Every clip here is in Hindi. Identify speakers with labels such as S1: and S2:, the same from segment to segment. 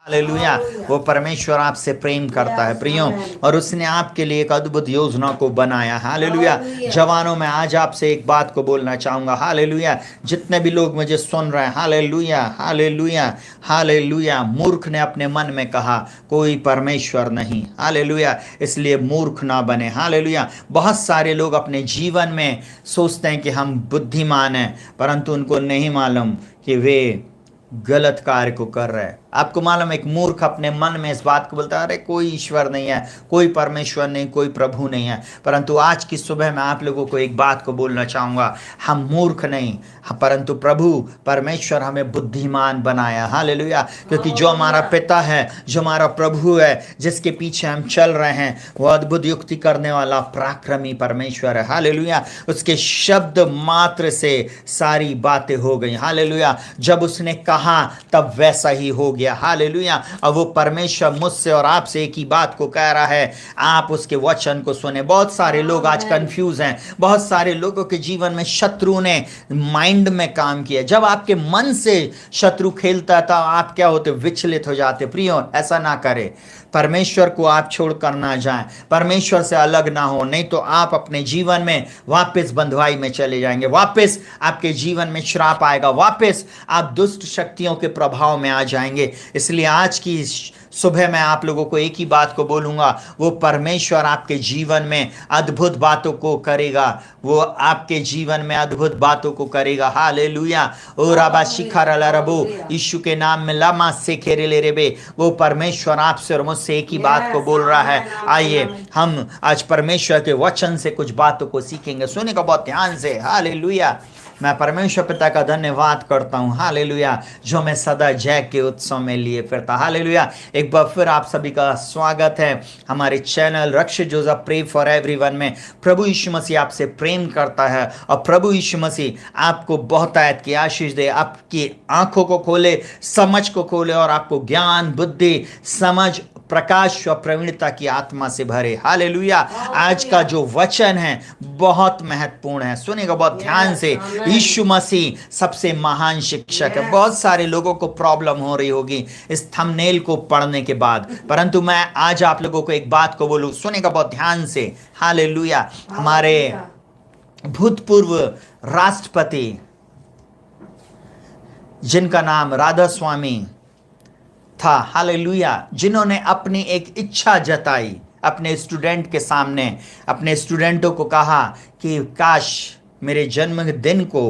S1: हालेलुया। वो परमेश्वर आपसे प्रेम करता है प्रियो, और उसने आपके लिए एक अद्भुत योजना को बनाया। हालेलुया। जवानों, मैं आज आपसे एक बात को बोलना चाहूंगा। हालेलुया। जितने भी लोग मुझे सुन रहे हैं, हालेलुया हालेलुया हालेलुया। मूर्ख ने अपने मन में कहा कोई परमेश्वर नहीं। हालेलुया। इसलिए मूर्ख ना बने। हालेलुया। बहुत सारे लोग अपने जीवन में सोचते हैं कि हम बुद्धिमान हैं, परंतु उनको नहीं मालूम कि वे गलत कार्य को कर रहे हैं। आपको मालूम, एक मूर्ख अपने मन में इस बात को बोलता है, अरे कोई ईश्वर नहीं है, कोई परमेश्वर नहीं, कोई प्रभु नहीं है। परंतु आज की सुबह मैं आप लोगों को एक बात को बोलना चाहूंगा, हम मूर्ख नहीं, परंतु प्रभु परमेश्वर हमें बुद्धिमान बनाया। हालेलुया। क्योंकि जो हमारा पिता है, जो हमारा प्रभु है, जिसके पीछे हम चल रहे हैं, वो अद्भुत युक्ति करने वाला पराक्रमी परमेश्वर है। हालेलुया। उसके शब्द मात्र से सारी बातें हो गई। हालेलुया। जब उसने कहा तब वैसा ही हो गया। हालेलुया। अब वो परमेश्वर मुझसे और आपसे एक ही बात को कह रहा है, आप उसके वचन को सुने। बहुत सारे लोग आज कंफ्यूज हैं। बहुत सारे लोगों के जीवन में शत्रु ने माइंड में काम किया। जब आपके मन से शत्रु खेलता था, आप क्या होते? विचलित हो जाते। प्रियो, ऐसा ना करें। परमेश्वर को आप छोड़कर ना जाएं, परमेश्वर से अलग ना हो, नहीं तो आप अपने जीवन में वापस बंधुआई में चले जाएंगे, वापस आपके जीवन में श्राप आएगा, वापस आप दुष्ट शक्तियों के प्रभाव में आ जाएंगे। इसलिए आज की सुबह मैं आप लोगों को एक ही बात को बोलूंगा, वो परमेश्वर आपके जीवन में अद्भुत बातों को करेगा। वो आपके जीवन में अद्भुत बातों को करेगा। हालेलुया। ओ राबा शिखर अलरबो, यीशु के नाम में लामा से खेरे ले रेबे। वो परमेश्वर आपसे और मुझसे एक ही बात को बोल रहा है। आइए हम आज परमेश्वर के वचन से कुछ बातों को सीखेंगे। सुने का बहुत ध्यान से। हालेलुया। मैं परमेश्वर पिता का धन्यवाद करता हूँ। हालेलुया। जो मैं सदा जय के उत्सव में लिए फिरता। हालेलुया। एक बार फिर आप सभी का स्वागत है हमारे channel Rakshit Joseph pray for everyone में। प्रभु यीशु मसीह आपसे प्रेम करता है, और प्रभु यीशु मसीह आपको बहुत आयत की आशीष दे, आपकी आंखों को खोले, समझ को खोले, और आपको ज्ञान, बुद्धि, समझ, प्रकाश और प्रवीणता की आत्मा से भरे। हालेलुया। आज का जो वचन है बहुत महत्वपूर्ण है। सुनिएगा बहुत ध्यान से। यीशु मसीह सबसे महान शिक्षक है। बहुत सारे लोगों को प्रॉब्लम हो रही होगी इस थंबनेल को पढ़ने के बाद, परंतु मैं आज आप लोगों को एक बात को बोलूं। सुनिएगा बहुत ध्यान से। हालेलुया। हमारे भूतपूर्व राष्ट्रपति जिनका नाम राधा स्वामी था, हालेलुया, जिन्होंने अपनी एक इच्छा जताई, अपने स्टूडेंट के सामने, अपने स्टूडेंटों को कहा कि काश मेरे जन्मदिन को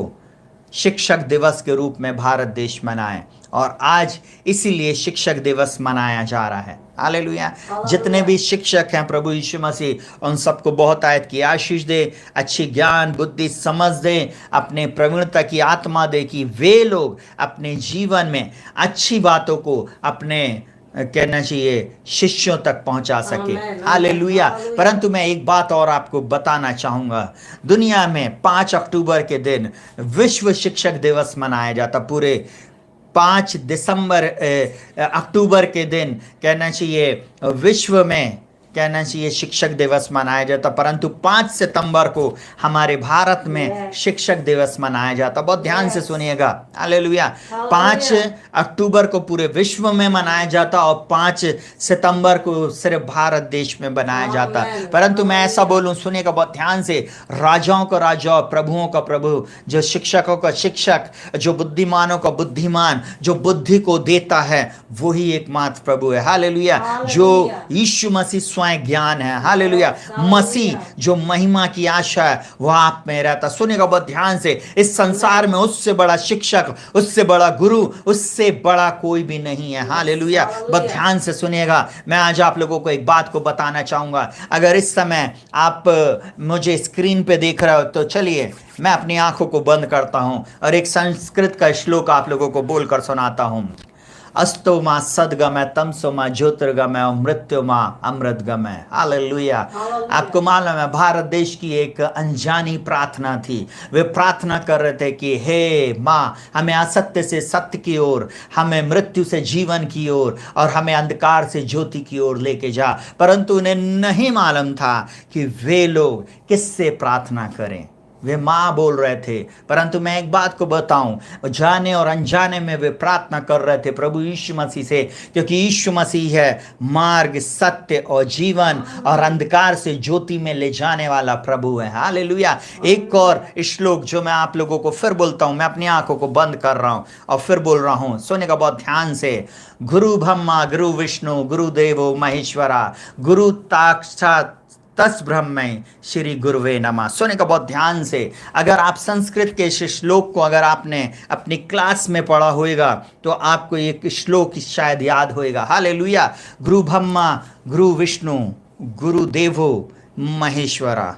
S1: शिक्षक दिवस के रूप में भारत देश मनाए, और आज इसीलिए शिक्षक दिवस मनाया जा रहा है। हालेलुया। जितने भी शिक्षक हैं, प्रभु यीशु मसीह उन सबको बहुत आयत की आशीष दे, अच्छी ज्ञान, बुद्धि, समझ दे, अपने प्रवीणता की आत्मा दे, कि वे लोग अपने जीवन में अच्छी बातों को अपने कहना चाहिए शिष्यों तक पहुंचा सके। हालेलुया। परंतु मैं एक बात और आपको बताना चाहूंगा। दुनिया में 5 अक्टूबर के दिन विश्व शिक्षक दिवस मनाया जाता। पूरे 5 दिसंबर अक्टूबर के दिन कहना चाहिए विश्व में कहना चाहिए शिक्षक दिवस मनाया जाता, परंतु 5 सितंबर को हमारे भारत में शिक्षक दिवस मनाया जाता। बहुत ध्यान से सुनिएगा। हालेलुया। 5 अक्टूबर को पूरे विश्व में मनाया जाता, और 5 सितंबर को सिर्फ भारत देश में मनाया जाता। परंतु मैं ऐसा बोलूं, सुनिएगा बहुत ध्यान से, राजाओं का राजा, प्रभुओं का प्रभु, जो शिक्षकों का शिक्षक, जो बुद्धिमानों का बुद्धिमान, जो बुद्धि को देता है, वही एकमात्र प्रभु है। हालेलुया। जो यीशु मसीह ज्ञान है। हालेलुया। मसीह जो महिमा की आशा है, वह आप में रहता। सुनिएगा बहुत ध्यान से। इस संसार में उससे बड़ा शिक्षक, उससे बड़ा गुरु, उससे बड़ा कोई भी नहीं है। हालेलुया। बहुत ध्यान से सुनिएगा। मैं आज आप लोगों को एक बात को बताना चाहूंगा। अगर इस समय आप मुझे स्क्रीन पे देख रहे हो, तो चलिए मैं अपनी आंखों को बंद करता हूं और एक संस्कृत का श्लोक आप लोगों को बोलकर सुनाता हूं। अस्तो माँ सदगमय, तमसो माँ ज्योतिर्गमय, और मृत्यु माँ अमृतगमय। हालेलुया। आपको मालूम है, भारत देश की एक अनजानी प्रार्थना थी। वे प्रार्थना कर रहे थे कि हे माँ, हमें असत्य से सत्य की ओर, हमें मृत्यु से जीवन की ओर, और हमें अंधकार से ज्योति की ओर लेके जा। परंतु उन्हें नहीं मालूम था कि वे लोग किससे प्रार्थना करें। वे माँ बोल रहे थे, परंतु मैं एक बात को बताऊं, जाने और अनजाने में वे प्रार्थना कर रहे थे प्रभु यीशु मसीह से, क्योंकि यीशु मसीह है मार्ग, सत्य और जीवन, और अंधकार से ज्योति में ले जाने वाला प्रभु है। हालेलुया। एक और श्लोक जो मैं आप लोगों को फिर बोलता हूं, मैं अपनी आंखों को बंद कर रहा हूं और फिर बोल रहा हूं, सुनेगा बहुत ध्यान से। गुरु ब्रह्मा गुरु विष्णु गुरु देवो महेश्वरा गुरु साक्षात तस् ब्रह्मै श्री गुरुवे नमः। सुने का बहुत ध्यान से। अगर आप संस्कृत के इस श्लोक को अगर आपने अपनी क्लास में पढ़ा होगा तो आपको ये श्लोक शायद याद होगा। हालेलुया। गुरु ब्रह्मा गुरु विष्णु गुरु देवो महेश्वरा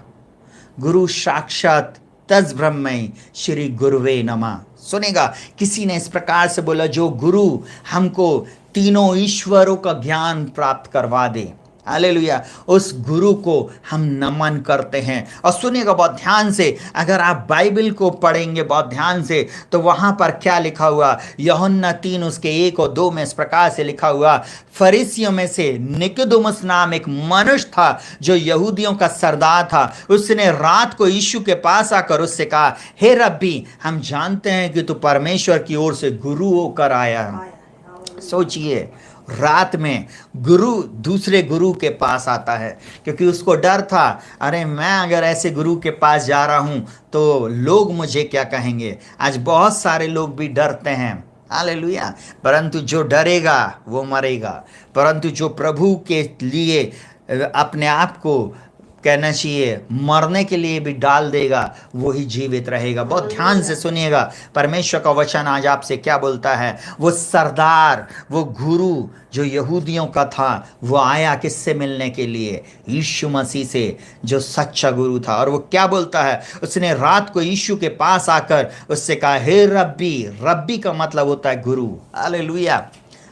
S1: गुरु साक्षात तस् ब्रह्मै श्री गुरुवे नमः। सुनेगा, किसी ने इस प्रकार से बोला, जो गुरु हमको तीनों ईश्वरों का ज्ञान प्राप्त करवा दे, हालेलुया, उस गुरु को हम नमन करते हैं। और सुनिएगा बहुत ध्यान से, अगर आप बाइबल को पढ़ेंगे बहुत ध्यान से तो वहां पर क्या लिखा हुआ, यूहन्ना 3 उसके 1 और 2 में इस प्रकार से लिखा हुआ, फरीसियों में से निकोदेमुस नाम एक मनुष्य था जो यहूदियों का सरदार था। उसने रात को यीशु के पास आकर उससे कहा, हे रब्बी, हम जानते हैं कि तू परमेश्वर की ओर से गुरु होकर आया है। सोचिए, रात में गुरु दूसरे गुरु के पास आता है, क्योंकि उसको डर था, अरे मैं अगर ऐसे गुरु के पास जा रहा हूं तो लोग मुझे क्या कहेंगे। आज बहुत सारे लोग भी डरते हैं, हालेलुया, परंतु जो डरेगा वो मरेगा, परंतु जो प्रभु के लिए अपने आप को कहना चाहिए मरने के लिए भी डाल देगा, वही जीवित रहेगा। बहुत ध्यान से सुनिएगा, परमेश्वर का वचन आज आपसे क्या बोलता है। वो सरदार, वो गुरु जो यहूदियों का था, वो आया किससे मिलने के लिए, यीशु मसीह से, जो सच्चा गुरु था। और वो क्या बोलता है, उसने रात को यीशु के पास आकर उससे कहा, हे रब्बी। रब्बी का मतलब होता है गुरु। Hallelujah,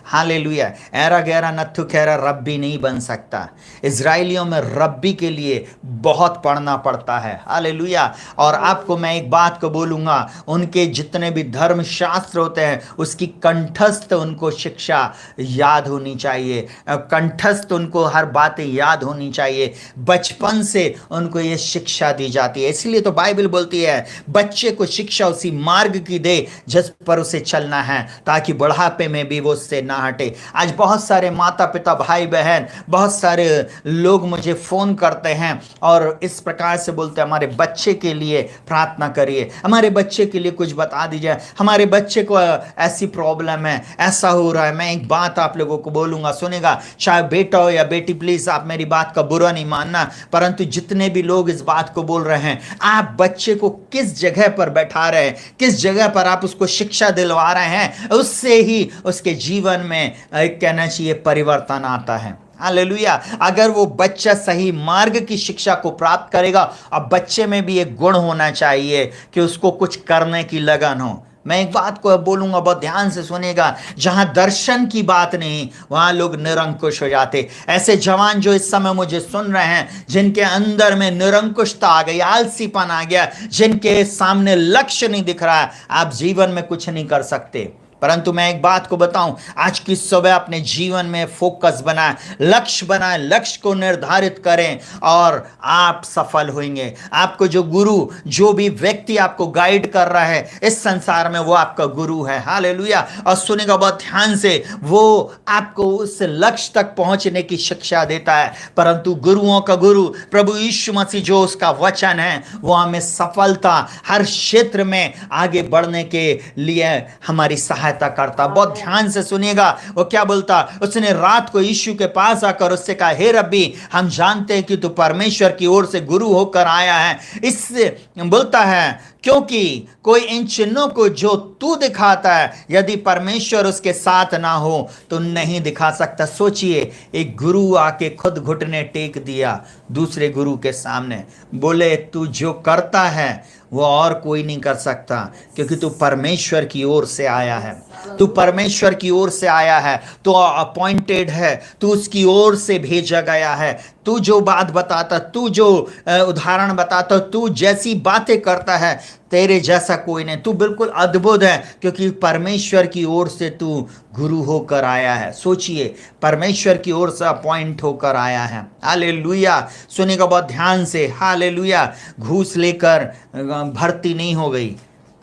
S1: hallelujah. ऐरा गहरा नत्थु खैरा रब्बी नहीं बन सकता। इजराइलियों में रब्बी के लिए बहुत पढ़ना पड़ता है। हालेलुया। और आपको मैं एक बात को बोलूँगा, उनके जितने भी धर्म शास्त्र होते हैं उसकी कंठस्थ उनको शिक्षा याद होनी चाहिए, कंठस्थ उनको हर बातें याद होनी चाहिए। बचपन से उनको ये शिक्षा दी जाती है। इसलिए तो बाइबल बोलती है बच्चे को शिक्षा उसी मार्ग की दे जिस पर उसे चलना है, ताकि बुढ़ापे में भी वो उससे ना हटे। आज बहुत सारे माता पिता, भाई बहन, बहुत सारे लोग मुझे फोन करते हैं और इस प्रकार से बोलते हैं, हमारे बच्चे के लिए प्रार्थना करिए, हमारे बच्चे के लिए कुछ बता दीजिए, हमारे बच्चे को ऐसी प्रॉब्लम है, ऐसा हो रहा है। मैं एक बात आप लोगों को बोलूंगा, सुनेगा, चाहे बेटा हो या बेटी, प्लीज आप मेरी बात का बुरा नहीं मानना, परंतु जितने भी लोग इस बात को बोल रहे हैं, आप बच्चे को किस जगह पर बैठा रहे हैं, किस जगह पर आप उसको शिक्षा दिलवा रहे हैं, उससे ही उसके जीवन में कहना चाहिए परिवर्तन आता है। हालेलुया। अगर वो बच्चा सही मार्ग की शिक्षा को प्राप्त करेगा, अब बच्चे में भी एक गुण होना चाहिए कि उसको कुछ करने की लगन हो। मैं एक बात को बोलूंगा, बहुत ध्यान से सुनेगा, जहां दर्शन की बात नहीं वहां लोग निरंकुश हो जाते। ऐसे जवान जो इस समय मुझे सुन रहे हैं, जिनके अंदर में निरंकुशता आ गई, आलसीपन आ गया, जिनके सामने लक्ष्य नहीं दिख रहा है, आप जीवन में कुछ नहीं कर सकते। परंतु मैं एक बात को बताऊं, आज की सुबह अपने जीवन में फोकस बनाएं, लक्ष्य बनाएं, लक्ष्य को निर्धारित करें और आप सफल होंगे। आपको जो गुरु, जो भी व्यक्ति आपको गाइड कर रहा है इस संसार में, वो आपका गुरु है। हालेलुया। और सुनेगा बहुत ध्यान से, वो आपको उस लक्ष्य तक पहुंचने की शिक्षा देता है, परंतु गुरुओं का गुरु प्रभु यीशु मसीह जो उसका वचन है, वो हमें सफलता हर क्षेत्र में आगे बढ़ने के लिए हमारी सहायता करता। बहुत ध्यान से सुनिएगा, वो क्या बोलता, उसने रात को यीशु के पास आकर उससे कहा, हे रब्बी, हम जानते हैं कि तू परमेश्वर की ओर से गुरु होकर आया है। इससे बोलता है, क्योंकि कोई इन चिन्हों को जो तू दिखाता है, यदि परमेश्वर उसके साथ ना हो तो नहीं दिखा सकता। सोचिए, एक गुरु आके खुद घुटने टेक दिया दूसरे गुरु के सामने, बोले तू जो करता है वो और कोई नहीं कर सकता, क्योंकि तू परमेश्वर की ओर से आया है, तू परमेश्वर की ओर से आया है, तू अपॉइंटेड है, तू उसकी ओर से भेजा गया है। तू जो बात बताता, तू जो उदाहरण बताता, तू जैसी बातें करता है, तेरे जैसा कोई नहीं। तू बिल्कुल अद्भुत है, क्योंकि परमेश्वर की ओर से तू गुरु होकर आया है। सोचिए, परमेश्वर की ओर से अपॉइंट होकर आया है। हालेलुया। सुनिएगा बहुत ध्यान से। हालेलुया। घूस लेकर भर्ती नहीं हो गई,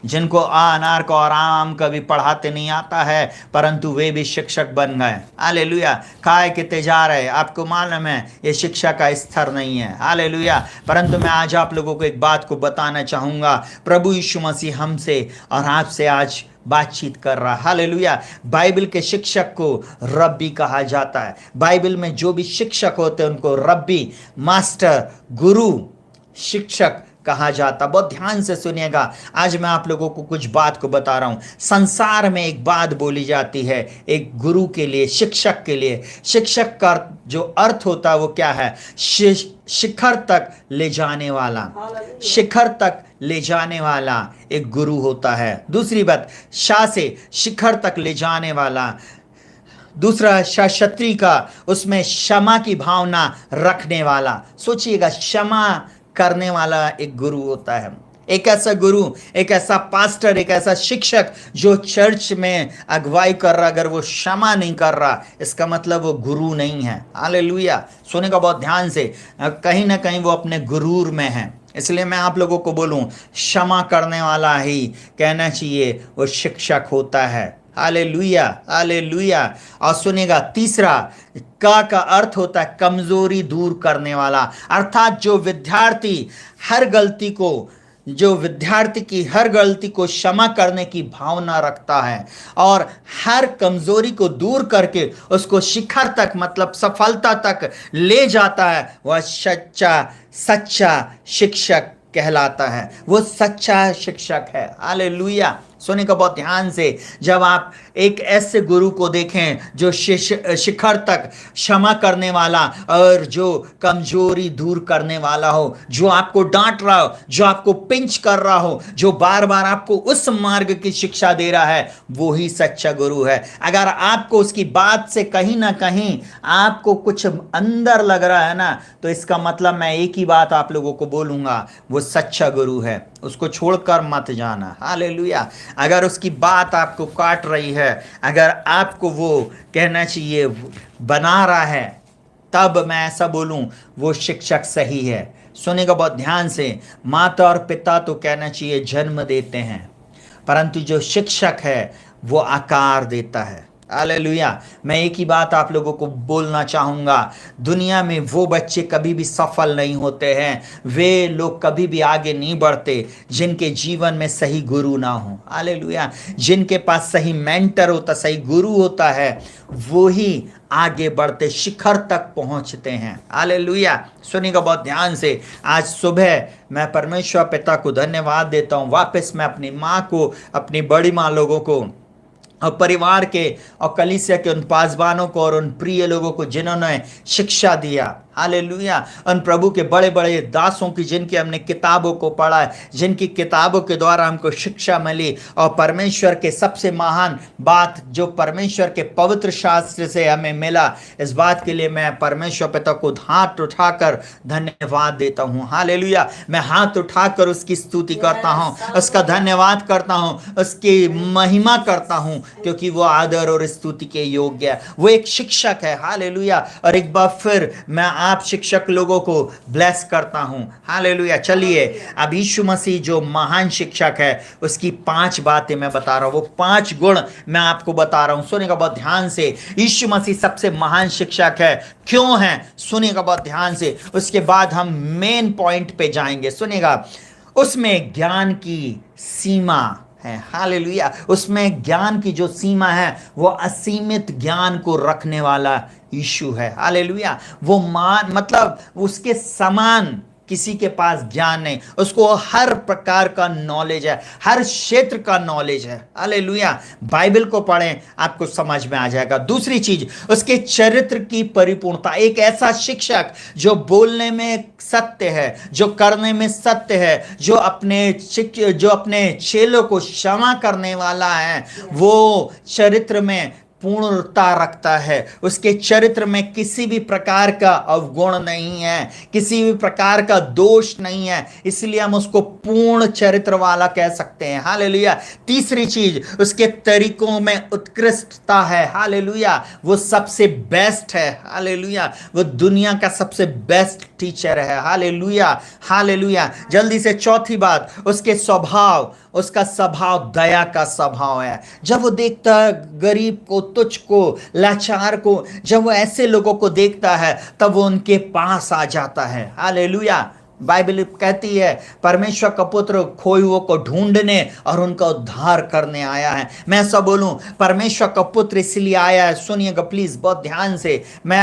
S1: जिनको अनार को और आम का भी पढ़ाते नहीं आता है, परंतु वे भी शिक्षक बन गए। हालेलुया। काय के तेजार है, आपको मालूम है ये शिक्षा का स्तर नहीं है। हालेलुया। परंतु मैं आज आप लोगों को एक बात को बताना चाहूँगा, प्रभु यीशु मसीह हमसे और आपसे आज बातचीत कर रहा। हालेलुया। बाइबल के शिक्षक को रब्बी कहा जाता है। बाइबल में जो भी शिक्षक होते हैं उनको रब्बी, मास्टर, गुरु, शिक्षक कहा जाता। बहुत ध्यान से सुनिएगा, आज मैं आप लोगों को कुछ बात को बता रहा हूं। संसार में एक बात बोली जाती है एक गुरु के लिए, शिक्षक के लिए। शिक्षक का जो अर्थ होता है वो क्या है? शिखर तक ले जाने वाला, शिखर तक ले जाने वाला एक गुरु होता है। दूसरी बात, शाह से शिखर तक ले जाने वाला। दूसरा, क्षत्रिय का, उसमें क्षमा की भावना रखने वाला। सोचिएगा, क्षमा करने वाला एक गुरु होता है। एक ऐसा गुरु, एक ऐसा पास्टर, एक ऐसा शिक्षक जो चर्च में अगुवाई कर रहा, अगर वो क्षमा नहीं कर रहा, इसका मतलब वो गुरु नहीं है। हालेलुया। सुनेगा बहुत ध्यान से, कहीं ना कहीं वो अपने गुरूर में है। इसलिए मैं आप लोगों को बोलूं, क्षमा करने वाला ही कहना चाहिए वो शिक्षक होता है। Hallelujah, hallelujah. और सुनेगा, तीसरा का अर्थ होता है कमजोरी दूर करने वाला। अर्थात जो विद्यार्थी की हर गलती को क्षमा करने की भावना रखता है और हर कमजोरी को दूर करके उसको शिखर तक, मतलब सफलता तक ले जाता है, वह सच्चा शिक्षक कहलाता है। वो सच्चा शिक्षक है। हालेलुया। सुने का बहुत ध्यान से, जब आप एक ऐसे गुरु को देखें जो शिखर तक क्षमा करने वाला और जो कमजोरी दूर करने वाला हो, जो आपको डांट रहा हो, जो आपको पिंच कर रहा हो, जो बार बार आपको उस मार्ग की शिक्षा दे रहा है, वो ही सच्चा गुरु है। अगर आपको उसकी बात से कहीं ना कहीं आपको कुछ अंदर लग रहा है ना, तो इसका मतलब मैं एक ही बात आप लोगों को बोलूंगा, वो सच्चा गुरु है। उसको छोड़कर मत जाना। हालेलुया। अगर उसकी बात आपको काट रही है, अगर आपको वो कहना चाहिए बना रहा है, तब मैं ऐसा बोलूं वो शिक्षक सही है। सुनेगा बहुत ध्यान से, माता और पिता तो कहना चाहिए जन्म देते हैं, परंतु जो शिक्षक है वो आकार देता है। हालेलुया। मैं एक ही बात आप लोगों को बोलना चाहूँगा, दुनिया में वो बच्चे कभी भी सफल नहीं होते हैं, वे लोग कभी भी आगे नहीं बढ़ते जिनके जीवन में सही गुरु ना हो। हालेलुया। जिनके पास सही मेंटर होता, सही गुरु होता है, वो ही आगे बढ़ते शिखर तक पहुंचते हैं। हालेलुया। सुनिएगा बहुत ध्यान से, आज सुबह मैं परमेश्वर पिता को धन्यवाद देता हूँ। वापस मैं अपनी माँ को, अपनी बड़ी माँ लोगों को और परिवार के और कलीसिया के उन पासवानों को और उन प्रिय लोगों को जिन्होंने शिक्षा दिया। हालेलुया। उन प्रभु के बड़े बड़े दासों की, जिनकी हमने किताबों को पढ़ा है, जिनकी किताबों के द्वारा हमको शिक्षा मिली, और परमेश्वर के सबसे महान बात जो परमेश्वर के पवित्र शास्त्र से हमें मिला, इस बात के लिए मैं परमेश्वर पिता को हाथ उठाकर धन्यवाद देता हूँ। हालेलुया। मैं हाथ उठाकर उसकी स्तुति करता हूँ, उसका धन्यवाद करता हूँ, उसकी महिमा करता हूँ, क्योंकि वो आदर और स्तुति के योग्य है। वो एक शिक्षक है। हालेलुया। और एक बार फिर मैं आप शिक्षक लोगों को ब्लेस करता हूं। हालेलुया। चलिए, अब यीशु मसीह जो महान शिक्षक है, उसकी 5 बातें मैं बता रहा हूं, वो 5 गुण मैं आपको बता रहा हूं। सुनिएगा बहुत ध्यान से, यीशु मसीह सबसे महान शिक्षक है। क्यों है? सुनिएगा बहुत ध्यान से, उसके बाद हम मेन पॉइंट पे जाएंगे। सुनिएगा, उसमें ज्ञान की सीमा है। हालेलुया। उसमें ज्ञान की जो सीमा है, वो असीमित ज्ञान को रखने वाला यीशु है। हालेलुया। वो मतलब उसके समान किसी के पास ज्ञान नहीं, उसको हर प्रकार का नॉलेज है, हर क्षेत्र का नॉलेज है। हालेलुया। बाइबल को पढ़ें, आपको समझ में आ जाएगा। दूसरी चीज, उसके चरित्र की परिपूर्णता। एक ऐसा शिक्षक जो बोलने में सत्य है, जो करने में सत्य है, जो अपने चेलों को क्षमा करने वाला है, वो चरित्र में पूर्णता रखता है, उसके चरित्र में किसी भी प्रकार का अवगुण नहीं है, किसी भी प्रकार का दोष नहीं है, इसलिए हम उसको पूर्ण चरित्र वाला कह सकते हैं। हालेलुया। तीसरी चीज, उसके तरीकों में उत्कृष्टता है। हालेलुया। वो सबसे बेस्ट है। हालेलुया। वो दुनिया का सबसे बेस्ट टीचर है। हालेलुया। हालेलुया। जल्दी से चौथी बात, उसके स्वभाव, उसका स्वभाव दया का स्वभाव है। जब वो देखता है गरीब को, तुच्छ को, लाचार को, जब वो ऐसे लोगों को देखता है तब वो उनके पास आ जाता है। हालेलुया। बाइबल कहती है परमेश्वर का पुत्र खोए हुओं को ढूंढने और उनका उद्धार करने आया है। मैं ऐसा बोलूं, परमेश्वर का पुत्र इसलिए आया है, सुनिएगा प्लीज बहुत ध्यान से, मैं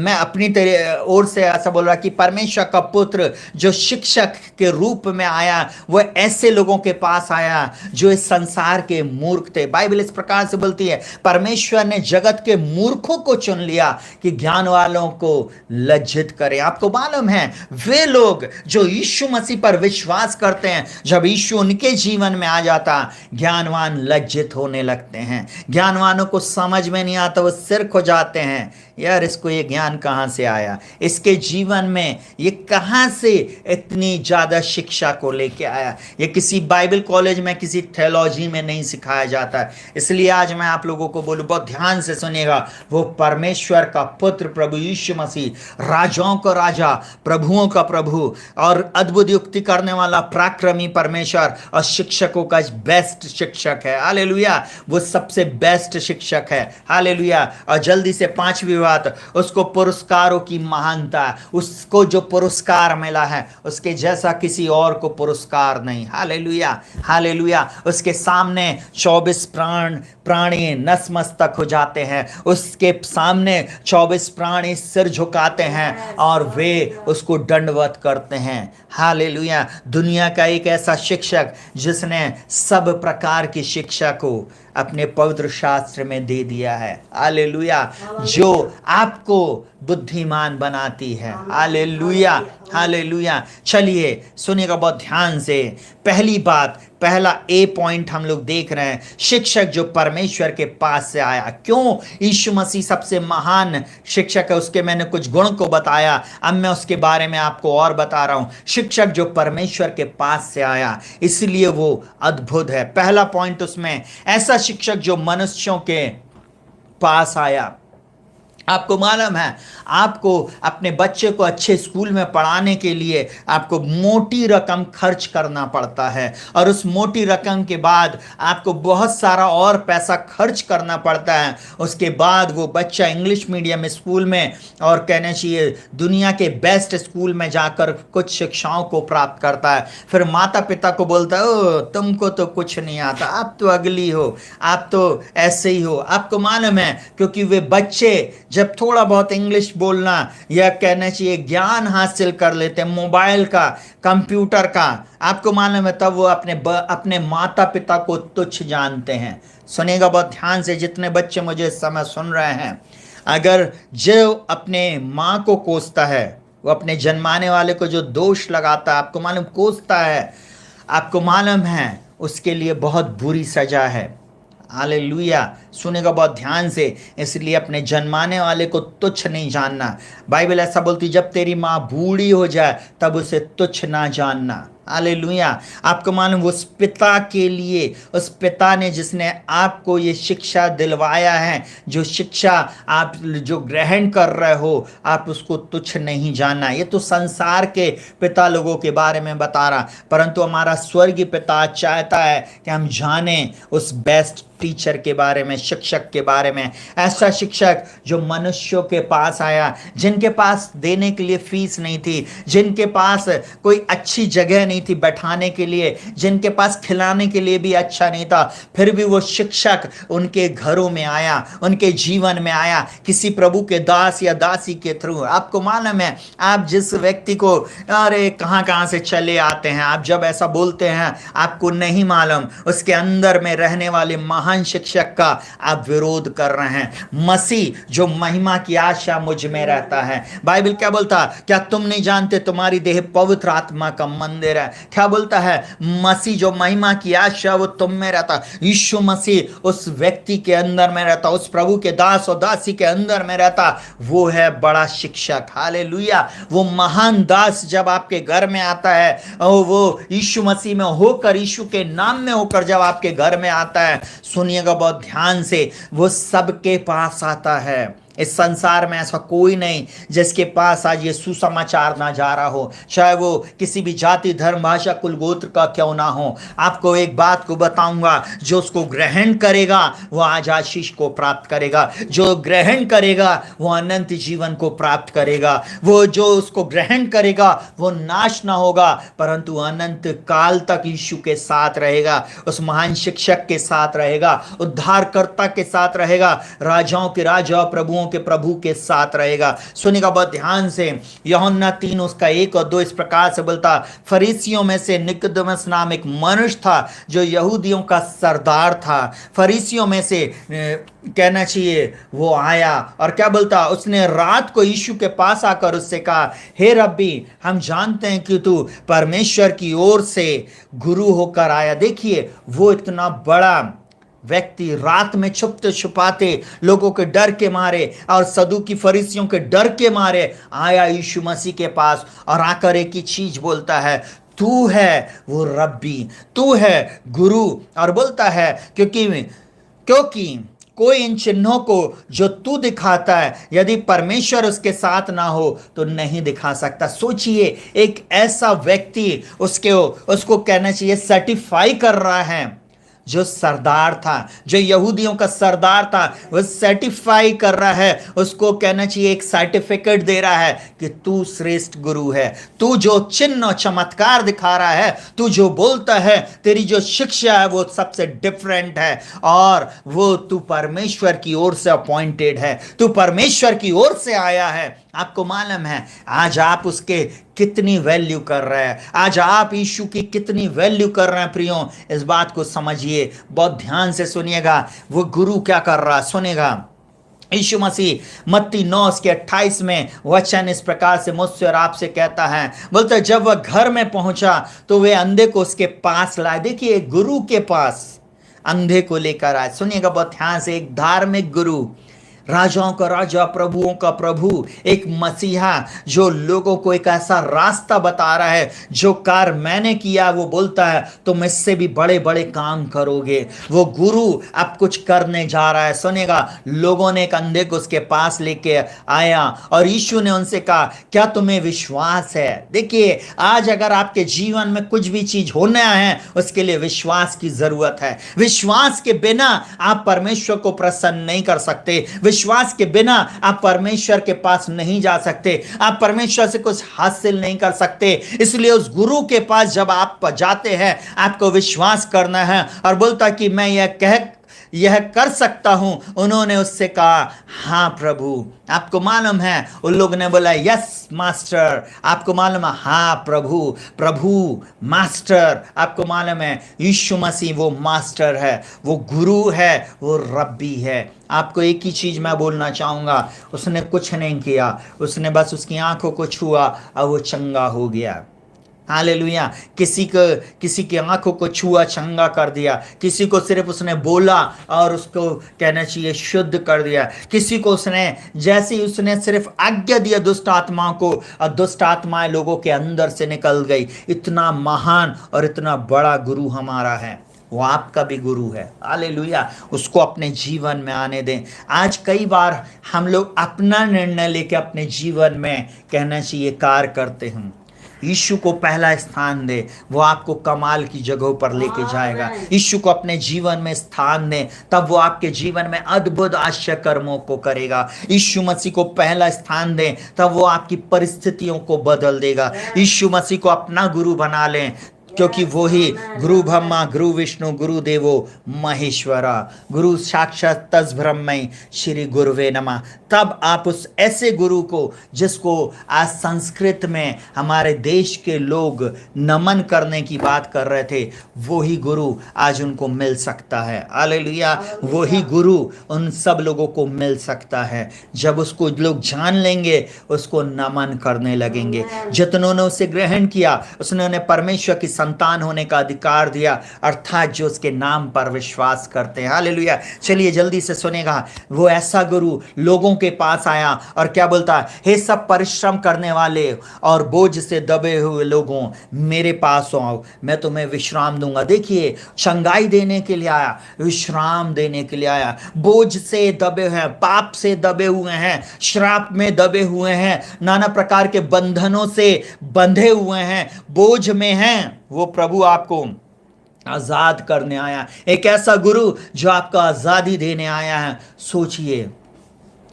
S1: अपनी ओर से ऐसा बोल रहा कि परमेश्वर का पुत्र जो शिक्षक के रूप में आया, वो ऐसे लोगों के पास आया जो इस संसार के मूर्ख थे। बाइबल इस प्रकार से बोलती है, परमेश्वर ने जगत के मूर्खों को चुन लिया कि ज्ञान वालों को लज्जित करे। आपको मालूम है, वे लोग जो यीशु मसीह पर विश्वास करते हैं, जब यीशु उनके जीवन में आ जाता, ज्ञानवान लज्जित होने लगते हैं। ज्ञानवानों को समझ में नहीं आता, वो सिर खो जाते हैं, यार इसको ये ज्ञान कहां से आया, इसके जीवन में ये कहां से इतनी ज्यादा शिक्षा को लेके आया। ये किसी बाइबल कॉलेज में, किसी थियोलॉजी में नहीं सिखाया जाता है। इसलिए आज मैं आप लोगों को बोलूं, बहुत ध्यान से सुनिएगा, वो परमेश्वर का पुत्र प्रभु यीशु मसीह, राजाओं का राजा, प्रभुओं का प्रभु और अद्भुत युक्ति करने वाला पराक्रमी परमेश्वर और शिक्षकों का बेस्ट शिक्षक है। हालेलुया। वो सबसे बेस्ट शिक्षक है। हालेलुया। और जल्दी से पांचवी बात, उसको पुरस्कारों की महानता, उसको जो पुरस्कार मिला है उसके जैसा किसी और को पुरस्कार नहीं। हालेलुया। हालेलुया। उसके सामने 24 प्राणी नतमस्तक हो जाते हैं, उसके सामने 24 प्राणी सिर झुकाते हैं और वे उसको दंडवत करते हैं। हालेलुया। दुनिया का एक ऐसा शिक्षक जिसने सब प्रकार की शिक्षा को अपने पवित्र शास्त्र में दे दिया है। हालेलुया। जो आपको बुद्धिमान बनाती है। हालेलुया। हालेलुया। चलिए सुनिएगा बहुत ध्यान से। पहली बात, पहला ए पॉइंट हम लोग देख रहे हैं, शिक्षक जो परमेश्वर के पास से आया। क्यों यीशु मसीह सबसे महान शिक्षक है, उसके मैंने कुछ गुण को बताया, अब मैं उसके बारे में आपको और बता रहा हूं। शिक्षक जो परमेश्वर के पास से आया, इसलिए वो अद्भुत है। पहला पॉइंट उसमें, ऐसा शिक्षक जो मनुष्यों के पास आया। आपको मालूम है, आपको अपने बच्चे को अच्छे स्कूल में पढ़ाने के लिए आपको मोटी रकम खर्च करना पड़ता है, और उस मोटी रकम के बाद आपको बहुत सारा और पैसा खर्च करना पड़ता है। उसके बाद वो बच्चा इंग्लिश मीडियम स्कूल में, और कहना चाहिए दुनिया के बेस्ट स्कूल में जाकर कुछ शिक्षाओं को प्राप्त करता है। फिर माता पिता को बोलता है, ओ तुमको तो कुछ नहीं आता, आप तो अगली हो, आप तो ऐसे ही हो। आपको मालूम है, क्योंकि वे बच्चे जब थोड़ा बहुत इंग्लिश बोलना या कहना चाहिए ज्ञान हासिल कर लेते हैं मोबाइल का, कंप्यूटर का, आपको मालूम है तब वो अपने माता पिता को तुच्छ जानते हैं। सुनिएगा बहुत ध्यान से, जितने बच्चे मुझे इस समय सुन रहे हैं, अगर जो अपने माँ को कोसता है, वो अपने जन्माने वाले को जो दोष लगाता है, आपको मालूम कोसता है, आपको मालूम है उसके लिए बहुत बुरी सजा है। हालेलुया। सुनेगा बहुत ध्यान से, इसलिए अपने जन्माने वाले को तुच्छ नहीं जानना। बाइबल ऐसा बोलती, जब तेरी माँ बूढ़ी हो जाए तब उसे तुच्छ ना जानना। हालेलुया। आपको मालूम, उस पिता के लिए, उस पिता ने जिसने आपको ये शिक्षा दिलवाया है, जो शिक्षा आप जो ग्रहण कर रहे हो, आप उसको तुच्छ नहीं जानना। ये तो संसार के पिता लोगों के बारे में बता रहा, परंतु हमारा स्वर्गीय पिता चाहता है कि हम जानें उस बेस्ट टीचर के बारे में, शिक्षक के बारे में। ऐसा शिक्षक जो मनुष्यों के पास आया, जिनके पास देने के लिए फीस नहीं थी, जिनके पास कोई अच्छी जगह नहीं थी बैठाने के लिए, जिनके पास खिलाने के लिए भी अच्छा नहीं था, फिर भी वो शिक्षक उनके घरों में आया, उनके जीवन में आया, किसी प्रभु के दास या दासी के थ्रू। आपको मालूम है, आप जिस व्यक्ति को अरे कहाँ से चले आते हैं, आप जब ऐसा बोलते हैं, आपको नहीं मालूम उसके अंदर में रहने वाले महान शिक्षक का आप विरोध कर रहे हैं। मसीह जो महिमा की आशा मुझ में रहता है, बाइबल क्या बोलता, क्या तुम नहीं जानते तुम्हारी देह पवित्र आत्मा का मंदिर है? क्या बोलता है, मसीह जो महिमा की आशा वो तुम में रहता। यीशु मसीह उस व्यक्ति के अंदर में रहता, उस प्रभु के दास और दासी के अंदर में रहता, वो है बड़ा शिक्षक। हालेलुया। वो महान दास जब आपके घर में आता है और वो यीशु मसीह में होकर, यीशु के नाम में होकर जब आपके घर में आता है, सुनिएगा बहुत ध्यान से, वो सबके पास आता है। इस संसार में ऐसा कोई नहीं जिसके पास आज ये सुसमाचार ना जा रहा हो, चाहे वो किसी भी जाति, धर्म, भाषा, कुल, गोत्र का क्यों ना हो। आपको एक बात को बताऊंगा, जो उसको ग्रहण करेगा वो आज आशीष को प्राप्त करेगा, जो ग्रहण करेगा वो अनंत जीवन को प्राप्त करेगा, वो जो उसको ग्रहण करेगा वो नाश ना होगा परंतु अनंत काल तक यीशु के साथ रहेगा, उस महान शिक्षक के साथ रहेगा, उद्धारकर्ता के साथ रहेगा, राजाओं के राजा, प्रभुओं के प्रभु के साथ रहेगा। सुनिएगा बहुत ध्यान से, यूहन्ना 3 उसका 1 और 2 इस प्रकार से बोलता, फरीसियों में से निकोदेमुस नाम एक मनुष्य था जो यहूदियों का सरदार था। फरीसियों में से कहना चाहिए वो आया और क्या बोलता, उसने रात को यीशु के पास आकर उससे कहा, हे रब्बी, हम जानते हैं कि तू परमेश्वर की ओर से गुरु होकर आया। देखिए, वो इतना बड़ा व्यक्ति रात में छुपते छुपाते लोगों के डर के मारे और सदूकी फरीसियों के डर के मारे आया यीशु मसीह के पास और आकर एक ही चीज बोलता है, तू है वो रब्बी, तू है गुरु। और बोलता है क्योंकि कोई इन चिन्हों को जो तू दिखाता है यदि परमेश्वर उसके साथ ना हो तो नहीं दिखा सकता। सोचिए, एक ऐसा व्यक्ति उसको कहना चाहिए सर्टिफाई कर रहा है, जो सरदार था, जो यहूदियों का सरदार था, वो सर्टिफाई कर रहा है, उसको कहना चाहिए एक सर्टिफिकेट दे रहा है कि तू श्रेष्ठ गुरु है, तू जो चिन्ह और चमत्कार दिखा रहा है, तू जो बोलता है, तेरी जो शिक्षा है वो सबसे डिफरेंट है और वो तू परमेश्वर की ओर से अपॉइंटेड है, तू परमेश्वर की ओर से आया है। आपको मालूम है आज आप उसके कितनी वैल्यू कर रहे हैं, आज आप यीशु की कितनी वैल्यू कर रहे हैं। प्रियो, इस बात को समझिए, बहुत ध्यान से सुनिएगा, वो गुरु क्या कर रहा है, सुनिएगा। यीशु मसीह मत्ती 9:28 में वचन इस प्रकार से मुझसे और आपसे कहता है, बोलता जब वह घर में पहुंचा तो वे अंधे को उसके पास लाए। देखिए, गुरु के पास अंधे को लेकर आए। सुनिएगा बहुत ध्यान से, एक धार्मिक गुरु, राजाओं का राजा, प्रभुओं का प्रभु, एक मसीहा जो लोगों को एक ऐसा रास्ता बता रहा है, जो कार्य मैंने किया वो बोलता है तुम इससे भी बड़े बड़े काम करोगे। वो गुरु अब कुछ करने जा रहा है। सुनेगा, लोगों ने एक अंधे को उसके पास लेके आया और यीशु ने उनसे कहा, क्या तुम्हें विश्वास है? देखिए, आज अगर आपके जीवन में कुछ भी चीज होना है उसके लिए विश्वास की जरूरत है। विश्वास के बिना आप परमेश्वर को प्रसन्न नहीं कर सकते, विश्वास के बिना आप परमेश्वर के पास नहीं जा सकते, आप परमेश्वर से कुछ हासिल नहीं कर सकते। इसलिए उस गुरु के पास जब आप जाते हैं, आपको विश्वास करना है और बोलता कि मैं यह कर सकता हूं। उन्होंने उससे कहा, हाँ प्रभु। आपको मालूम है, उन लोग ने बोला यस मास्टर। आपको मालूम है, हाँ प्रभु मास्टर। आपको मालूम है, यीशु मसीह वो मास्टर है, वो गुरु है, वो रब्बी है। आपको एक ही चीज मैं बोलना चाहूंगा, उसने कुछ नहीं किया, उसने बस उसकी आंखों को छुआ और वो चंगा हो गया। हालेलुया। किसी की आंखों को छुआ, चंगा कर दिया। किसी को सिर्फ उसने बोला और उसको कहना चाहिए शुद्ध कर दिया। किसी को उसने उसने सिर्फ आज्ञा दिया दुष्ट आत्माओं को और दुष्ट आत्माएं लोगों के अंदर से निकल गई। इतना महान और इतना बड़ा गुरु हमारा है, वो आपका भी गुरु है। हालेलुया। उसको अपने जीवन में आने दें। आज कई बार हम लोग अपना निर्णय लेके अपने जीवन में कहना चाहिए कार्य करते हैं। यीशु को पहला स्थान दे, वो आपको कमाल की जगहों पर लेके जाएगा। यीशु को अपने जीवन में स्थान दें, तब वो आपके जीवन में अद्भुत आश्चर्य कर्मों को करेगा। यीशु मसीह को पहला स्थान दें, तब वो आपकी परिस्थितियों को बदल देगा। यीशु मसीह को अपना गुरु बना लें, क्योंकि वो ही गुरु ब्रह्मा गुरु विष्णु गुरु देवो महेश्वरा, गुरु साक्षात तस् ब्रह्मै श्री गुरुवे नमः। तब आप उस ऐसे गुरु को जिसको आज संस्कृत में हमारे देश के लोग नमन करने की बात कर रहे थे, वही गुरु आज उनको मिल सकता है। हालेलुया। वही गुरु उन सब लोगों को मिल सकता है। जब उसको लोग जान लेंगे, उसको नमन करने लगेंगे। जितनों ने उसे ग्रहण किया, उसने उन्हें परमेश्वर की संतान होने का अधिकार दिया, अर्थात जो उसके नाम पर विश्वास करते हैं। हालेलुया। चलिए जल्दी से सुनेगा। वो ऐसा गुरु लोगों के पास आया और क्या बोलता है, हे सब परिश्रम करने वाले और बोझ से दबे हुए लोगों, मेरे पास आओ, मैं तुम्हें विश्राम दूंगा। देखिए, चंगाई देने के लिए आया, विश्राम देने के लिए आया। बोझ से दबे हैं, पाप से दबे हुए हैं, श्राप में दबे हुए हैं, नाना प्रकार के बंधनों से बंधे हुए हैं, बोझ में हैं, वो प्रभु आपको आजाद करने आया। एक ऐसा गुरु जो आपको आजादी देने आया है। सोचिए,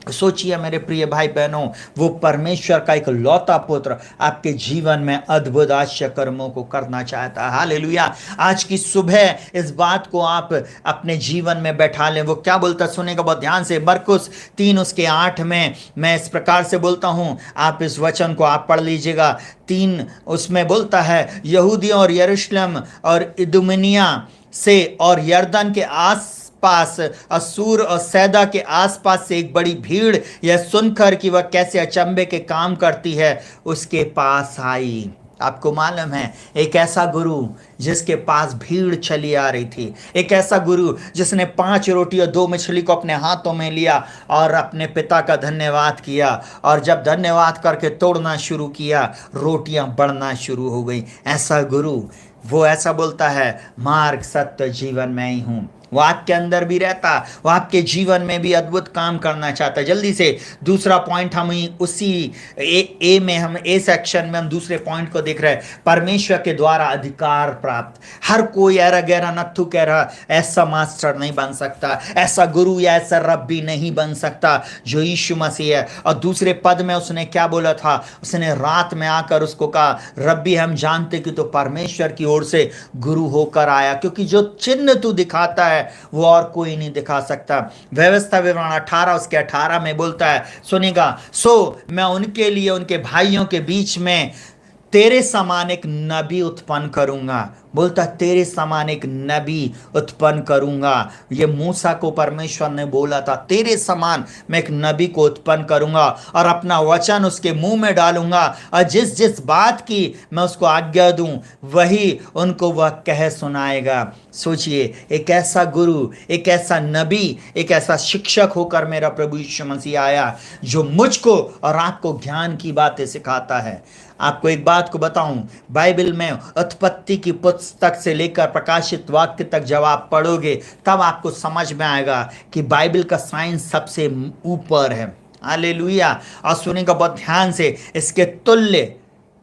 S1: सोचिए मेरे प्रिय भाई बहनों, वो परमेश्वर का एक लौता पुत्र आपके जीवन में अद्भुत आश्चर्य कर्मों को करना चाहता है। हालेलुया। आज की सुबह इस बात को आप अपने जीवन में बैठा लें। वो क्या बोलता, सुनेगा बहुत ध्यान से। मरकुस 3 उसके 8 में मैं इस प्रकार से बोलता हूं, आप इस वचन को आप पढ़ लीजिएगा। 3 उसमें बोलता है, यहूदियों और यरूशलेम और इदुमनिया से और यरदन के पास असूर और सैदा के आसपास से एक बड़ी भीड़ यह सुनकर कि वह कैसे अचंभे के काम करती है, उसके पास आई। आपको मालूम है, एक ऐसा गुरु जिसके पास भीड़ चली आ रही थी, एक ऐसा गुरु जिसने 5 रोटी और 2 मछली को अपने हाथों में लिया और अपने पिता का धन्यवाद किया, और जब धन्यवाद करके तोड़ना शुरू किया, रोटियां बढ़ना शुरू हो गई। ऐसा गुरु, वो ऐसा बोलता है, मार्ग सत्य जीवन में ही हूं। वो आपके अंदर भी रहता, वो आपके जीवन में भी अद्भुत काम करना चाहता है। जल्दी से दूसरा पॉइंट, हम उसी ए में, हम ए सेक्शन में हम दूसरे पॉइंट को देख रहे हैं। परमेश्वर के द्वारा अधिकार प्राप्त। हर कोई ऐरा गहरा नत्थु कह रहा, ऐसा मास्टर नहीं बन सकता, ऐसा गुरु या ऐसा रब्बी नहीं बन सकता जो यीशु मसीह है। और दूसरे पद में उसने क्या बोला था, उसने रात में आकर उसको कहा, रब्बी हम जानते कि तो परमेश्वर की ओर से गुरु होकर आया, क्योंकि जो चिन्ह तू दिखाता है वो और कोई नहीं दिखा सकता। व्यवस्था विवरण 18 उसके 18 में बोलता है, सुनिएगा, सो मैं उनके लिए उनके भाइयों के बीच में तेरे समान एक नबी उत्पन्न करूंगा। बोलता, तेरे समान एक नबी उत्पन्न करूंगा। ये मूसा को परमेश्वर ने बोला था, तेरे समान मैं एक नबी को उत्पन्न करूंगा और अपना वचन उसके मुंह में डालूंगा, और जिस जिस बात की मैं उसको आज्ञा दूं वही उनको वह कह सुनाएगा। सोचिए, एक ऐसा गुरु, एक ऐसा नबी, एक ऐसा शिक्षक होकर मेरा प्रभु यीशु मसीह आया, जो मुझको और आपको ज्ञान की बातें सिखाता है। आपको एक बात को बताऊं, बाइबल में उत्पत्ति की पुस्तक से लेकर प्रकाशित वाक्य तक जब आप पढ़ोगे, तब आपको समझ में आएगा कि बाइबल का साइंस सबसे ऊपर है। हालेलुया। और सुनेगा बहुत ध्यान से, इसके तुल्य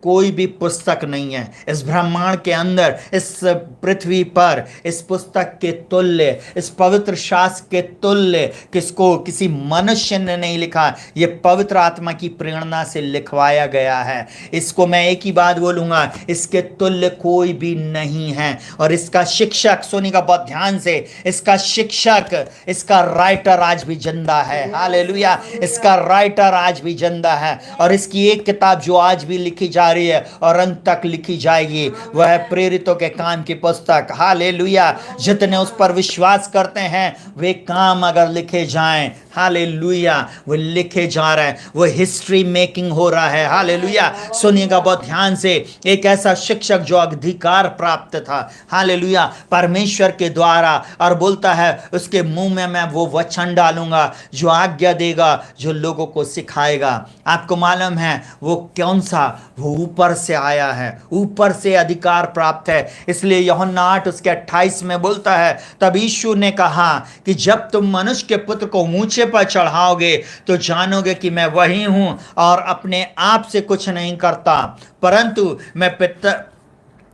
S1: कोई भी पुस्तक नहीं है इस ब्रह्मांड के अंदर, इस पृथ्वी पर। इस पुस्तक के तुल्य, इस पवित्र शास्त्र के तुल्य किसको, किसी मनुष्य ने नहीं लिखा। ये पवित्र आत्मा की प्रेरणा से लिखवाया गया है। इसको मैं एक ही बात बोलूंगा, इसके तुल्य कोई भी नहीं है। और इसका शिक्षक, सुनिएगा बहुत ध्यान से, इसका शिक्षक, इसका राइटर आज भी जिंदा है। हालेलुया। इसका राइटर आज भी जिंदा है, और इसकी एक किताब जो आज भी लिखी जा रही है और अंत तक लिखी जाएगी, वह है प्रेरितों के काम की पुस्तक। हालेलुया। जितने उस पर विश्वास करते हैं, वे काम अगर लिखे जाएं, हालेलुया, वो लिखे जा रहे हैं, वो हिस्ट्री मेकिंग हो रहा है। हालेलुया। सुनिएगा बहुत ध्यान से, एक ऐसा शिक्षक जो अधिकार प्राप्त था, हालेलुया, परमेश्वर के द्वारा, और बोलता है उसके मुंह में मैं वो वचन डालूंगा जो आज्ञा देगा, जो लोगों को सिखाएगा। आपको मालूम है वो कौन सा, वो ऊपर से आया है, ऊपर से अधिकार प्राप्त है। इसलिए यूहन्ना 8 उसके 28 में बोलता है, तब यीशु ने कहा कि जब तुम मनुष्य के पुत्र को ऊंचे पर चढ़ाओगे तो जानोगे कि मैं वही हूं और अपने आप से कुछ नहीं करता, परंतु मैं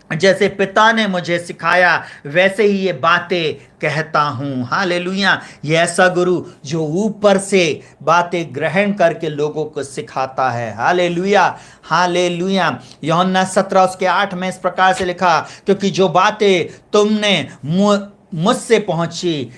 S1: जैसे पिता ने मुझे सिखाया वैसे ही ये बातें कहता हूं। हालेलुया। ये ऐसा गुरु जो ऊपर से बातें ग्रहण करके लोगों को सिखाता है। Hallelujah, hallelujah. यूहन्ना 17 उसके 8 में इस प्रकार से लिखा, क्योंकि जो बातें तुमने मुझसे पहुंची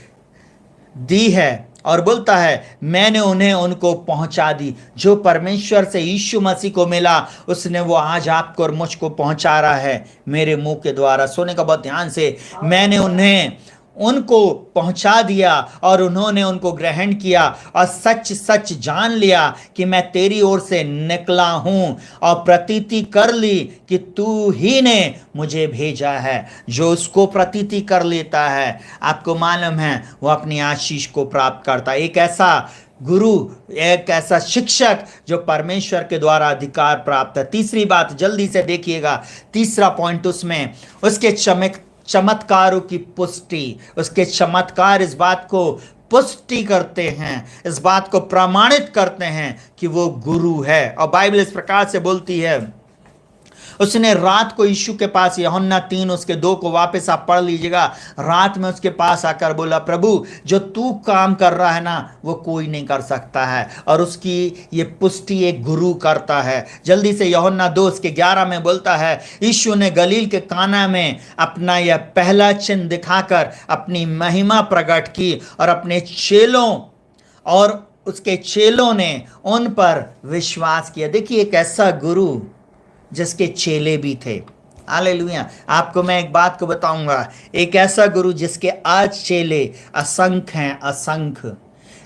S1: दी है, और बोलता है मैंने उन्हें उनको पहुंचा दी। जो परमेश्वर से यीशु मसीह को मिला उसने वो आज आपको और मुझको पहुंचा रहा है मेरे मुंह के द्वारा। सुने का बहुत ध्यान से, मैंने उन्हें उनको पहुंचा दिया और उन्होंने उनको ग्रहण किया और सच सच जान लिया कि मैं तेरी ओर से निकला हूं, और प्रतीति कर ली कि तू ही ने मुझे भेजा है। जो उसको प्रतीति कर लेता है, आपको मालूम है, वो अपनी आशीष को प्राप्त करता है। एक ऐसा गुरु, एक ऐसा शिक्षक जो परमेश्वर के द्वारा अधिकार प्राप्त है। तीसरी बात जल्दी से देखिएगा, तीसरा पॉइंट उसमें उसके चमत्कारों की पुष्टि। उसके चमत्कार इस बात को पुष्टि करते हैं, इस बात को प्रमाणित करते हैं कि वो गुरु है। और बाइबल इस प्रकार से बोलती है, उसने रात को यीशु के पास, यूहन्ना 3 उसके 2 को वापस आप पढ़ लीजिएगा, रात में उसके पास आकर बोला, प्रभु जो तू काम कर रहा है ना वो कोई नहीं कर सकता है। और उसकी ये पुष्टि एक गुरु करता है। जल्दी से यूहन्ना 2 उसके 11 में बोलता है, यीशु ने गलील के काना में अपना यह पहला चिन्ह दिखाकर अपनी महिमा प्रकट की, और अपने चेलों और उसके चेलों ने उन पर विश्वास किया। देखिए, एक ऐसा गुरु जिसके चेले भी थे। हालेलुया। आपको मैं एक बात को बताऊंगा, एक ऐसा गुरु जिसके आज चेले असंख्य हैं, असंख्य।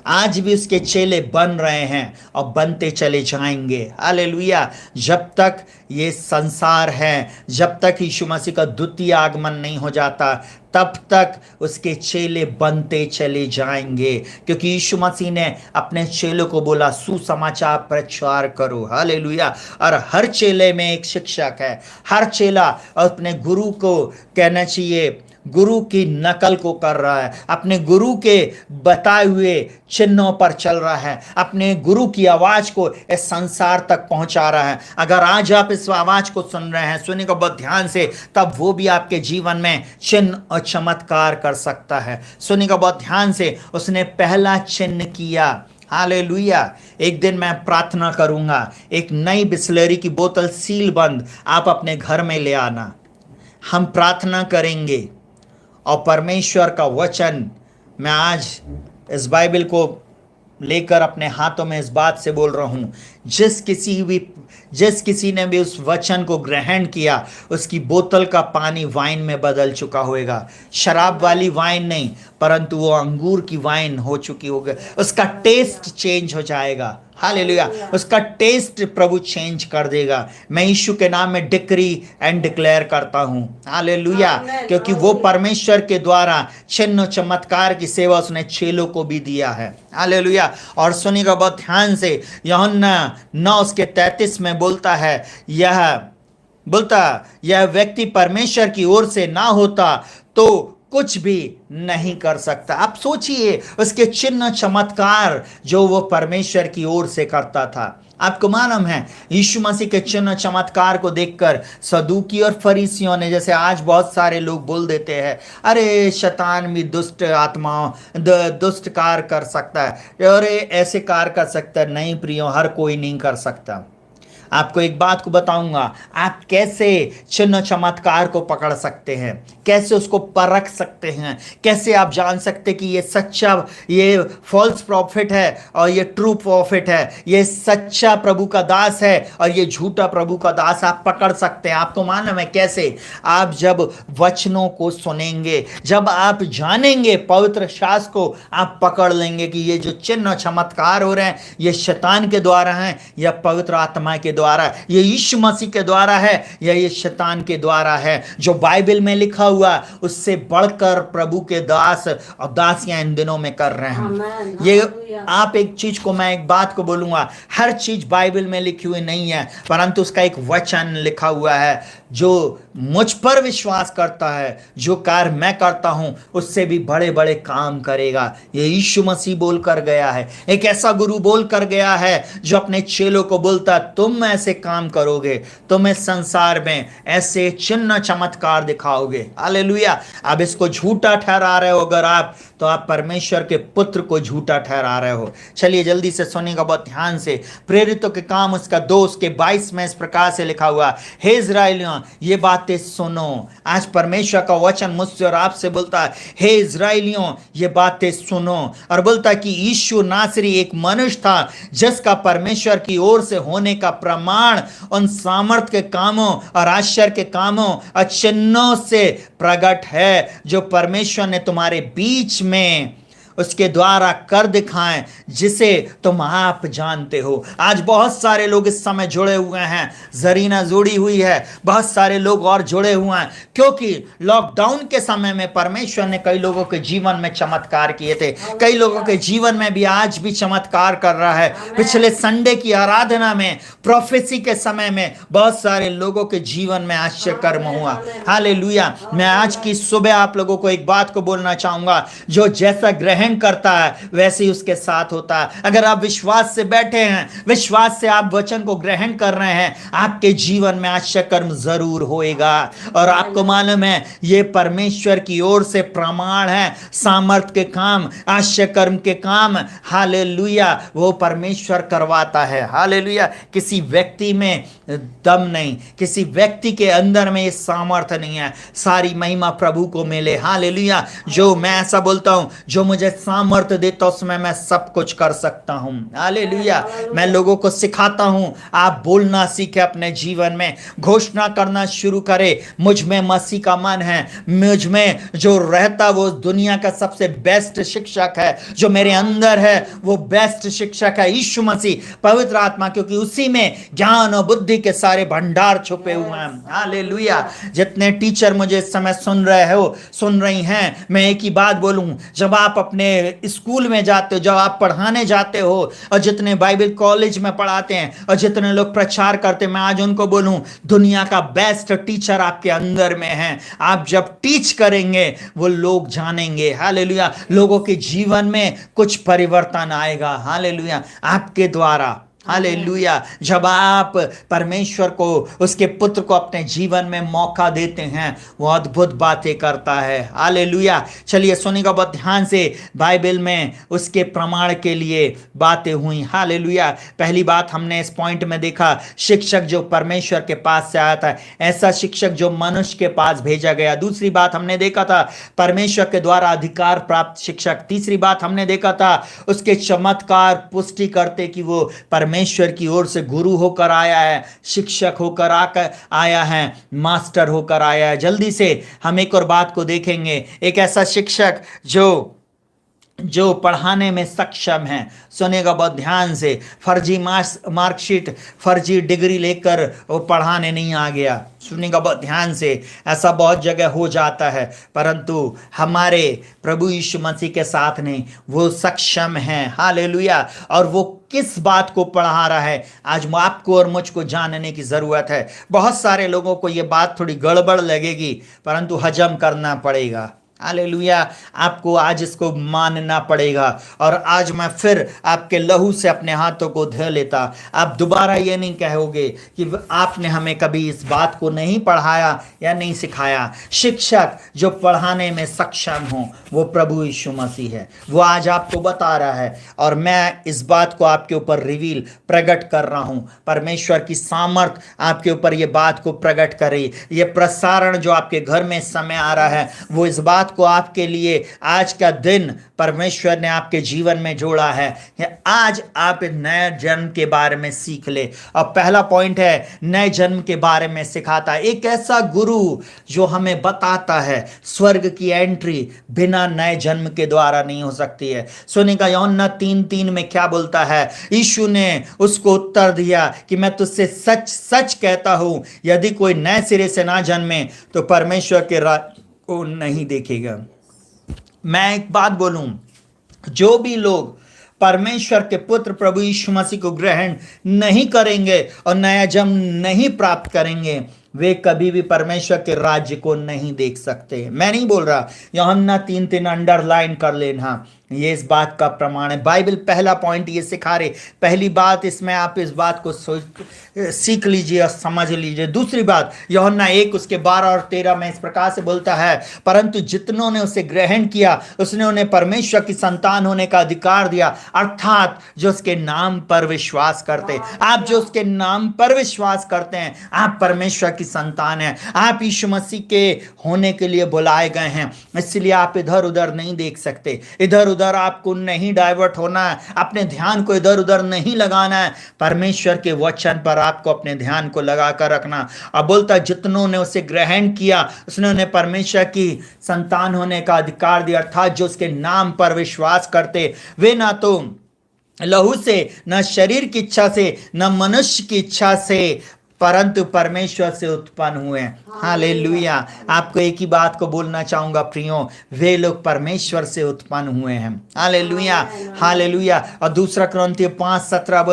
S1: आज भी उसके चेले बन रहे हैं और बनते चले जाएंगे। हालेलुया। जब तक ये संसार है, जब तक यीशु मसीह का द्वितीय आगमन नहीं हो जाता, तब तक उसके चेले बनते चले जाएंगे, क्योंकि यीशु मसीह ने अपने चेलों को बोला सुसमाचार प्रचार करो। हालेलुया। और हर चेले में एक शिक्षक है। हर चेला अपने गुरु को कहना चाहिए, गुरु की नकल को कर रहा है, अपने गुरु के बताए हुए चिन्हों पर चल रहा है, अपने गुरु की आवाज को इस संसार तक पहुंचा रहा है। अगर आज आप इस आवाज को सुन रहे हैं, सुनिए को बहुत ध्यान से, तब वो भी आपके जीवन में चिन्ह और चमत्कार कर सकता है। सुनिए को बहुत ध्यान से, उसने पहला चिन्ह किया। हालेलुया। एक दिन मैं प्रार्थना करूंगा, एक नई बिस्लरी की बोतल सील बंद आप अपने घर में ले आना। हम प्रार्थना करेंगे और परमेश्वर का वचन, मैं आज इस बाइबल को लेकर अपने हाथों में इस बात से बोल रहा हूं, जिस किसी ने भी उस वचन को ग्रहण किया, उसकी बोतल का पानी वाइन में बदल चुका होगा। शराब वाली वाइन नहीं, परंतु वो अंगूर की वाइन हो चुकी होगी। उसका टेस्ट चेंज हो जाएगा। हालेलुया। उसका टेस्ट प्रभु चेंज कर देगा। मैं यीशु के नाम में डिक्री एंड डिक्लेयर करता हूं। हालेलुया। क्योंकि वो परमेश्वर के द्वारा चिन्ह चमत्कार की सेवा उसने चेलों को भी दिया है। हालेलुया। और सुनिएगा बहुत ध्यान से, यूहन्ना 9 उसके 33 में बोलता है, यह व्यक्ति परमेश्वर की ओर से ना होता तो कुछ भी नहीं कर सकता। आप सोचिए, उसके चिन्ह चमत्कार जो वो परमेश्वर की ओर से करता था। आपको मालूम है, यीशु मसीह के चिन्ह चमत्कार को देखकर सदूकी और फरीसियों ने, जैसे आज बहुत सारे लोग बोल देते हैं, अरे शैतान भी दुष्ट आत्माओं दुष्ट कार्य कर सकता है, अरे ऐसे कार्य कर सकता है। नहीं प्रियो, हर कोई नहीं कर सकता। आपको एक बात को बताऊंगा, आप कैसे चिन्ह चमत्कार को पकड़ सकते हैं, कैसे उसको परख सकते हैं, कैसे आप जान सकते कि ये सच्चा, ये फॉल्स प्रॉफिट है और ये ट्रू प्रॉफिट है, ये सच्चा प्रभु का दास है और ये झूठा प्रभु का दास। आप पकड़ सकते हैं। आपको मालूम है कैसे? आप जब वचनों को सुनेंगे, जब आप जानेंगे पवित्र शास्त्र को, आप पकड़ लेंगे कि ये जो चिन्ह चमत्कार हो रहे हैं ये शैतान के द्वारा हैं या पवित्र आत्मा के द्वारा, ये यीशु मसीह के द्वारा है या ये शैतान के द्वारा है। जो बाइबल में लिखा हुआ उससे बढ़कर प्रभु के दास और दासियां इन दिनों में कर रहे हैं। ये आप एक चीज को, मैं एक बात को बोलूंगा, हर चीज बाइबल में लिखी हुई नहीं है, परंतु उसका एक वचन लिखा हुआ है। जो मुझ पर विश्वास करता है, जो कार्य मैं करता हूं उससे भी बड़े बड़े काम करेगा। ये यीशु मसीह बोल कर गया है। एक ऐसा गुरु बोल कर गया है जो अपने चेलों को बोलता, तुम ऐसे काम करोगे, तुम इस संसार में ऐसे चिन्ह चमत्कार दिखाओगे। हालेलुया। अब इसको झूठा ठहरा रहे हो अगर आप, तो आप परमेश्वर के पुत्र को झूठा ठहरा रहे हो। चलिए जल्दी से सुनिएगा बहुत ध्यान से। प्रेरितों के काम उसका 2 के 22 में इस प्रकार से लिखा हुआ, हे इज़राइलियों ये बातें सुनो। आज परमेश्वर का वचन मुझसे और आपसे बोलता है, हे इज़राइलियों ये बातें सुनो। और बोलता है कि यीशु नासरी एक मनुष्य था जिसका परमेश्वर की ओर से होने का प्रमाण उन सामर्थ के कामों और आश्चर्य के कामों और चिन्हों से प्रकट है जो परमेश्वर ने तुम्हारे बीच में उसके द्वारा कर दिखाएं, जिसे तुम आप जानते हो। आज बहुत सारे लोग इस समय जुड़े हुए हैं, जरीना जुड़ी हुई है, बहुत सारे लोग और जुड़े हुए हैं, क्योंकि लॉकडाउन के समय में परमेश्वर ने कई लोगों के जीवन में चमत्कार किए थे। कई लोगों के जीवन में भी आज भी चमत्कार कर रहा है। पिछले संडे की आराधना में, प्रोफेसी के समय में बहुत सारे लोगों के जीवन में आश्चर्य कर्म हुआ। हालेलुया। मैं आज की सुबह आप लोगों को एक बात को बोलना चाहूंगा, जो जैसा ग्रहण करता है वैसे ही उसके साथ होता है। अगर आप विश्वास से बैठे हैं, विश्वास से आप वचन को ग्रहण कर रहे हैं, आपके जीवन में आश्चर्य कर्म जरूर होएगा। और आपको मालूम है ये परमेश्वर की ओर से प्रमाण है, सामर्थ के काम, आश्चर्य कर्म के काम, हालेलुया, वो परमेश्वर करवाता है। हालेलुया। किसी व्यक्ति में दम नहीं, किसी व्यक्ति के अंदर में ये सामर्थ्य नहीं है। सारी महिमा प्रभु को मिले। हालेलुया। जो मैं ऐसा बोलता हूं, जो मुझे सामर्थ्य देता उसमें मैं सब कुछ कर सकता हूं। हालेलुया। मैं लोगों को सिखाता हूं, आप बोलना सीखे, अपने जीवन में घोषणा करना शुरू करें, मुझ में मसीह का मन है, मुझ में जो रहता वो दुनिया का सबसे बेस्ट शिक्षक है, जो मेरे अंदर है वो बेस्ट शिक्षक है, यीशु मसीह, पवित्र आत्मा, क्योंकि उसी में ज्ञान और बुद्धि के सारे भंडार छुपे हुए हैं। हालेलुया। जितने टीचर मुझे इस समय सुन रहे हो, सुन रही हैं, मैं एक ही बात बोलूं, जब आप अपने स्कूल में जाते हो, जब आप पढ़ाने जाते हो, और जितने बाइबल कॉलेज में पढ़ाते हैं और जितने लोग प्रचार करते हैं, मैं आज उनको बोलूं, दुनिया का बेस्ट टीचर आपके अंदर में है। आप जब टीच करेंगे वो लोग जानेंगे। हालेलुया। लोगों के जीवन में कुछ परिवर्तन आएगा। हालेलुया। आपके द्वारा। हालेलुया। जब आप परमेश्वर को, उसके पुत्र को अपने जीवन में मौका देते हैं, वो अद्भुत बातें करता है। हालेलुया। चलिए सुनिएगा बहुत ध्यान से। बाइबल में उसके प्रमाण के लिए बातें हुई। हालेलुया। पहली बात हमने इस पॉइंट में देखा, शिक्षक जो परमेश्वर के पास से आया था, ऐसा शिक्षक जो मनुष्य के पास भेजा गया। दूसरी बात हमने देखा था, परमेश्वर के द्वारा अधिकार प्राप्त शिक्षक। तीसरी बात हमने देखा था, उसके चमत्कार पुष्टि करते कि वो परमेश्वर की ओर से गुरु होकर आया है, शिक्षक होकर आया है, मास्टर होकर आया है। जल्दी से हम एक और बात को देखेंगे, एक ऐसा शिक्षक जो पढ़ाने में सक्षम है। सुनेगा बहुत ध्यान से। फर्जी मार्कशीट, फर्जी डिग्री लेकर वो पढ़ाने नहीं आ गया। सुनेगा बहुत ध्यान से। ऐसा बहुत जगह हो जाता है, परंतु हमारे प्रभु यीशु मसीह के साथ नहीं, वो सक्षम है। हालेलुया। और वो किस बात को पढ़ा रहा है, आज आपको और मुझको जानने की जरूरत है। बहुत सारे लोगों को ये बात थोड़ी गड़बड़ लगेगी, परंतु हजम करना पड़ेगा। हालेलुया। आपको आज इसको मानना पड़ेगा। और आज मैं फिर आपके लहू से अपने हाथों को धो लेता। आप दोबारा ये नहीं कहोगे कि आपने हमें कभी इस बात को नहीं पढ़ाया या नहीं सिखाया। शिक्षक जो पढ़ाने में सक्षम हो वो प्रभु यीशु मसीह है। वो आज आपको बता रहा है और मैं इस बात को आपके ऊपर रिवील, प्रकट कर रहा हूं। परमेश्वर की सामर्थ आपके ऊपर ये बात को प्रकट करे। ये प्रसारण जो आपके घर में समय आ रहा है, वो इस बात को आपके लिए आज का दिन परमेश्वर ने आपके जीवन में जोड़ा है। आज आप नए जन्म के बारे में सीख ले। और पहला पॉइंट है, नए जन्म के बारे में सिखाता है। एक ऐसा गुरु जो हमें बताता है स्वर्ग की एंट्री बिना नए जन्म के द्वारा नहीं हो सकती है। सुनिएगा यूहन्ना 3:3 में क्या बोलता है। यीशु ने उसको उत्तर दिया कि मैं तुझसे सच सच कहता हूं, यदि कोई नए सिरे से ना जन्मे तो परमेश्वर के राज्य को नहीं देखेगा। मैं एक बात बोलूं, जो भी लोग परमेश्वर के पुत्र प्रभु यीशु मसीह को ग्रहण नहीं करेंगे और नया जन्म नहीं प्राप्त करेंगे, वे कभी भी परमेश्वर के राज्य को नहीं देख सकते। मैं नहीं बोल रहा, यूहन्ना 3:3 अंडरलाइन कर लेना। ये इस बात का प्रमाण है। बाइबल पहला पॉइंट ये सिखा रहे, पहली बात इसमें आप इस बात को सीख लीजिए और समझ लीजिए। दूसरी बात यूहन्ना 1 उसके 12 और 13 में इस प्रकार से बोलता है, परंतु जितनों ने उसे ग्रहण किया उसने उन्हें परमेश्वर की संतान होने का अधिकार दिया, अर्थात जो उसके नाम पर विश्वास करते। आप जो उसके नाम पर विश्वास करते हैं, आप परमेश्वर की संतान हैं, आप यीशु मसीह के होने के लिए बुलाए गए हैं। इसलिए आप इधर उधर नहीं देख सकते, इधर उधर आपको नहीं डाइवर्ट होना है, अपने ध्यान को इधर उधर नहीं लगाना है, परमेश्वर के वचन पर आपको अपने ध्यान को लगाकर रखना। अब बोलता जितनों ने उसे ग्रहण किया उसने उन्हें परमेश्वर की संतान होने का अधिकार दिया, अर्थात जो उसके नाम पर विश्वास करते। वे ना तो लहू से, न शरीर की इच्छा से, न मनुष्य की इच्छा से, परंतु परमेश्वर से उत्पन्न हुए। हालेलुया। आपको एक ही बात को बोलना चाहूंगा प्रियो, वे लोग परमेश्वर से उत्पन्न हुए हैं। Hallelujah, hallelujah. और दूसरा कुरिन्थियों 5:17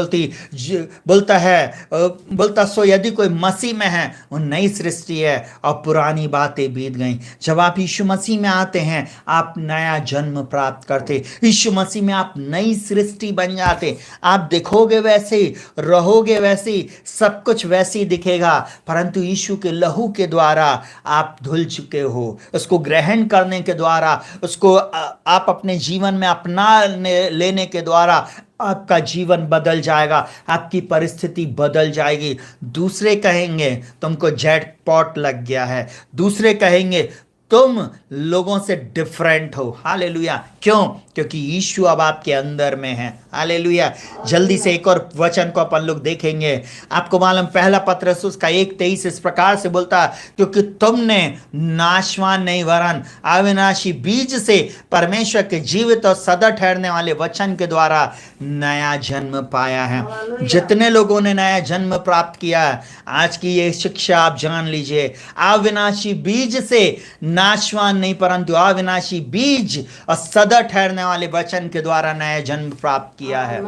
S1: बोलता सो यदि कोई मसीह में है वो नई सृष्टि है और पुरानी बातें बीत गई। जब आप यीशु मसीह में आते हैं आप नया जन्म प्राप्त करते, यीशु मसीह में आप नई सृष्टि बन जाते। आप दिखोगे वैसे ही, रहोगे वैसे ही, सब कुछ वैसे दिखेगा, परंतु यीशु के लहू के द्वारा आप धुल चुके हो। उसको ग्रहण करने के द्वारा, उसको आप अपने जीवन में अपना लेने के द्वारा आपका जीवन बदल जाएगा, आपकी परिस्थिति बदल जाएगी। दूसरे कहेंगे तुमको जैकपॉट लग गया है, दूसरे कहेंगे तुम लोगों से डिफरेंट हो। हालेलुया। क्यों? क्योंकि यीशु अब आपके अंदर में है। हालेलुया। जल्दी से एक और वचन को अपन लोग देखेंगे। आपको मालूम पहला पत्रस उसका 1:23 इस प्रकार से बोलता है, क्योंकि तुमने नाशवान नहीं वरन अविनाशी बीज से परमेश्वर के जीवित और सदा ठहरने वाले वचन के द्वारा नया जन्म पाया है। जितने लोगों ने नया जन्म प्राप्त किया है, आज की ये शिक्षा आप जान लीजिए। अविनाशी बीज से, नाशवान नहीं परंतु अविनाशी बीज और सदा ठहरने वाले वचन के द्वारा नया जन्म प्राप्त किया है।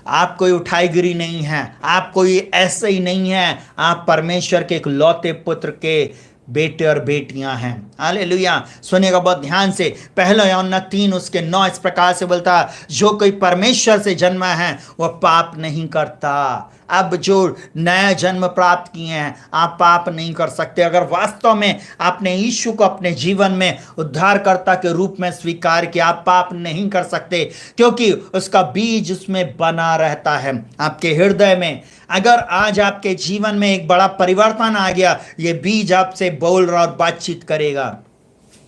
S1: आप कोई उठाईगिरी नहीं है, आप कोई ऐसे ही नहीं है, आप परमेश्वर के एक लौते पुत्र के बेटे और बेटियां हैं। हालेलुया। सुनिएगा बहुत ध्यान से। पहला यूहन्ना 3 उसके 9 इस प्रकार से बोलता, जो कोई परमेश्वर से जन्मा है वह पाप नहीं करता। अब जो नया जन्म प्राप्त किए हैं आप पाप नहीं कर सकते। अगर वास्तव में आपने यीशु को अपने जीवन में उद्धारकर्ता के रूप में स्वीकार किया, आप पाप नहीं कर सकते, क्योंकि उसका बीज उसमें बना रहता है आपके हृदय में। अगर आज आपके जीवन में एक बड़ा परिवर्तन आ गया, ये बीज आपसे बोल रहा और बातचीत करेगा।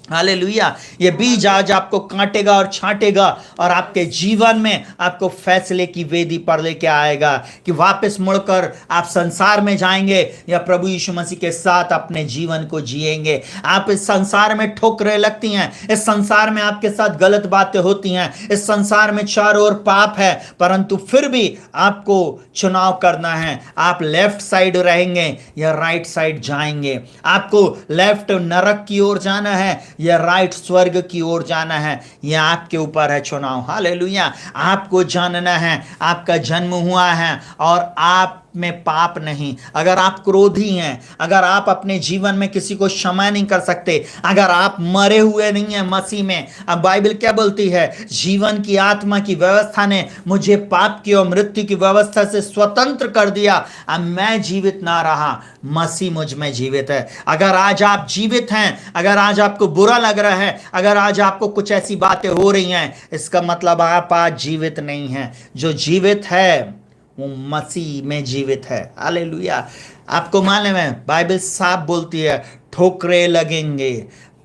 S1: हालेलुया। ये बीज आज आपको काटेगा और छांटेगा और आपके जीवन में आपको फैसले की वेदी पर लेके आएगा कि वापस मुड़कर आप संसार में जाएंगे या प्रभु यीशु मसीह के साथ अपने जीवन को जिएंगे। आप इस संसार में ठोकरें लगती हैं, इस संसार में आपके साथ गलत बातें होती हैं, इस संसार में चारों ओर पाप है, परंतु फिर भी आपको चुनाव करना है। आप लेफ्ट साइड रहेंगे या राइट साइड जाएंगे। आपको लेफ्ट नरक की ओर जाना है या राइट स्वर्ग की ओर जाना है, यह आपके ऊपर है चुनाव। हालेलुया। आपको जानना है आपका जन्म हुआ है और आप में पाप नहीं। अगर आप क्रोधी हैं, अगर आप अपने जीवन में किसी को क्षमा नहीं कर सकते, अगर आप मरे हुए नहीं हैं मसीह में, अब बाइबल क्या बोलती है, जीवन की आत्मा की व्यवस्था ने मुझे पाप की और मृत्यु की व्यवस्था से स्वतंत्र कर दिया। अब मैं जीवित ना रहा, मसीह मुझ में जीवित है। अगर आज आप जीवित हैं, अगर आज आपको बुरा लग रहा है, अगर आज आपको कुछ ऐसी बातें हो रही हैं, इसका मतलब आप आज जीवित नहीं हैं। जो जीवित है वो मसीह में जीवित है। हालेलुया। आपको मालूम है बाइबल साफ बोलती है, ठोकरे लगेंगे,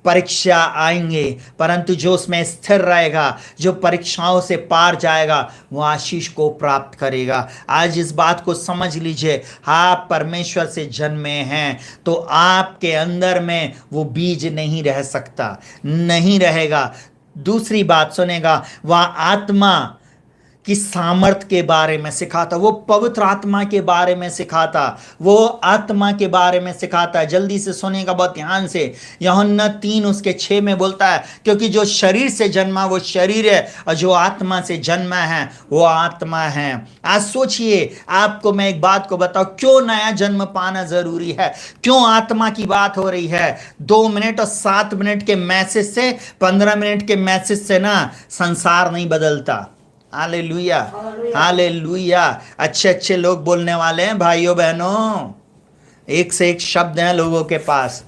S1: परीक्षा आएंगे, परंतु जो उसमें स्थिर रहेगा, जो परीक्षाओं से पार जाएगा, वो आशीष को प्राप्त करेगा। आज इस बात को समझ लीजिए, आप परमेश्वर से जन्मे हैं तो आपके अंदर में वो बीज नहीं रह सकता, नहीं रहेगा। दूसरी बात सुनेगा, वह आत्मा की सामर्थ के बारे में सिखाता, वो पवित्र आत्मा के बारे में सिखाता, वो आत्मा के बारे में सिखाता है। जल्दी से सुनिएगा बहुत ध्यान से। यूहन्ना 3:6 में बोलता है, क्योंकि जो शरीर से जन्मा वो शरीर है, और जो आत्मा से जन्मा है वो आत्मा है। आज सोचिए, आपको मैं एक बात को बताऊं, क्यों नया जन्म पाना जरूरी है, क्यों आत्मा की बात हो रही है। 2 मिनट और 7 मिनट के मैसेज से, 15 मिनट के मैसेज से ना संसार नहीं बदलता। Hallelujah, hallelujah. अच्छे अच्छे लोग बोलने वाले हैं भाइयों बहनों, एक से एक शब्द हैं लोगों के पास,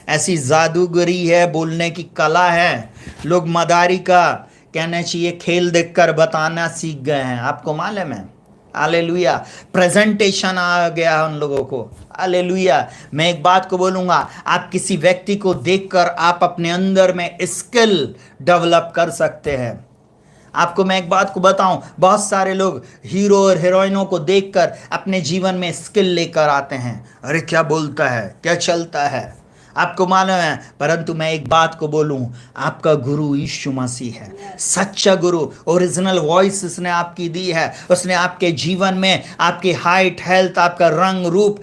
S1: ऐसी जादूगरी है, बोलने की कला है। लोग मदारी का कहना चाहिए खेल देखकर बताना सीख गए हैं, आपको मालूम है। हालेलुया, प्रेजेंटेशन आ गया है उन लोगों को। हालेलुया। मैं एक बात को बोलूंगा, आप किसी व्यक्ति को देखकर आप अपने अंदर में स्किल डेवलप कर सकते हैं। आपको मैं एक बात को बताऊं, बहुत सारे लोग हीरो और हीरोइनों को देखकर अपने जीवन में स्किल लेकर आते हैं। अरे क्या बोलता है, क्या चलता है, आपको मालूम है। परंतु मैं एक बात को बोलूं, आपका गुरु यीशु मसीह है, सच्चा गुरु। ओरिजिनल वॉइस उसने आपकी दी है। उसने आपके जीवन में आपकी हाइट, हेल्थ, आपका रंग रूप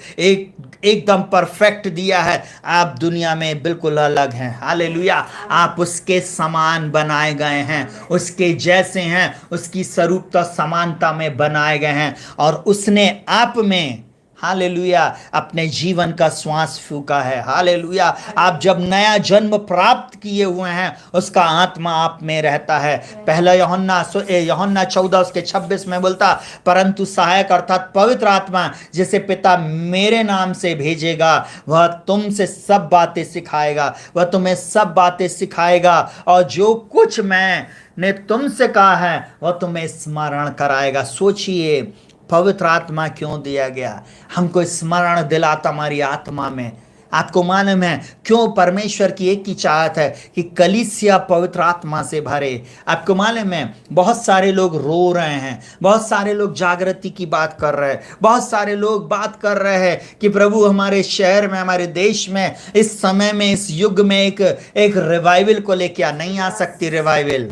S1: एकदम परफेक्ट दिया है। आप दुनिया में बिल्कुल अलग हैं। हालेलुया। आप उसके समान बनाए गए हैं, उसके जैसे हैं, उसकी स्वरूपता समानता में बनाए गए हैं, और उसने आप में, हालेलुया, अपने जीवन का श्वास फूंका है। हालेलुया। आप जब नया जन्म प्राप्त किए हुए हैं, उसका आत्मा आप में रहता है। पहला यूहन्ना 14:26 में बोलता, परंतु सहायक अर्थात पवित्र आत्मा जिसे पिता मेरे नाम से भेजेगा, वह तुमसे सब बातें सिखाएगा, वह तुम्हें सब बातें सिखाएगा, और जो कुछ मैंने तुमसे कहा है वह तुम्हें स्मरण कराएगा। सोचिए, पवित्र आत्मा क्यों दिया गया? हमको स्मरण दिलाता हमारी आत्मा में। आपको मालूम है क्यों? परमेश्वर की एक ही चाहत है कि कलीसिया पवित्र आत्मा से भरे। आपको मालूम है, बहुत सारे लोग रो रहे हैं, बहुत सारे लोग जागृति की बात कर रहे हैं, बहुत सारे लोग बात कर रहे हैं कि प्रभु हमारे शहर में, हमारे देश में, इस समय में, इस युग में एक रिवाइवल को लेके आ। नहीं आ सकती रिवाइवल,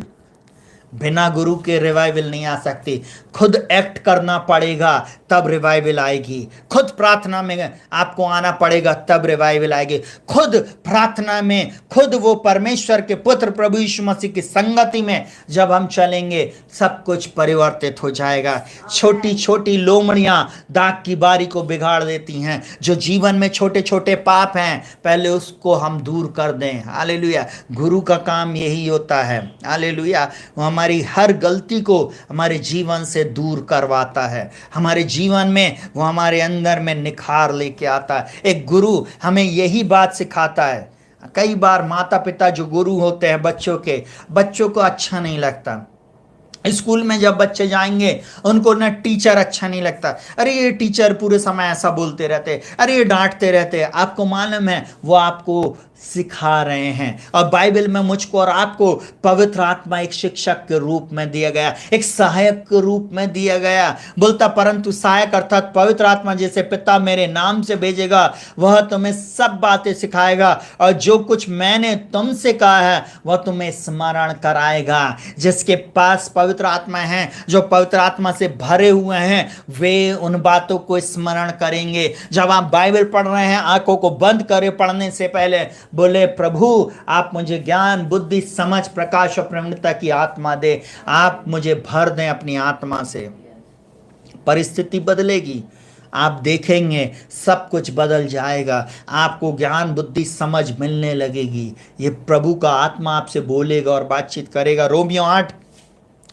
S1: बिना गुरु के रिवाइवल नहीं आ सकती। खुद एक्ट करना पड़ेगा तब रिवाइवल आएगी। खुद प्रार्थना में आपको आना पड़ेगा तब रिवाइवल आएगी। खुद प्रार्थना में, खुद वो परमेश्वर के पुत्र प्रभु यीशु मसीह की संगति में जब हम चलेंगे, सब कुछ परिवर्तित हो जाएगा। छोटी छोटी लोमड़ियां दाग की बारी को बिगाड़ देती हैं। जो जीवन में छोटे छोटे पाप हैं, पहले उसको हम दूर कर दें। हालेलुया। गुरु का काम यही होता है। हालेलुया। वो हमारी हर गलती को हमारे जीवन से दूर करवाता है। हमारे जीवन में वो हमारे अंदर में निखार लेके आता है। एक गुरु हमें यही बात सिखाता है। कई बार माता पिता जो गुरु होते हैं बच्चों को अच्छा नहीं लगता। स्कूल में जब बच्चे जाएंगे, उनको ना टीचर अच्छा नहीं लगता। अरे ये टीचर पूरे समय ऐसा बोलते रहते, अरे ये डांटते रहते। आपको मालूम है, वो आपको सिखा रहे हैं। और बाइबल में मुझको और आपको पवित्र आत्मा एक शिक्षक के रूप में दिया गया, एक सहायक के रूप में दिया गया। बोलता, परंतु सहायक अर्थात पवित्र आत्मा जिसे पिता मेरे नाम से भेजेगा, वह तुम्हें सब बातें सिखाएगा, और जो कुछ मैंने तुमसे कहा है वह तुम्हें स्मरण कराएगा। जिसके पास पवित्र आत्मा है, जो पवित्र आत्मा से भरे हुए हैं, वे उन बातों को स्मरण करेंगे। जब आप बाइबल पढ़ रहे हैं, आंखों को बंद करें पढ़ने से पहले, बोले, प्रभु आप मुझे ज्ञान, बुद्धि, समझ, प्रकाश और प्रवीणता की आत्मा दे। आप मुझे भर दें अपनी आत्मा से। परिस्थिति बदलेगी, आप देखेंगे सब कुछ बदल जाएगा। आपको ज्ञान, बुद्धि, समझ मिलने लगेगी। ये प्रभु का आत्मा आपसे बोलेगा और बातचीत करेगा। रोमियो 8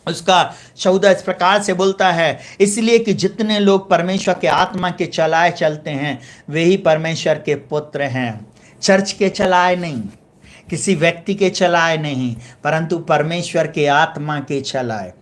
S1: उसका 14 इस प्रकार से बोलता है, इसलिए कि जितने लोग परमेश्वर के आत्मा के चलाए चलते हैं, वे ही परमेश्वर के पुत्र हैं। चर्च के चलाए नहीं, किसी व्यक्ति के चलाए नहीं, परंतु परमेश्वर के आत्मा के चलाए।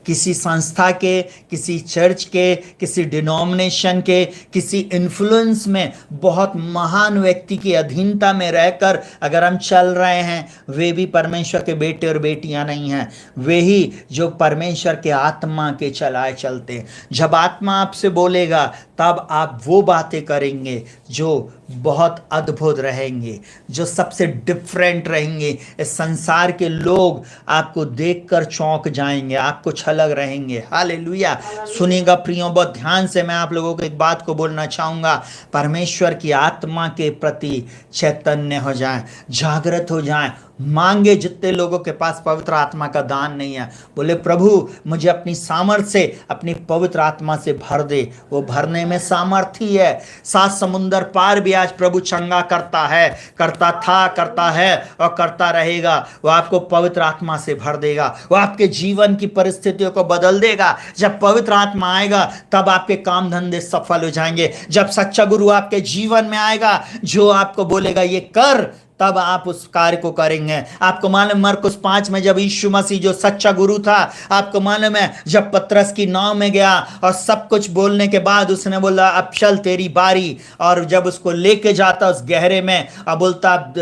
S1: किसी संस्था के, किसी चर्च के, किसी डिनोमिनेशन के, किसी इन्फ्लुएंस में बहुत महान व्यक्ति की अधीनता में रहकर अगर हम चल रहे हैं, वे भी परमेश्वर के बेटे और बेटियां नहीं हैं। वे ही जो परमेश्वर के आत्मा के चलाए चलते हैं। जब आत्मा आपसे बोलेगा तब आप वो बातें करेंगे जो बहुत अद्भुत रहेंगे, जो सबसे डिफरेंट रहेंगे। इस संसार के लोग आपको देखकर चौंक जाएंगे, आपको छलक रहेंगे। हालेलुया। सुनिएगा प्रियो, बहुत ध्यान से मैं आप लोगों को एक बात को बोलना चाहूँगा। परमेश्वर की आत्मा के प्रति चैतन्य हो जाए, जागृत हो जाए। मांगे जितने लोगों के पास पवित्र आत्मा का दान नहीं है, बोले प्रभु मुझे अपनी सामर्थ्य से, अपनी पवित्र आत्मा से भर दे। वो भरने में सामर्थ्य है। 7 समुंदर पार भी आज प्रभु चंगा करता है, करता था, करता है और करता रहेगा। वो आपको पवित्र आत्मा से भर देगा, वो आपके जीवन की परिस्थितियों को बदल देगा। जब पवित्र आत्मा आएगा तब आपके काम धंधे सफल हो जाएंगे। जब सच्चा गुरु आपके जीवन में आएगा जो आपको बोलेगा ये कर, तब आप उस कार्य को करेंगे। आपको मालूम मरकुस 5 में जब यीशु मसीह जो सच्चा गुरु था, आपको मालूम है जब पतरस की नाव में गया और सब कुछ बोलने के बाद उसने बोला अब चल तेरी बारी, और जब उसको लेके जाता उस गहरे में और बोलता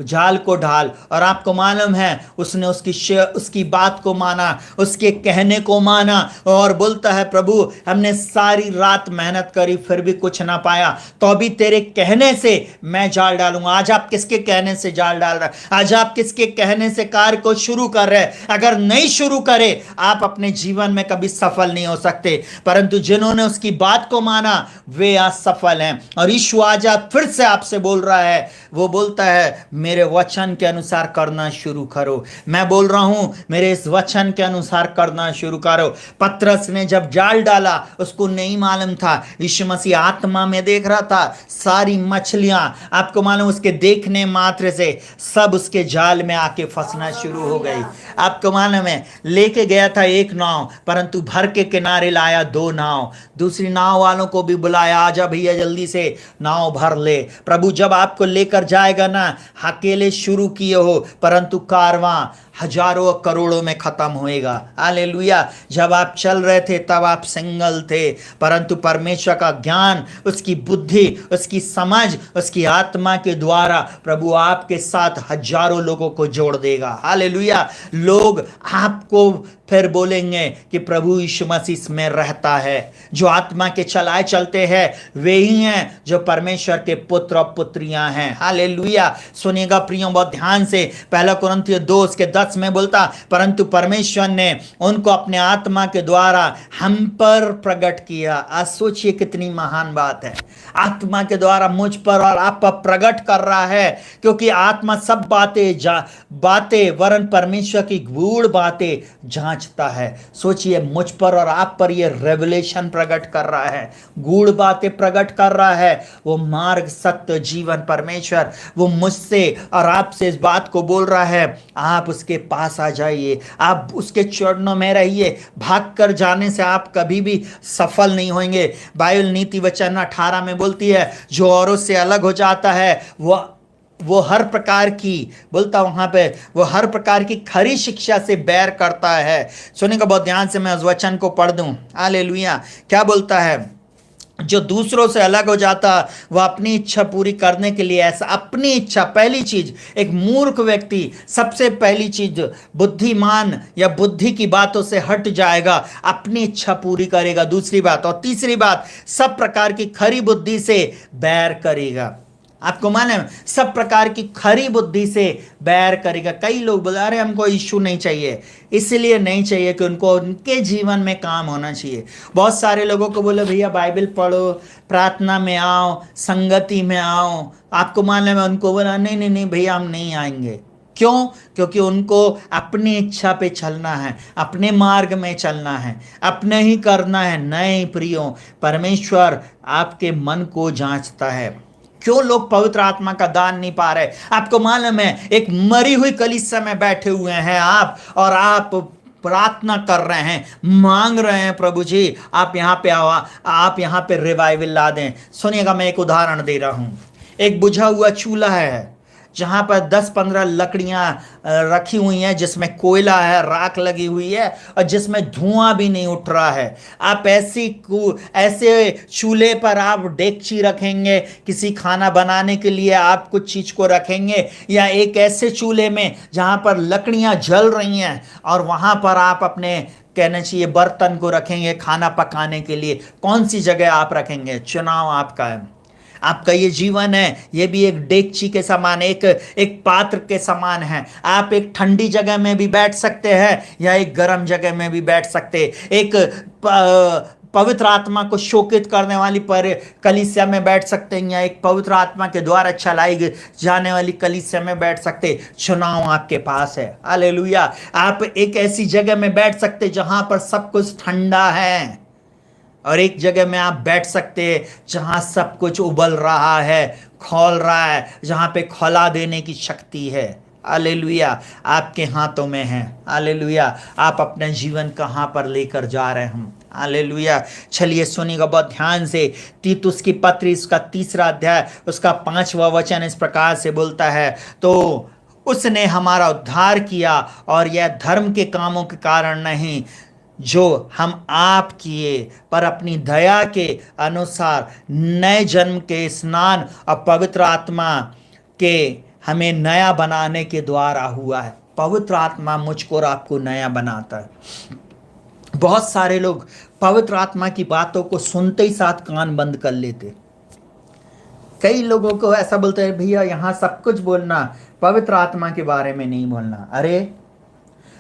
S1: जाल को ढाल, और आपको मालूम है उसने उसकी बात को माना, उसके कहने को माना और बोलता है प्रभु हमने सारी रात मेहनत करी फिर भी कुछ ना पाया, तो अभी तेरे कहने से मैं जाल डालूंगा। आज आप किसके कहने से जाल डाल रहे हैं? आज आप किसके कहने से कार्य को शुरू कर रहे हैं? अगर नहीं शुरू करे आप अपने जीवन में कभी सफल नहीं हो सकते, परंतु जिन्होंने उसकी बात को माना वे आज सफल हैं। और यीशु आज फिर से आपसे बोल रहा है, वो बोलता है मेरे वचन के अनुसार करना शुरू करो। मैं बोल रहा हूं मेरे इस वचन के अनुसार करना शुरू करो। पतरस ने जब जाल डाला उसको नहीं मालूम था, यीशु मसीह आत्मा में देख रहा था। सारी मछलियां आपको मालूम उसके देखने मात्र से सब उसके जाल में आके फंसना शुरू हो गई। आपको मालूम है लेके गया था एक नाव, परंतु भर के किनारे लाया 2 नाव। दूसरी नाव वालों को भी बुलाया, आजा भैया जल्दी से नाव भर ले। प्रभु जब आपको लेकर जाएगा ना, अकेले शुरू किए हो परंतु कारवां हजारों करोड़ों में खत्म होएगा। हालेलुया। जब आप चल रहे थे तब आप सिंगल थे, परंतु परमेश्वर का ज्ञान, उसकी बुद्धि, उसकी समझ, उसकी आत्मा के द्वारा प्रभु आपके साथ हजारों लोगों को जोड़ देगा। हालेलुया। लोग आपको फिर बोलेंगे कि प्रभु यीशु मसीह में रहता है। जो आत्मा के चलाए चलते हैं वे ही हैं जो परमेश्वर के पुत्र और पुत्रियां हैं। हालेलुया। सुनिएगा प्रियों बहुत ध्यान से, 1 कुरिन्थियों 2 उसके 10 में बोलता परंतु परमेश्वर ने उनको अपने आत्मा के द्वारा हम पर प्रकट किया। आज सोचिए कितनी महान बात है। आत्मा के द्वारा मुझ पर और आप पर प्रकट कर रहा है, क्योंकि आत्मा सब बातें वरन परमेश्वर की गूढ़ बातें जांचता है। सोचिए मुझ पर और आप पर ये रेवलेशन प्रकट कर रहा है, गूढ़ बातें प्रकट कर रहा है। वो मार्ग, सत्य, जीवन परमेश्वर वो मुझसे और आपसे इस बात को बोल रहा है। आप उसके पास आ जाइए, आप उसके चरणों में रहिए। भाग कर जाने से आप कभी भी सफल नहीं होंगे। बाइबल नीति वचन 18 में बोलती है जो औरों से अलग हो जाता है वो हर प्रकार की, बोलता वहां पे, वो हर प्रकार की खरी शिक्षा से बैर करता है। सुनिएगा बहुत ध्यान से, मैं उस वचन को पढ़ दूं। हालेलुया। क्या बोलता है? जो दूसरों से अलग हो जाता वह अपनी इच्छा पूरी करने के लिए ऐसा, अपनी इच्छा, पहली चीज एक मूर्ख व्यक्ति सबसे पहली चीज बुद्धिमान या बुद्धि की बातों से हट जाएगा, अपनी इच्छा पूरी करेगा। दूसरी बात और तीसरी बात, सब प्रकार की खरी बुद्धि से बैर करेगा। आपको मालूम सब प्रकार की खरी बुद्धि से बैर करेगा। कई लोग बोला रहे हमको यीशु नहीं चाहिए, इसलिए नहीं चाहिए कि उनको उनके जीवन में काम होना चाहिए। बहुत सारे लोगों को बोले भैया बाइबल पढ़ो, प्रार्थना में आओ, संगति में आओ। आपको मालूम है उनको बोला नहीं भैया हम नहीं आएंगे। क्यों? क्योंकि उनको अपनी इच्छा पे चलना है, अपने मार्ग में चलना है, अपने ही करना है। नहीं प्रियो, परमेश्वर आपके मन को जांचता है। क्यों लोग पवित्र आत्मा का दान नहीं पा रहे? आपको मालूम है एक मरी हुई कलीसिया में बैठे हुए हैं आप, और आप प्रार्थना कर रहे हैं, मांग रहे हैं प्रभु जी आप यहाँ पे आओ, आप यहाँ पे रिवाइवल ला दें। सुनिएगा मैं एक उदाहरण दे रहा हूँ। एक बुझा हुआ चूल्हा है जहाँ पर 10-15 लकड़ियाँ रखी हुई हैं, जिसमें कोयला है, राख लगी हुई है और जिसमें धुआं भी नहीं उठ रहा है। आप ऐसे चूल्हे पर आप डेगची रखेंगे, किसी खाना बनाने के लिए आप कुछ चीज़ को रखेंगे, या एक ऐसे चूल्हे में जहाँ पर लकड़ियाँ जल रही हैं और वहाँ पर आप अपने कहना चाहिए बर्तन को रखेंगे खाना पकाने के लिए, कौन सी जगह आप रखेंगे? चुनाव आपका है। आपका ये जीवन है, ये भी एक डेगची के समान, एक पात्र के समान है। आप एक ठंडी जगह में भी बैठ सकते हैं या एक गर्म जगह में भी बैठ सकते हैं। एक पवित्र आत्मा को शोकित करने वाली पर कलीसिया में बैठ सकते हैं या एक पवित्र आत्मा के द्वारा चलाई जाने वाली कलीसिया में बैठ सकते। चुनाव आपके पास है। हालेलुया। आप एक ऐसी जगह में बैठ सकते जहां पर सब कुछ ठंडा है, और एक जगह में आप बैठ सकते हैं जहां सब कुछ उबल रहा है, खौल रहा है, जहां पे खौला देने की शक्ति है। हालेलुया। आपके हाथों में है। हालेलुया। आप अपना जीवन कहां पर लेकर जा रहे हैं? हालेलुया। चलिए सुनिएगा बहुत ध्यान से। तीतुस की पत्री उसका 3 अध्याय उसका 5वां वचन इस प्रकार से बोलता है, तो उसने हमारा उद्धार किया और यह धर्म के कामों के कारण नहीं जो हम आप किए, पर अपनी दया के अनुसार नए जन्म के स्नान और पवित्र आत्मा के हमें नया बनाने के द्वारा हुआ है। पवित्र आत्मा मुझको और आपको नया बनाता है। बहुत सारे लोग पवित्र आत्मा की बातों को सुनते ही साथ कान बंद कर लेते। कई लोगों को ऐसा बोलते हैं, भैया यहाँ सब कुछ बोलना, पवित्र आत्मा के बारे में नहीं बोलना। अरे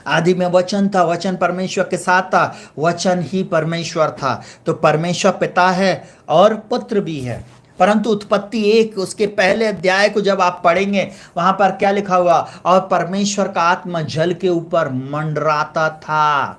S1: आदि में वचन था, वचन परमेश्वर के साथ था, वचन ही परमेश्वर था। तो परमेश्वर पिता है और पुत्र भी है। परंतु उत्पत्ति 1 उसके पहले अध्याय को जब आप पढ़ेंगे, वहां पर क्या लिखा हुआ? और परमेश्वर का आत्मा जल के ऊपर मंडराता था।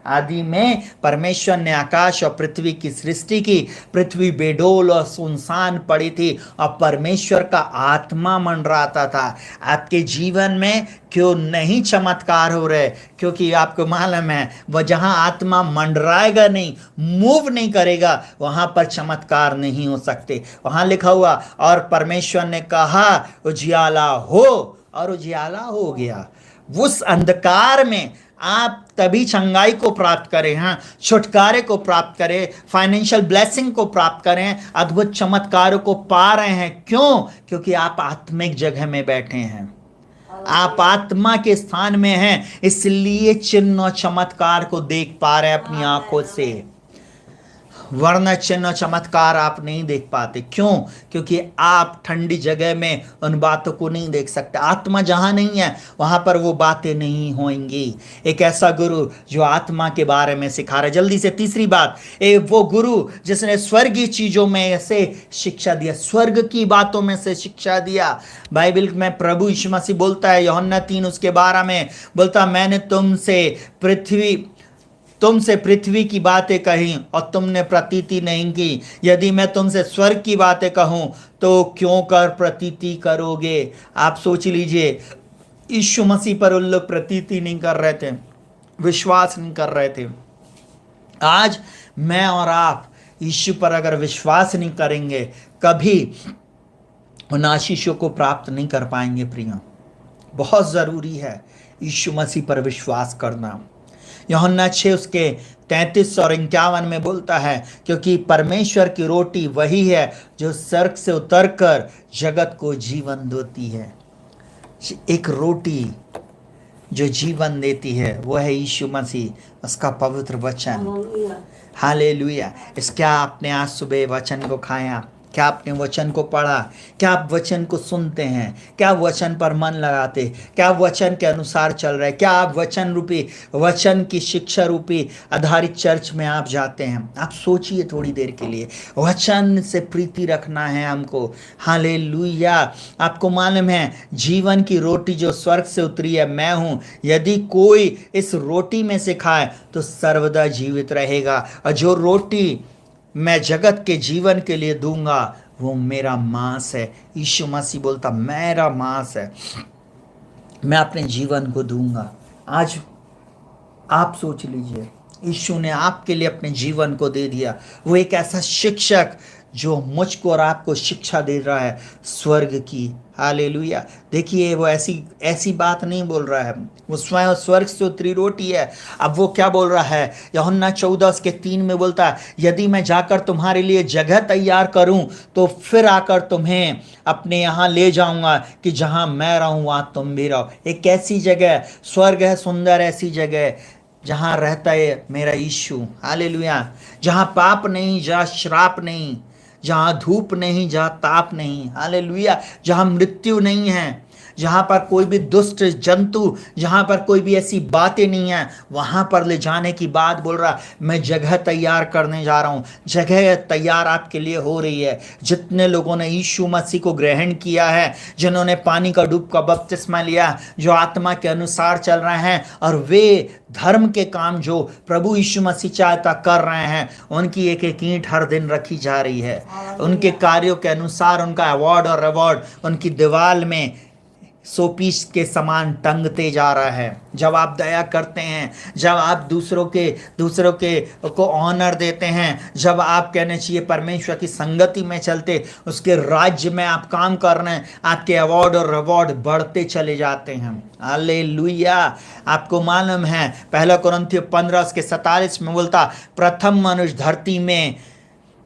S1: आदि में परमेश्वर ने आकाश और पृथ्वी की सृष्टि की। पृथ्वी बेडोल और सुनसान पड़ी थी और परमेश्वर का आत्मा मंडराता था। आपके जीवन में क्यों नहीं चमत्कार हो रहे? क्योंकि आपको मालूम है वह जहां आत्मा मंडराएगा नहीं, मूव नहीं करेगा, वहां पर चमत्कार नहीं हो सकते। वहां लिखा हुआ और परमेश्वर ने कहा उजियाला हो, और उजियाला हो गया। उस अंधकार में आप तभी चंगाई को प्राप्त करें, हाँ, छुटकारे को प्राप्त करें, फाइनेंशियल ब्लेसिंग को प्राप्त करें, अद्भुत चमत्कारों को पा रहे हैं। क्यों? क्योंकि आप आत्मिक जगह में बैठे हैं, आप आत्मा के स्थान में हैं, इसलिए चिन्ह और चमत्कार को देख पा रहे हैं अपनी आंखों से। वरना चिन्ह चमत्कार आप नहीं देख पाते। क्यों? क्योंकि आप ठंडी जगह में उन बातों को नहीं देख सकते। आत्मा जहां नहीं है वहां पर वो बातें नहीं होंगी। एक ऐसा गुरु जो आत्मा के बारे में सिखा रहा है। जल्दी से तीसरी बात, वो गुरु जिसने स्वर्गीय चीजों में से शिक्षा दिया, स्वर्ग की बातों में से शिक्षा दिया। बाइबल में प्रभु यीशु मसीह बोलता है, यूहन्ना 3 उसके 12 में बोलता, मैंने तुमसे पृथ्वी की बातें कही और तुमने प्रतीति नहीं की। यदि मैं तुमसे स्वर्ग की बातें कहूं तो क्यों कर प्रतीति करोगे? आप सोच लीजिए, यीशु मसीह पर उन लोग प्रतीति नहीं कर रहे थे, विश्वास नहीं कर रहे थे। आज मैं और आप यीशु पर अगर विश्वास नहीं करेंगे, कभी उन आशीषों को प्राप्त नहीं कर पाएंगे। प्रिय, बहुत जरूरी है यीशु मसीह पर विश्वास करना। यूहन्ना 6 उसके 33 और 51 में बोलता है, क्योंकि परमेश्वर की रोटी वही है जो स्वर्ग से उतरकर जगत को जीवन देती है। एक रोटी जो जीवन देती है वो है यीशु मसीह, उसका पवित्र वचन। हालेलुया। क्या आपने आज सुबह वचन को खाया? क्या आपने वचन को पढ़ा? क्या आप वचन को सुनते हैं? क्या आप वचन पर मन लगाते? क्या आप वचन के अनुसार चल रहे? क्या आप वचन की शिक्षा रूपी आधारित चर्च में आप जाते हैं? आप सोचिए थोड़ी देर के लिए। वचन से प्रीति रखना है हमको। हालेलुया। आपको मालूम है जीवन की रोटी जो स्वर्ग से उतरी है मैं हूँ। यदि कोई इस रोटी में से खाए तो सर्वदा जीवित रहेगा, और जो रोटी मैं जगत के जीवन के लिए दूंगा वो मेरा मांस है। यीशु मसीह बोलता मेरा मांस है, मैं अपने जीवन को दूंगा। आज आप सोच लीजिए, यीशु ने आपके लिए अपने जीवन को दे दिया। वो एक ऐसा शिक्षक जो मुझको और आपको शिक्षा दे रहा है स्वर्ग की। हालेलुया। देखिए वो ऐसी बात नहीं बोल रहा है, वो स्वयं स्वर्ग से उतरी रोटी है। अब वो क्या बोल रहा है? यूहन्ना 14 उसके 3 में बोलता है, यदि मैं जाकर तुम्हारे लिए जगह तैयार करूं तो फिर आकर तुम्हें अपने यहाँ ले जाऊंगा कि जहां मैं रहूं वहां तुम भी रहो। एक ऐसी जगह स्वर्ग है, सुंदर ऐसी जगह जहाँ रहता है मेरा यीशु, हालेलुया। जहाँ पाप नहीं, जहाँ श्राप नहीं, जहाँ धूप नहीं, जहाँ ताप नहीं, हालेलुया। जहाँ मृत्यु नहीं है, जहाँ पर कोई भी दुष्ट जंतु, जहाँ पर कोई भी ऐसी बातें नहीं है, वहाँ पर ले जाने की बात बोल रहा। मैं जगह तैयार करने जा रहा हूँ, जगह तैयार आपके लिए हो रही है। जितने लोगों ने यीशु मसीह को ग्रहण किया है, जिन्होंने पानी का डूब का बपतिस्मा लिया, जो आत्मा के अनुसार चल रहे हैं और वे धर्म के काम जो प्रभु यीशु मसीह चाहता कर रहे हैं, उनकी एक एक ईंट हर दिन रखी जा रही है। उनके कार्यों के अनुसार उनका अवार्ड और रिवॉर्ड उनकी दीवार में सोपीस के समान टंगते जा रहा है। जब आप दया करते हैं, जब आप दूसरों के को ऑनर देते हैं, जब आप कहने चाहिए परमेश्वर की संगति में चलते, उसके राज्य में आप काम कर रहे हैं, आपके अवार्ड और रिवॉर्ड बढ़ते चले जाते हैं। हालेलुया। आपको मालूम है 1 कुरिन्थियों 15:47 में बोलता, प्रथम मनुष्य धरती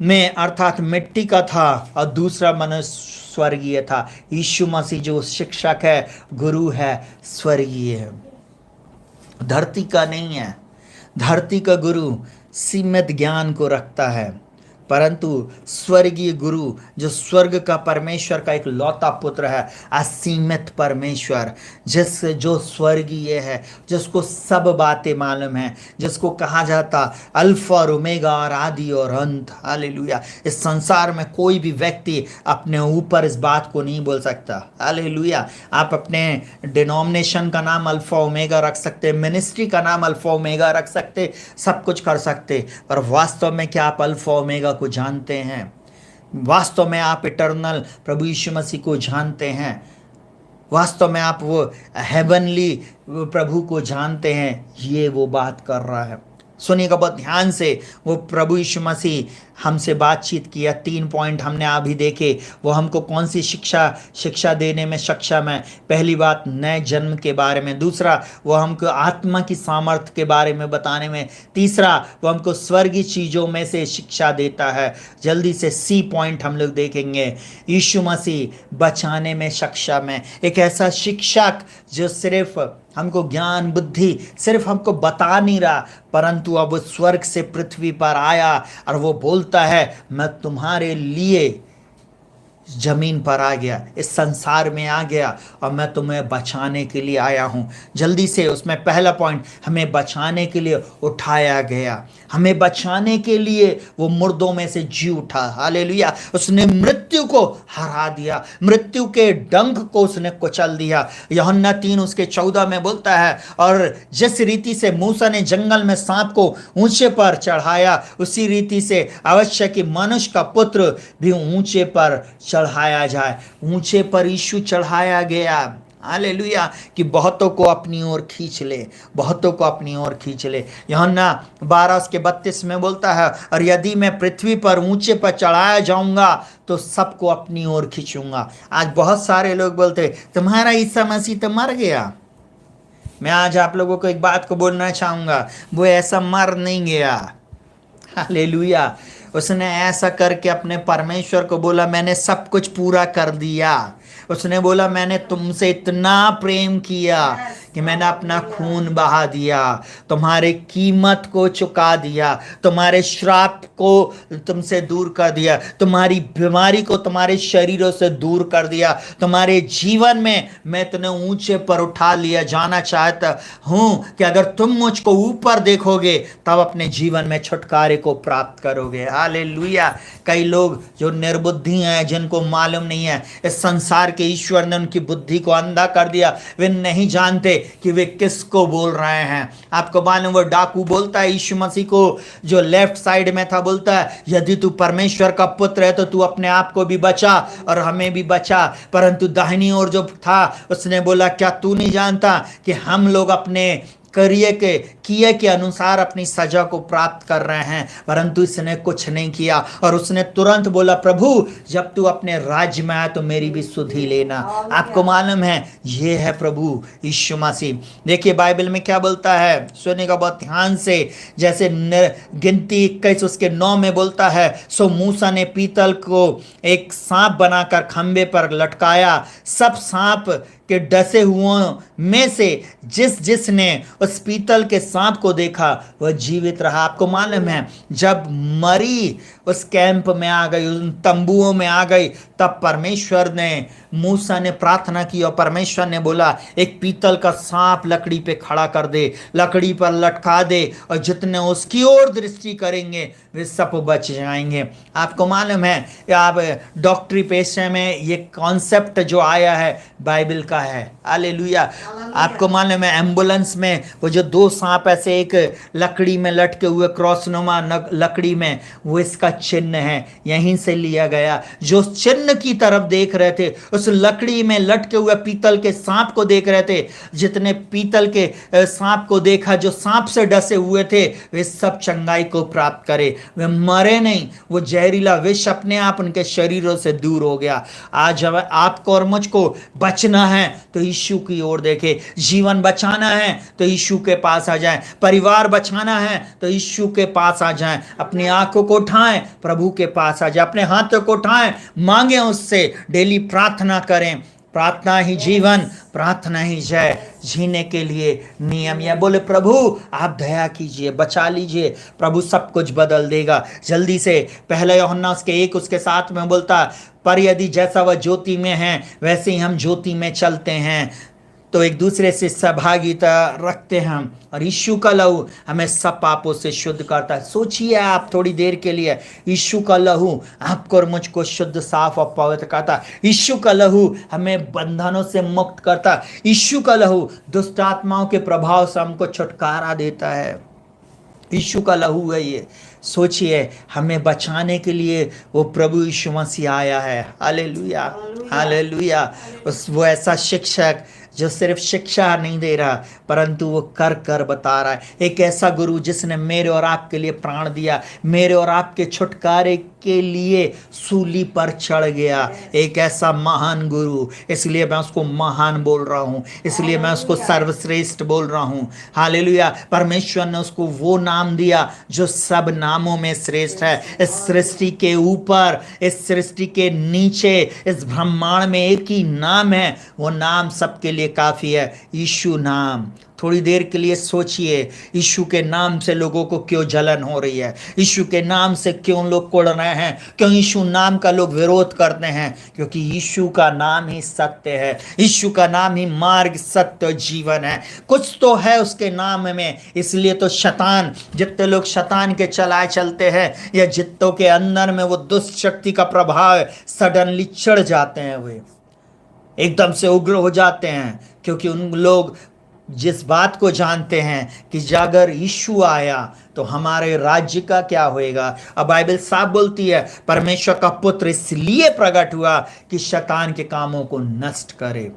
S1: में अर्थात मिट्टी का था और दूसरा मनुष्य स्वर्गीय था। यीशु मसीह जो शिक्षक है, गुरु है, स्वर्गीय है, धरती का नहीं है। धरती का गुरु सीमित ज्ञान को रखता है, परंतु स्वर्गीय गुरु जो स्वर्ग का परमेश्वर का एक लौता पुत्र है, असीमित परमेश्वर, जो स्वर्गीय है, जिसको सब बातें मालूम है, जिसको कहा जाता अल्फा और ओमेगा और आदि और अंत। हालेलुया। इस संसार में कोई भी व्यक्ति अपने ऊपर इस बात को नहीं बोल सकता। हालेलुया। आप अपने डिनोमिनेशन का नाम अल्फा ओमेगा रख सकते, मिनिस्ट्री का नाम अल्फा ओमेगा रख सकते, सब कुछ कर सकते, पर वास्तव में क्या आप अल्फा ओमेगा को जानते हैं? वास्तव में आप इटर्नल प्रभु यीशु मसीह को जानते हैं? वास्तव में आप वो हेवनली प्रभु को जानते हैं? ये वो बात कर रहा है। सुनिएगा बहुत ध्यान से। वो प्रभु यीशु मसीह हमसे बातचीत किया, 3 पॉइंट हमने अभी देखे। वो हमको कौन सी शिक्षा देने में सक्षम है? पहली बात नए जन्म के बारे में, दूसरा वो हमको आत्मा की सामर्थ्य के बारे में बताने में, तीसरा वो हमको स्वर्गीय चीज़ों में से शिक्षा देता है। जल्दी से सी पॉइंट हम लोग देखेंगे। यीशु मसीह बचाने में सक्षम है, एक ऐसा शिक्षक जो सिर्फ हमको ज्ञान बुद्धि सिर्फ हमको बता नहीं रहा, परंतु अब वो स्वर्ग से पृथ्वी पर आया और वो बोलता है मैं तुम्हारे लिए जमीन पर आ गया, इस संसार में आ गया और मैं तुम्हें बचाने के लिए आया हूँ। जल्दी से उसमें पहला पॉइंट, हमें बचाने के लिए उठाया गया, हमें बचाने के लिए वो मुर्दों में से जी उठा। हालेलुया। उसने मृत्यु को हरा दिया, मृत्यु के डंक को उसने कुचल दिया। यूहन्ना 3:14 में बोलता है, और जिस रीति से मूसा ने जंगल में सांप को ऊंचे पर चढ़ाया, उसी रीति से अवश्य कि मनुष्य का पुत्र भी ऊंचे पर चढ़ाया जाए। ऊंचे पर यीशु चढ़ाया गया। हालेलुया। कि बहुतों को अपनी ओर खींच ले, बहुतों को अपनी ओर खींच ले। यूहन्ना 12:32 में बोलता है, और यदि मैं पृथ्वी पर ऊंचे पर चढ़ाया जाऊंगा तो सबको अपनी ओर खींचूंगा। आज बहुत सारे लोग बोलते तुम्हारा ईसा मसीह तो मर गया। मैं आज आप लोगों को एक बात को बोलना चाहूंगा, वो ऐसा मर नहीं गया। हालेलुया। उसने ऐसा करके अपने परमेश्वर को बोला मैंने सब कुछ पूरा कर दिया। उसने बोला मैंने तुमसे इतना प्रेम किया कि मैंने अपना खून बहा दिया, तुम्हारे कीमत को चुका दिया, तुम्हारे श्राप को तुमसे दूर कर दिया, तुम्हारी बीमारी को तुम्हारे शरीरों से दूर कर दिया, तुम्हारे जीवन में मैं तुम्हें ऊंचे पर उठा लिया जाना चाहता हूं कि अगर तुम मुझको ऊपर देखोगे तब अपने जीवन में छुटकारे को प्राप्त करोगे। हालेलुया। कई लोग जो निर्बुद्धि हैं, जिनको मालूम नहीं है, इस संसार के ईश्वर ने उनकी बुद्धि को अंधा कर दिया, वे नहीं जानते कि वे किसको बोल रहे हैं। आपको मालूम, वो डाकू बोलता है यीशु मसीह को, जो लेफ्ट साइड में था, बोलता है यदि तू परमेश्वर का पुत्र है तो तू अपने आप को भी बचा और हमें भी बचा। परंतु दाहिनी ओर जो था उसने बोला क्या तू नहीं जानता कि हम लोग अपने किए के अनुसार अपनी सजा को प्राप्त कर रहे हैं। परंतु इसने कुछ नहीं किया और उसने तुरंत बोला प्रभु जब तू अपने राज्य में आए तो मेरी भी सुधि लेना। आपको मालूम है ये है प्रभु यीशु मसीह। देखिए बाइबल में क्या बोलता है, सुनिएगा बहुत ध्यान से। जैसे गिनती 21:9 में बोलता है, सो मूसा ने पीतल को एक सांप बनाकर खंबे पर लटकाया, सब सांप के डसे हुओं में से जिसने उस पीतल के सांप को देखा वह जीवित रहा। आपको मालूम है, जब मरी उस कैंप में आ गई, उन तंबुओं में आ गई, तब परमेश्वर ने, मूसा ने प्रार्थना की और परमेश्वर ने बोला एक पीतल का सांप लकड़ी पे खड़ा कर दे, लकड़ी पर लटका दे, और जितने उसकी ओर दृष्टि करेंगे वे सब बच जाएंगे। आपको मालूम है, आप डॉक्टरी पेशे में ये कॉन्सेप्ट जो आया है बाइबल का है। हालेलुया। आपको मालूम है, एम्बुलेंस में वो जो दो सांप ऐसे एक लकड़ी में लटके हुए क्रॉसनुमा लकड़ी में, वो इसका चिन्ह है, यहीं से लिया गया। जो चिन्ह की तरफ देख रहे थे, उस लकड़ी में लटके हुए पीतल के सांप को देख रहे थे, जितने पीतल के सांप को देखा जो सांप से डसे हुए थे, वे सब चंगाई को प्राप्त करे, वे मरे नहीं, वो जहरीला विष अपने आप उनके शरीरों से दूर हो गया। आज जब आपको और मुझको बचना है तो यीशु की ओर देखे, जीवन बचाना है तो यीशु के पास आ जाएं, परिवार बचाना है तो यीशु के पास आ जाएं, अपनी आंखों को उठाएं, प्रभु के पास आ जाएं, अपने हाथों को उठाएं, मांगे उससे, डेली प्रार्थना करें। प्रार्थना ही जीवन, प्रार्थना ही जय, जीने के लिए नियम। यह बोले प्रभु आप दया कीजिए, बचा लीजिए, प्रभु सब कुछ बदल देगा। जल्दी से पहले यूहन्ना उसके 1 उसके 7 में बोलता, पर यदि जैसा वह ज्योति में है वैसे ही हम ज्योति में चलते हैं तो एक दूसरे से सहभागिता रखते हैं, और यीशु का लहू हमें सब पापों से शुद्ध करता है। सोचिए आप थोड़ी देर के लिए, यीशु का लहू आपको और मुझको शुद्ध, साफ और पवित्र करता है। यीशु का लहू हमें बंधनों से मुक्त करता है। यीशु का लहू दुष्ट आत्माओं के प्रभाव से हमको छुटकारा देता है। यीशु का लहू है ये। सोचिए, हमें बचाने के लिए वो प्रभु यीशु मसीह आया है। Hallelujah, hallelujah. वो ऐसा शिक्षक जो सिर्फ शिक्षा नहीं दे रहा परंतु वो कर कर बता रहा है। एक ऐसा गुरु जिसने मेरे और आपके लिए प्राण दिया, मेरे और आपके छुटकारे के लिए सूली पर चढ़ गया। एक ऐसा महान गुरु, इसलिए मैं उसको महान बोल रहा हूँ, इसलिए मैं उसको सर्वश्रेष्ठ बोल रहा हूँ। हालेलुया। परमेश्वर ने उसको वो नाम दिया जो सब नामों में श्रेष्ठ है। इस सृष्टि के ऊपर, इस सृष्टि के नीचे, इस ब्रह्मांड में एक ही नाम है, वो नाम सबके लिए काफी है, यीशु नाम। थोड़ी देर के लिए सोचिए, यीशु के नाम से लोगों को क्यों जलन हो रही है, यीशु के नाम से क्यों लोग कुढ़ रहे हैं, क्यों यीशु नाम का लोग विरोध करते हैं? क्योंकि यीशु का नाम ही सत्य है, यीशु का नाम ही मार्ग, सत्य, जीवन है। कुछ तो है उसके नाम में, इसलिए तो शैतान, जितने लोग शैतान के चलाए चलते हैं या जितों के अंदर में वो दुष्ट शक्ति का प्रभाव सडनली चढ़ जाते हैं, वे एकदम से उग्र हो जाते हैं, क्योंकि उन लोग जिस बात को जानते हैं कि अगर यीशु आया तो हमारे राज्य का क्या होएगा। अब बाइबल साफ बोलती है परमेश्वर का पुत्र इसलिए प्रकट हुआ कि शैतान के कामों को नष्ट करे।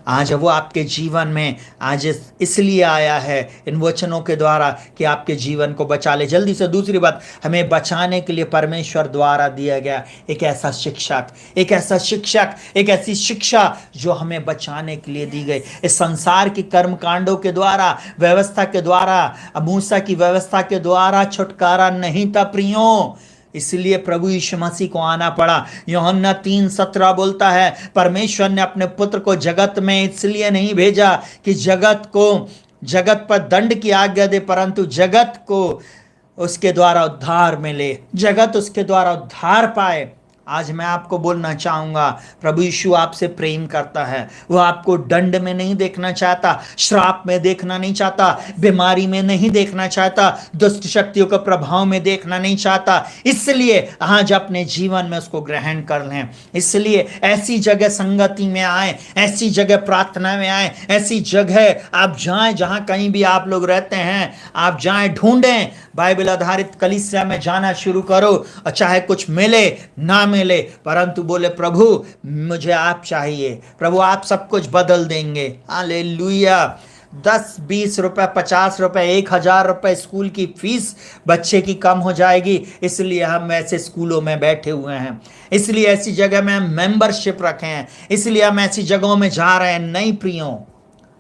S1: आज वो आपके जीवन में आज इसलिए आया है इन वचनों के द्वारा कि आपके जीवन को बचा ले। जल्दी से दूसरी बात, हमें बचाने के लिए परमेश्वर द्वारा दिया गया एक ऐसा शिक्षक, एक ऐसा शिक्षक, एक ऐसी शिक्षा जो हमें बचाने के लिए दी गई। इस संसार की कर्म कांडों के द्वारा, व्यवस्था के द्वारा, मूसा की व्यवस्था के द्वारा छुटकारा नहीं था प्रियों, इसलिए प्रभु यीशु मसीह को आना पड़ा। यूहन्ना 3:17 बोलता है परमेश्वर ने अपने पुत्र को जगत में इसलिए नहीं भेजा कि जगत पर दंड की आज्ञा दे, परंतु जगत को उसके द्वारा उद्धार मिले, जगत उसके द्वारा उद्धार पाए। आज मैं आपको बोलना चाहूँगा, प्रभु यीशु आपसे प्रेम करता है। वो आपको दंड में नहीं देखना चाहता, श्राप में देखना नहीं चाहता, बीमारी में नहीं देखना चाहता, दुष्ट शक्तियों के प्रभाव में देखना नहीं चाहता। इसलिए आज अपने जीवन में उसको ग्रहण कर लें। इसलिए ऐसी जगह संगति में आए, ऐसी जगह प्रार्थना में आए, ऐसी जगह आप जाएं, जहां कहीं भी आप लोग रहते हैं आप जाएं, ढूंढें, बाइबल आधारित कलीसिया में जाना शुरू करो, और चाहे कुछ मिले ना मिले, परंतु बोले प्रभु मुझे आप चाहिए, प्रभु आप सब कुछ बदल देंगे। हालेलुया। 10, 20 रुपए, 50 रुपए, 1000 रुपए स्कूल की फीस बच्चे की कम हो जाएगी, इसलिए हम ऐसे स्कूलों में बैठे हुए हैं, इसलिए ऐसी जगह में हम मेंबरशिप रखे हैं, इसलिए हम ऐसी जगहों में जा रहे हैं। नहीं प्रियों,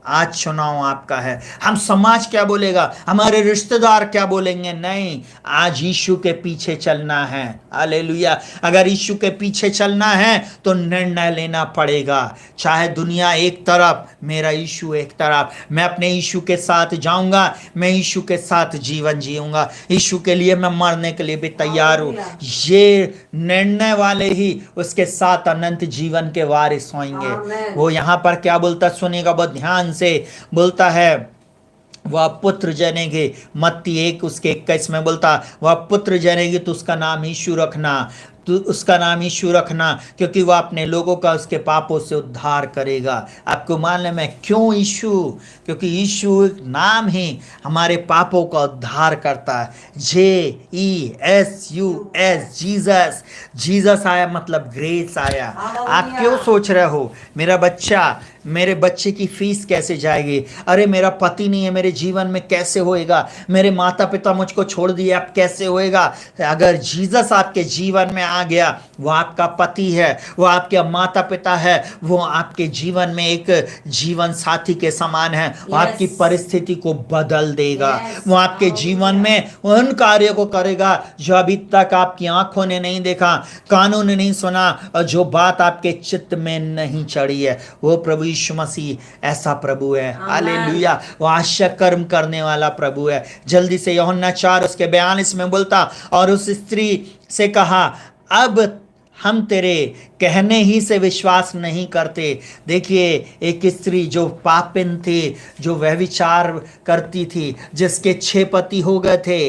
S1: आज चुनाव आपका है। हम समाज क्या बोलेगा, हमारे रिश्तेदार क्या बोलेंगे, नहीं, आज यीशु के पीछे चलना है। हालेलुया। अगर यीशु के पीछे चलना है तो निर्णय लेना पड़ेगा, चाहे दुनिया एक तरफ, मेरा यीशु एक तरफ। मैं अपने यीशु के साथ जाऊंगा, मैं यीशु के साथ जीवन जीऊंगा, यीशु के लिए मैं मरने के लिए भी तैयार हूं। ये निर्णय वाले ही उसके साथ अनंत जीवन के वारिस होंगे। वो यहाँ पर क्या बोलता, सुनेगा बहुत ध्यान से, बोलता है वह पुत्र जनेगी। मत्ती 1 उसके 21 में बोलता, वह पुत्र जनेगी तो उसका नाम यीशु रखना, तो उसका नाम यीशु रखना, क्योंकि वह अपने लोगों का उसके पापों से उद्धार करेगा। आपको मालूम है क्यों यीशु? क्योंकि यीशु नाम ही हमारे पापों का उद्धार करता है। JESUS, Jesus. जीसस आया मतलब ग्रेस आया। आप क्यों सोच रहे हो मेरे बच्चे की फीस कैसे जाएगी, अरे मेरा पति नहीं है मेरे जीवन में, कैसे होएगा, मेरे माता पिता मुझको छोड़ दिए, अब कैसे होएगा? अगर जीसस आपके जीवन में आ गया, वो आपका पति है, वो आपके माता पिता है, वो आपके जीवन में एक जीवन साथी के समान है। वो आपकी परिस्थिति को बदल देगा। वो आपके जीवन में उन कार्यों को करेगा जो अभी तक आपकी आंखों ने नहीं देखा, कानों ने नहीं सुना, और जो बात आपके चित्त में नहीं चढ़ी है। वो प्रभु यीशु मसीह ऐसा प्रभु है। हालेलुया। वो आश्चर्य कर्म करने वाला प्रभु है। जल्दी से यूहन्ना 4 उसके 42 में बोलता, और उस स्त्री से कहा, अब हम तेरे कहने ही से विश्वास नहीं करते। देखिए, एक स्त्री जो पापिन थी, जो व्यभिचार करती थी, जिसके 6 पति हो गए थे,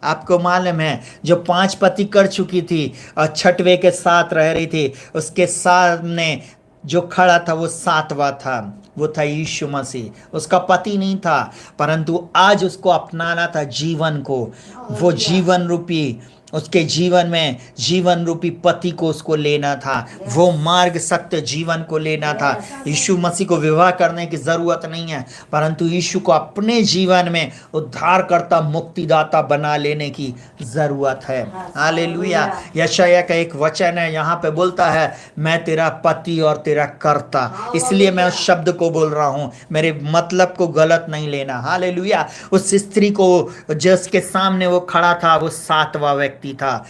S1: आपको मालूम है, जो 5 पति कर चुकी थी और 6वें के साथ रह रही थी, उसके सामने जो खड़ा था वो 7वां था, वो था यीशु मसीह। उसका पति नहीं था, परंतु आज उसको अपनाना था जीवन को। वो जीवन रूपी, उसके जीवन में जीवन रूपी पति को उसको लेना था। वो मार्ग सत्य जीवन को लेना था। यीशु मसीह को विवाह करने की जरूरत नहीं है, परंतु यीशु को अपने जीवन में उद्धारकर्ता मुक्तिदाता बना लेने की जरूरत है। हालेलुया। यशायाह का एक वचन है, यहाँ पे बोलता है, मैं तेरा पति और तेरा कर्ता। इसलिए मैं उस शब्द को बोल रहा हूँ, मेरे मतलब को गलत नहीं लेना। हालेलुया। उस स्त्री को जिसके सामने वो खड़ा था, वो 7वां व्यक्ति था,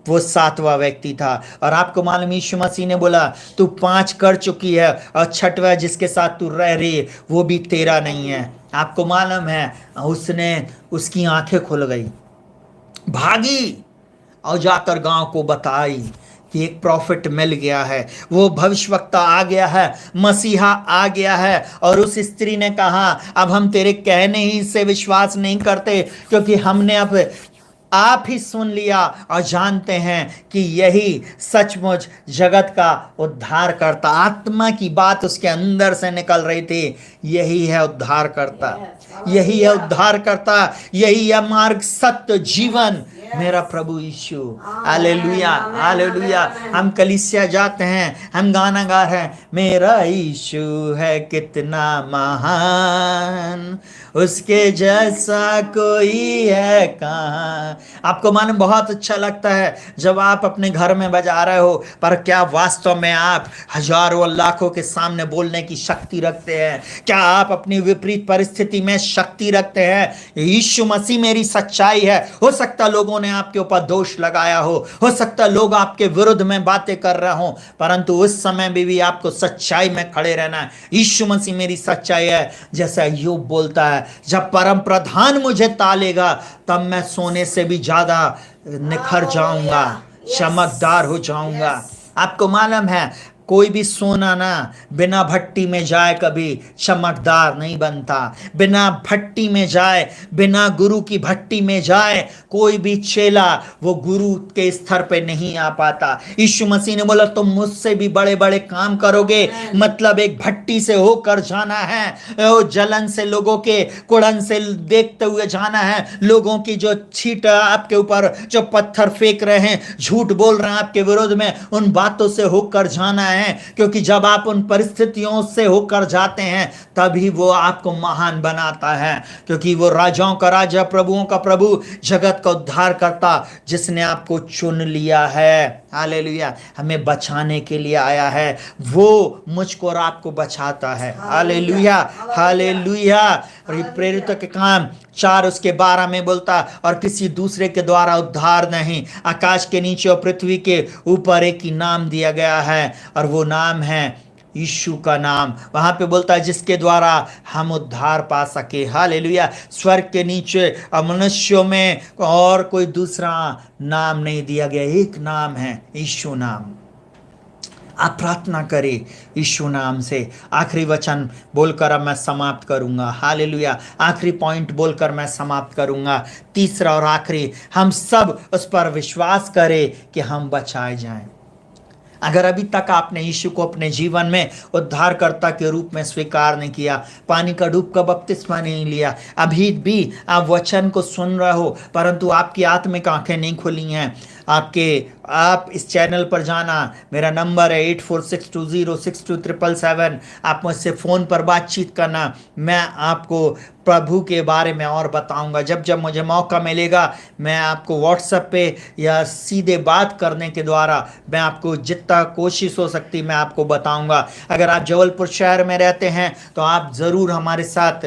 S1: वो 7वां व्यक्ति था। और आपको मालूम, यीशु मसीह ने बोला, तू 5 कर चुकी है और 6वां जिसके साथ तू रह रही है वो भी तेरा नहीं है। आपको मालूम है, उसने उसकी आंखें खुल गई, भागी और जाकर गांव को बताई कि एक प्रॉफिट मिल गया है, वो भविष्यवक्ता आ गया है, मसीहा आ गया है। और उस स्त्री ने कहा, अब हम तेरे कहने ही से विश्वास नहीं करते, क्योंकि हमने अब आप ही सुन लिया और जानते हैं कि यही सचमुच जगत का उद्धार करता। आत्मा की बात उसके अंदर से निकल रही थी, यही है उद्धार करता, यही है उद्धार करता, यही है मार्ग सत्य जीवन, मेरा प्रभु यीशु। Hallelujah, hallelujah. हम कलीसिया जाते हैं, हम गाना गा रहे हैं, मेरा यीशु है कितना महान, उसके जैसा कोई है कहाँ। आपको मालूम, बहुत अच्छा लगता है जब आप अपने घर में बजा रहे हो, पर क्या वास्तव में आप हजारों लाखों के सामने बोलने की शक्ति रखते हैं? क्या आप अपनी विपरीत परिस्थिति में शक्ति रखते हैं? यीशु मसीह मेरी सच्चाई है। हो सकता लोगों ने आपके ऊपर दोष लगाया हो सकता लोग आपके विरुद्ध में बातें कर रहे हो, परंतु उस समय भी आपको सच्चाई में खड़े रहना है। यीशु मसीह मेरी सच्चाई है। जैसा यूब बोलता है, जब परम प्रधान मुझे तालेगा, तब मैं सोने से भी ज्यादा निखर जाऊंगा, चमकदार हो जाऊंगा। आपको मालूम है, कोई भी सोना ना बिना भट्टी में जाए कभी चमकदार नहीं बनता। बिना भट्टी में जाए, बिना गुरु की भट्टी में जाए, कोई भी चेला वो गुरु के स्तर पे नहीं आ पाता। यीशु मसीह ने बोला, तुम मुझसे भी बड़े बड़े काम करोगे, मतलब एक भट्टी से होकर जाना है, वो जलन से, लोगों के कुड़न से देखते हुए जाना है, लोगों की जो छीट आपके ऊपर, जो पत्थर फेंक रहे हैं, झूठ बोल रहे हैं आपके विरोध में, उन बातों से होकर जाना है। हैं, क्योंकि जब आप उन परिस्थितियों से होकर जाते हैं तभी वो आपको महान बनाता है, क्योंकि वो राजाओं का राजा, प्रभुओं का प्रभु, जगत का उद्धार करता, जिसने आपको चुन लिया है। हालेलुया। हमें बचाने के लिए आया है, वो मुझको और आपको बचाता है। Hallelujah, hallelujah. और ये प्रेरितों के काम 4 उसके 12 में बोलता, और किसी दूसरे के द्वारा उद्धार नहीं, आकाश के नीचे और पृथ्वी के ऊपर एक ही नाम दिया गया है, और वो नाम है यीशु का नाम। वहां पे बोलता है जिसके द्वारा हम उद्धार पा सके। हालेलुया। स्वर्ग के नीचे और मनुष्यों में और कोई दूसरा नाम नहीं दिया गया, एक नाम है, यीशु नाम। आप प्रार्थना करें यीशु नाम से। आखिरी वचन बोलकर अब मैं समाप्त करूंगा। हालेलुया। आखिरी पॉइंट बोलकर मैं समाप्त करूंगा। तीसरा और आखिरी, हम सब उस पर विश्वास करें कि हम बचाए जाएं। अगर अभी तक आपने यीशु को अपने जीवन में उद्धारकर्ता के रूप में स्वीकार नहीं किया, पानी का डूब का बपतिस्मा नहीं लिया, अभी भी आप वचन को सुन रहे हो परंतु आपकी आत्मिक आंखें नहीं खुली हैं, आप इस चैनल पर जाना, मेरा नंबर है 8462062777। आप मुझसे फ़ोन पर बातचीत करना, मैं आपको प्रभु के बारे में और बताऊंगा। जब जब मुझे मौका मिलेगा मैं आपको व्हाट्सएप पे या सीधे बात करने के द्वारा मैं आपको जितना कोशिश हो सकती मैं आपको बताऊंगा। अगर आप जबलपुर शहर में रहते हैं तो आप ज़रूर हमारे साथ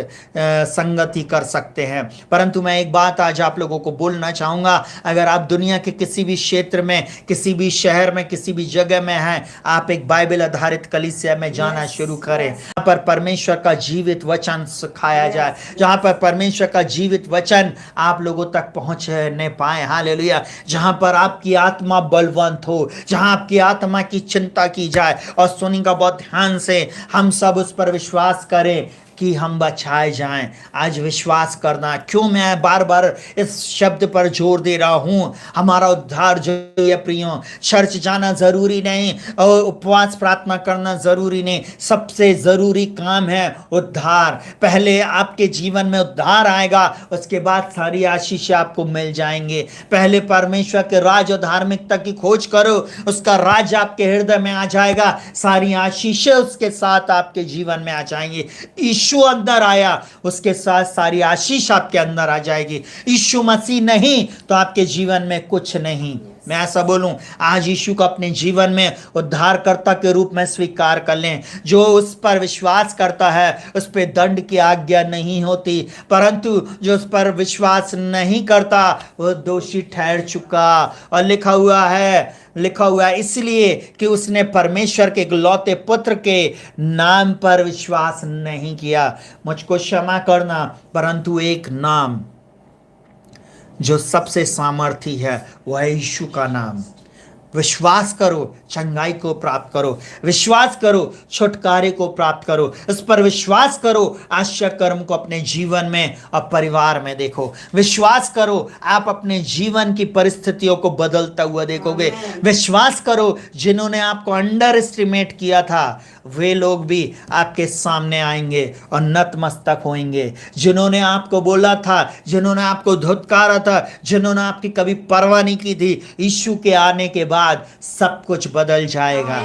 S1: संगति कर सकते हैं। परंतु मैं एक बात आज आप लोगों को बोलना चाहूँगा, अगर आप दुनिया के किसी भी क्षेत्र में, किसी भी शहर में, किसी भी जगह में हैं, आप एक बाइबल आधारित कलीसिया में जाना शुरू करें, जहाँ पर परमेश्वर का जीवित वचन सिखाया जाए, जहाँ पर परमेश्वर का जीवित वचन आप लोगों तक पहुँचने पाए। हालेलुया। जहाँ पर आपकी आत्मा बलवंत हो, जहाँ आपकी आत्मा की चिंता की जाए। और सुनिएगा बहुत ध्यान से, हम सब उस पर विश्वास करें कि हम बचाए जाएं। आज विश्वास करना, क्यों मैं बार बार इस शब्द पर जोर दे रहा हूँ, हमारा उद्धार जरूरी है प्रियो। चर्च जाना जरूरी नहीं और उपवास प्रार्थना करना जरूरी नहीं, सबसे जरूरी काम है उद्धार। पहले आपके जीवन में उद्धार आएगा, उसके बाद सारी आशीष आपको मिल जाएंगे। पहले परमेश्वर के राज और धार्मिकता की खोज करो, उसका राज आपके हृदय में आ जाएगा, सारी आशीषें उसके साथ आपके जीवन में आ जाएंगी। यीशु अंदर आया, उसके साथ सारी आशीष आपके अंदर आ जाएगी। यीशु मसीह नहीं तो आपके जीवन में कुछ नहीं। मैं ऐसा बोलूं, आज यीशु को अपने जीवन में उद्धारकर्ता के रूप में स्वीकार कर लें। जो उस पर विश्वास करता है उस पर दंड की आज्ञा नहीं होती, परंतु जो उस पर विश्वास नहीं करता वो दोषी ठहर चुका। और लिखा हुआ है इसलिए कि उसने परमेश्वर के इकलौते पुत्र के नाम पर विश्वास नहीं किया। मुझको क्षमा करना, परंतु एक नाम जो सबसे सामर्थी है वह है यीशु का नाम। विश्वास करो, चंगाई को प्राप्त करो, विश्वास करो, छुटकारे को प्राप्त करो, इस पर विश्वास करो, आश्चर्य कर्म को अपने जीवन में और परिवार में देखो। विश्वास करो, आप अपने जीवन की परिस्थितियों को बदलता हुआ देखोगे। विश्वास करो, जिन्होंने आपको अंडर एस्टिमेट किया था वे लोग भी आपके सामने आएंगे और नतमस्तक होंगे। जिन्होंने आपको बोला था, जिन्होंने आपको धुतकारा था, जिन्होंने आपकी कभी परवाह नहीं की थी, यीशु के आने के बाद सब कुछ बदल जाएगा।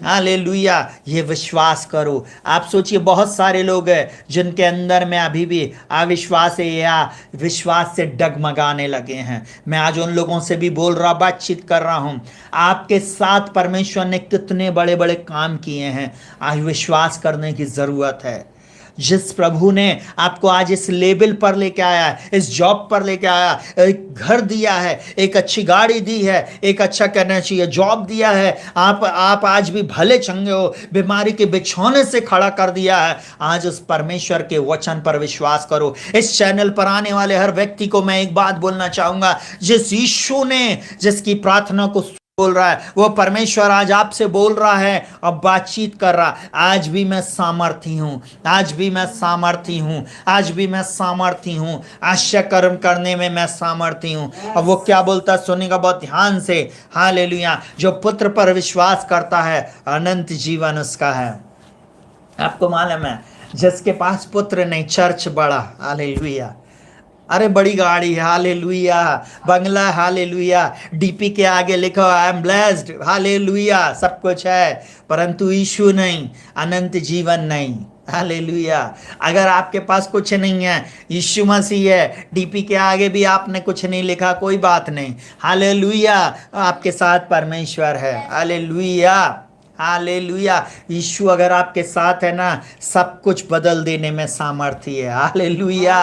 S1: हालेलुया। ये विश्वास करो। आप सोचिए, बहुत सारे लोग हैं जिनके अंदर में अभी भी अविश्वास है या विश्वास से डगमगाने लगे हैं। मैं आज उन लोगों से भी बोल रहा, बातचीत कर रहा हूं। आपके साथ परमेश्वर ने कितने बड़े बड़े काम किए हैं, आज विश्वास करने की जरूरत है। जिस प्रभु ने आपको आज इस लेवल पर लेके आया है, इस जॉब पर लेके आया, एक घर दिया है, एक अच्छी गाड़ी दी है, एक अच्छा कहना चाहिए जॉब दिया है, आप आज भी भले चंगे हो, बीमारी के बिछौने से खड़ा कर दिया है। आज उस परमेश्वर के वचन पर विश्वास करो। इस चैनल पर आने वाले हर व्यक्ति को मैं एक बात बोलना चाहूंगा, जिस यीशु ने जिसकी प्रार्थना को बोल रहा है वो परमेश्वर आज आपसे बोल रहा है और बातचीत कर रहा। आज भी मैं सामर्थी हूं, आज भी मैं सामर्थी हूं, आज भी मैं सामर्थी हूं, आश्चर्य कर्म करने में मैं सामर्थी हूं। और वो क्या बोलता सुनिएगा बहुत ध्यान से। हालेलुया। जो पुत्र पर विश्वास करता है अनंत जीवन उसका है। आपको मालूम है, जिसके पास पुत्र नहीं, चर्च बड़ा। हालेलुया। अरे बड़ी गाड़ी है, हालेलुया, बंगला, हालेलुया, डीपी के आगे लिखा आई एम ब्लेस्ड, हालेलुया, सब कुछ है, परंतु यीशु नहीं, अनंत जीवन नहीं। हालेलुया। अगर आपके पास कुछ नहीं है, यीशु मसीह है, डीपी के आगे भी आपने कुछ नहीं लिखा, कोई बात नहीं, हालेलुया, आपके साथ परमेश्वर है। Hallelujah, hallelujah. यीशु अगर आपके साथ है ना, सब कुछ बदल देने में सामर्थ्य है। Hallelujah,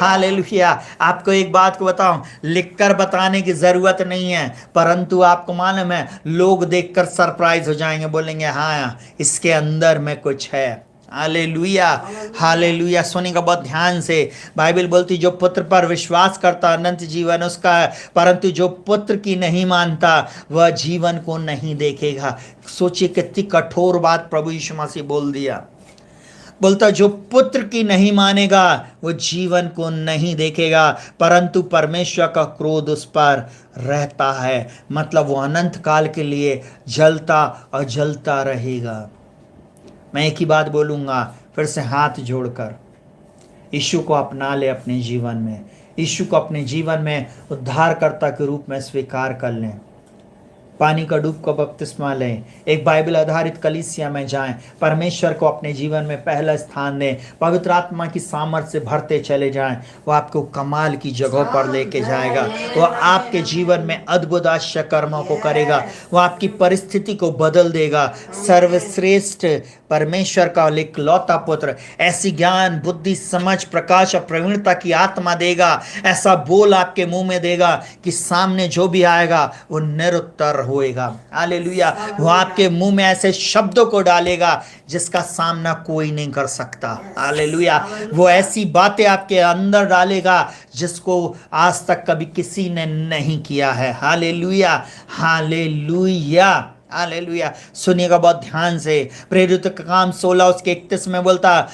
S1: hallelujah. आपको एक बात को बताऊं, लिखकर बताने की जरूरत नहीं है, परंतु आपको मालूम है, लोग देखकर सरप्राइज हो जाएंगे, बोलेंगे हाँ इसके अंदर में कुछ है। Hallelujah, hallelujah. सुनिएगा बहुत ध्यान से, बाइबल बोलती जो पुत्र पर विश्वास करता अनंत जीवन उसका है, परंतु जो पुत्र की नहीं मानता वह जीवन को नहीं देखेगा। सोचिए कितनी कठोर बात प्रभु यीशु मसीह बोल दिया। बोलता जो पुत्र की नहीं मानेगा वो जीवन को नहीं देखेगा, परंतु परमेश्वर का क्रोध उस पर रहता है। मतलब वो अनंत काल के लिए जलता और जलता रहेगा। मैं एक ही बात बोलूँगा फिर से हाथ जोड़कर, यीशु को अपना ले अपने जीवन में, यीशु को अपने जीवन में उद्धारकर्ता के रूप में स्वीकार कर लें। पानी का डूब का बपतिस्मा लें, एक बाइबल आधारित कलीसिया में जाएं, परमेश्वर को अपने जीवन में पहला स्थान दें, पवित्र आत्मा की सामर्थ्य से भरते चले जाएं। वो आपको कमाल की जगह पर लेके जाएगा, वो आपके जीवन में अद्भुत आश्चर्य कर्मों को करेगा, वो आपकी परिस्थिति को बदल देगा। सर्वश्रेष्ठ परमेश्वर का इकलौता पुत्र ऐसी ज्ञान, बुद्धि, समझ, प्रकाश और प्रवीणता की आत्मा देगा, ऐसा बोल आपके मुंह में देगा कि सामने जो भी आएगा वो निरुत्तर होएगा। हालेलुया। वो आपके मुंह में ऐसे शब्दों को डालेगा जिसका सामना कोई नहीं कर सकता। हालेलुया। वो ऐसी बातें आपके अंदर डालेगा जिसको आज तक कभी किसी ने नहीं किया है। Hallelujah, hallelujah, hallelujah. सुनिएगा बहुत ध्यान से, प्रेरित का काम 16 उसके 31 में बोलता,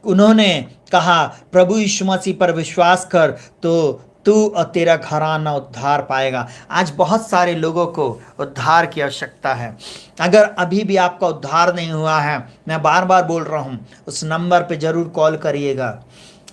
S1: उन्होंने कहा प्रभु यीशु मसीह पर विश्वास कर तो तू और तेरा घराना उद्धार पाएगा। आज बहुत सारे लोगों को उद्धार की आवश्यकता है। अगर अभी भी आपका उद्धार नहीं हुआ है, मैं बार बार बोल रहा हूँ, उस नंबर पे जरूर कॉल करिएगा।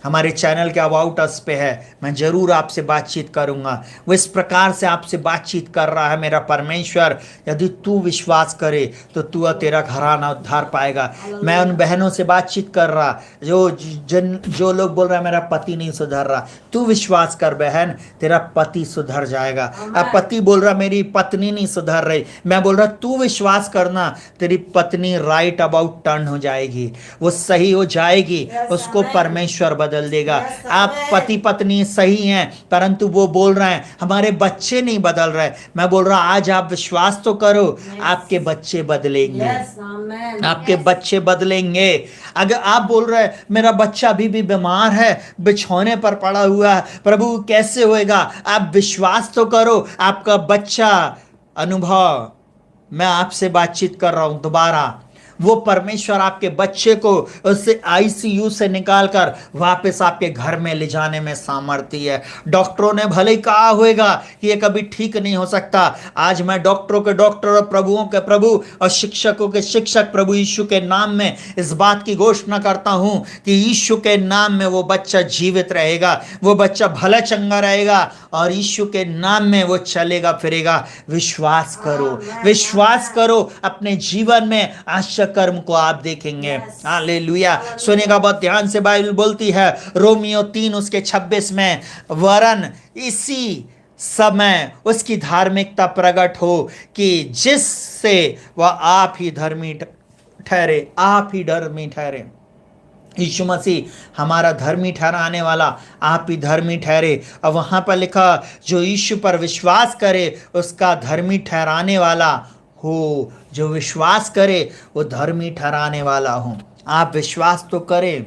S1: हमारे चैनल के अबाउट अस पे है, मैं जरूर आपसे बातचीत करूंगा। वो इस प्रकार से आपसे बातचीत कर रहा है, मेरा परमेश्वर, यदि तू विश्वास करे तो तू और तेरा घराना उद्धार पाएगा। मैं उन बहनों से बातचीत कर रहा जो लोग बोल रहे हैं मेरा पति नहीं सुधर रहा, तू विश्वास कर बहन, तेरा पति सुधर जाएगा। अब पति बोल रहा मेरी पत्नी नहीं सुधर रही, मैं बोल रहा तू विश्वास करना, तेरी पत्नी राइट अबाउट टर्न हो जाएगी, वो सही हो जाएगी, उसको परमेश्वर बदल देगा। आप पति पत्नी सही हैं, परंतु वो बोल रहे हैं हमारे बच्चे नहीं बदल रहे, मैं बोल रहा आज आप विश्वास तो करो, आपके बच्चे बदलेंगे, आपके बच्चे बदलेंगे। अगर आप बोल रहे हैं मेरा बच्चा अभी भी बीमार है, बिछौने पर पड़ा हुआ है, प्रभु कैसे होएगा, आप विश्वास तो करो, आपका बच्चा अनुभव, मैं आपसे बातचीत कर रहा हूं दोबारा, वो परमेश्वर आपके बच्चे को उससे आईसीयू से निकालकर वापस आपके घर में ले जाने में सामर्थ्य है। डॉक्टरों ने भले ही कहा होगा कि ये कभी ठीक नहीं हो सकता, आज मैं डॉक्टरों के डॉक्टर और प्रभुओं के प्रभु और शिक्षकों के शिक्षक प्रभु यीशु के नाम में इस बात की घोषणा करता हूं कि यीशु के नाम में वो बच्चा जीवित रहेगा, वो बच्चा भला चंगा रहेगा और यीशु के नाम में वो चलेगा फिरेगा। विश्वास करो, विश्वास करो, अपने जीवन में आश्चर्य कर्म को आप देखेंगे। हालेलुया। सुनेगा बहुत ध्यान से, बाइबल बोलती है रोमियो 3 उसके 26 में, वरन इसी समय उसकी धार्मिकता प्रकट हो कि जिससे वह आप ही धर्मी ठहरे, आप ही धर्मी ठहरे। यीशु मसीह हमारा धर्मी ठहराने वाला, आप ही धर्मी ठहरे। और वहां पर लिखा जो यीशु पर विश्वास करे उसका धर्मी ठहराने वाला हो, जो विश्वास करे वो धर्मी ठहराने वाला हो। आप विश्वास तो करें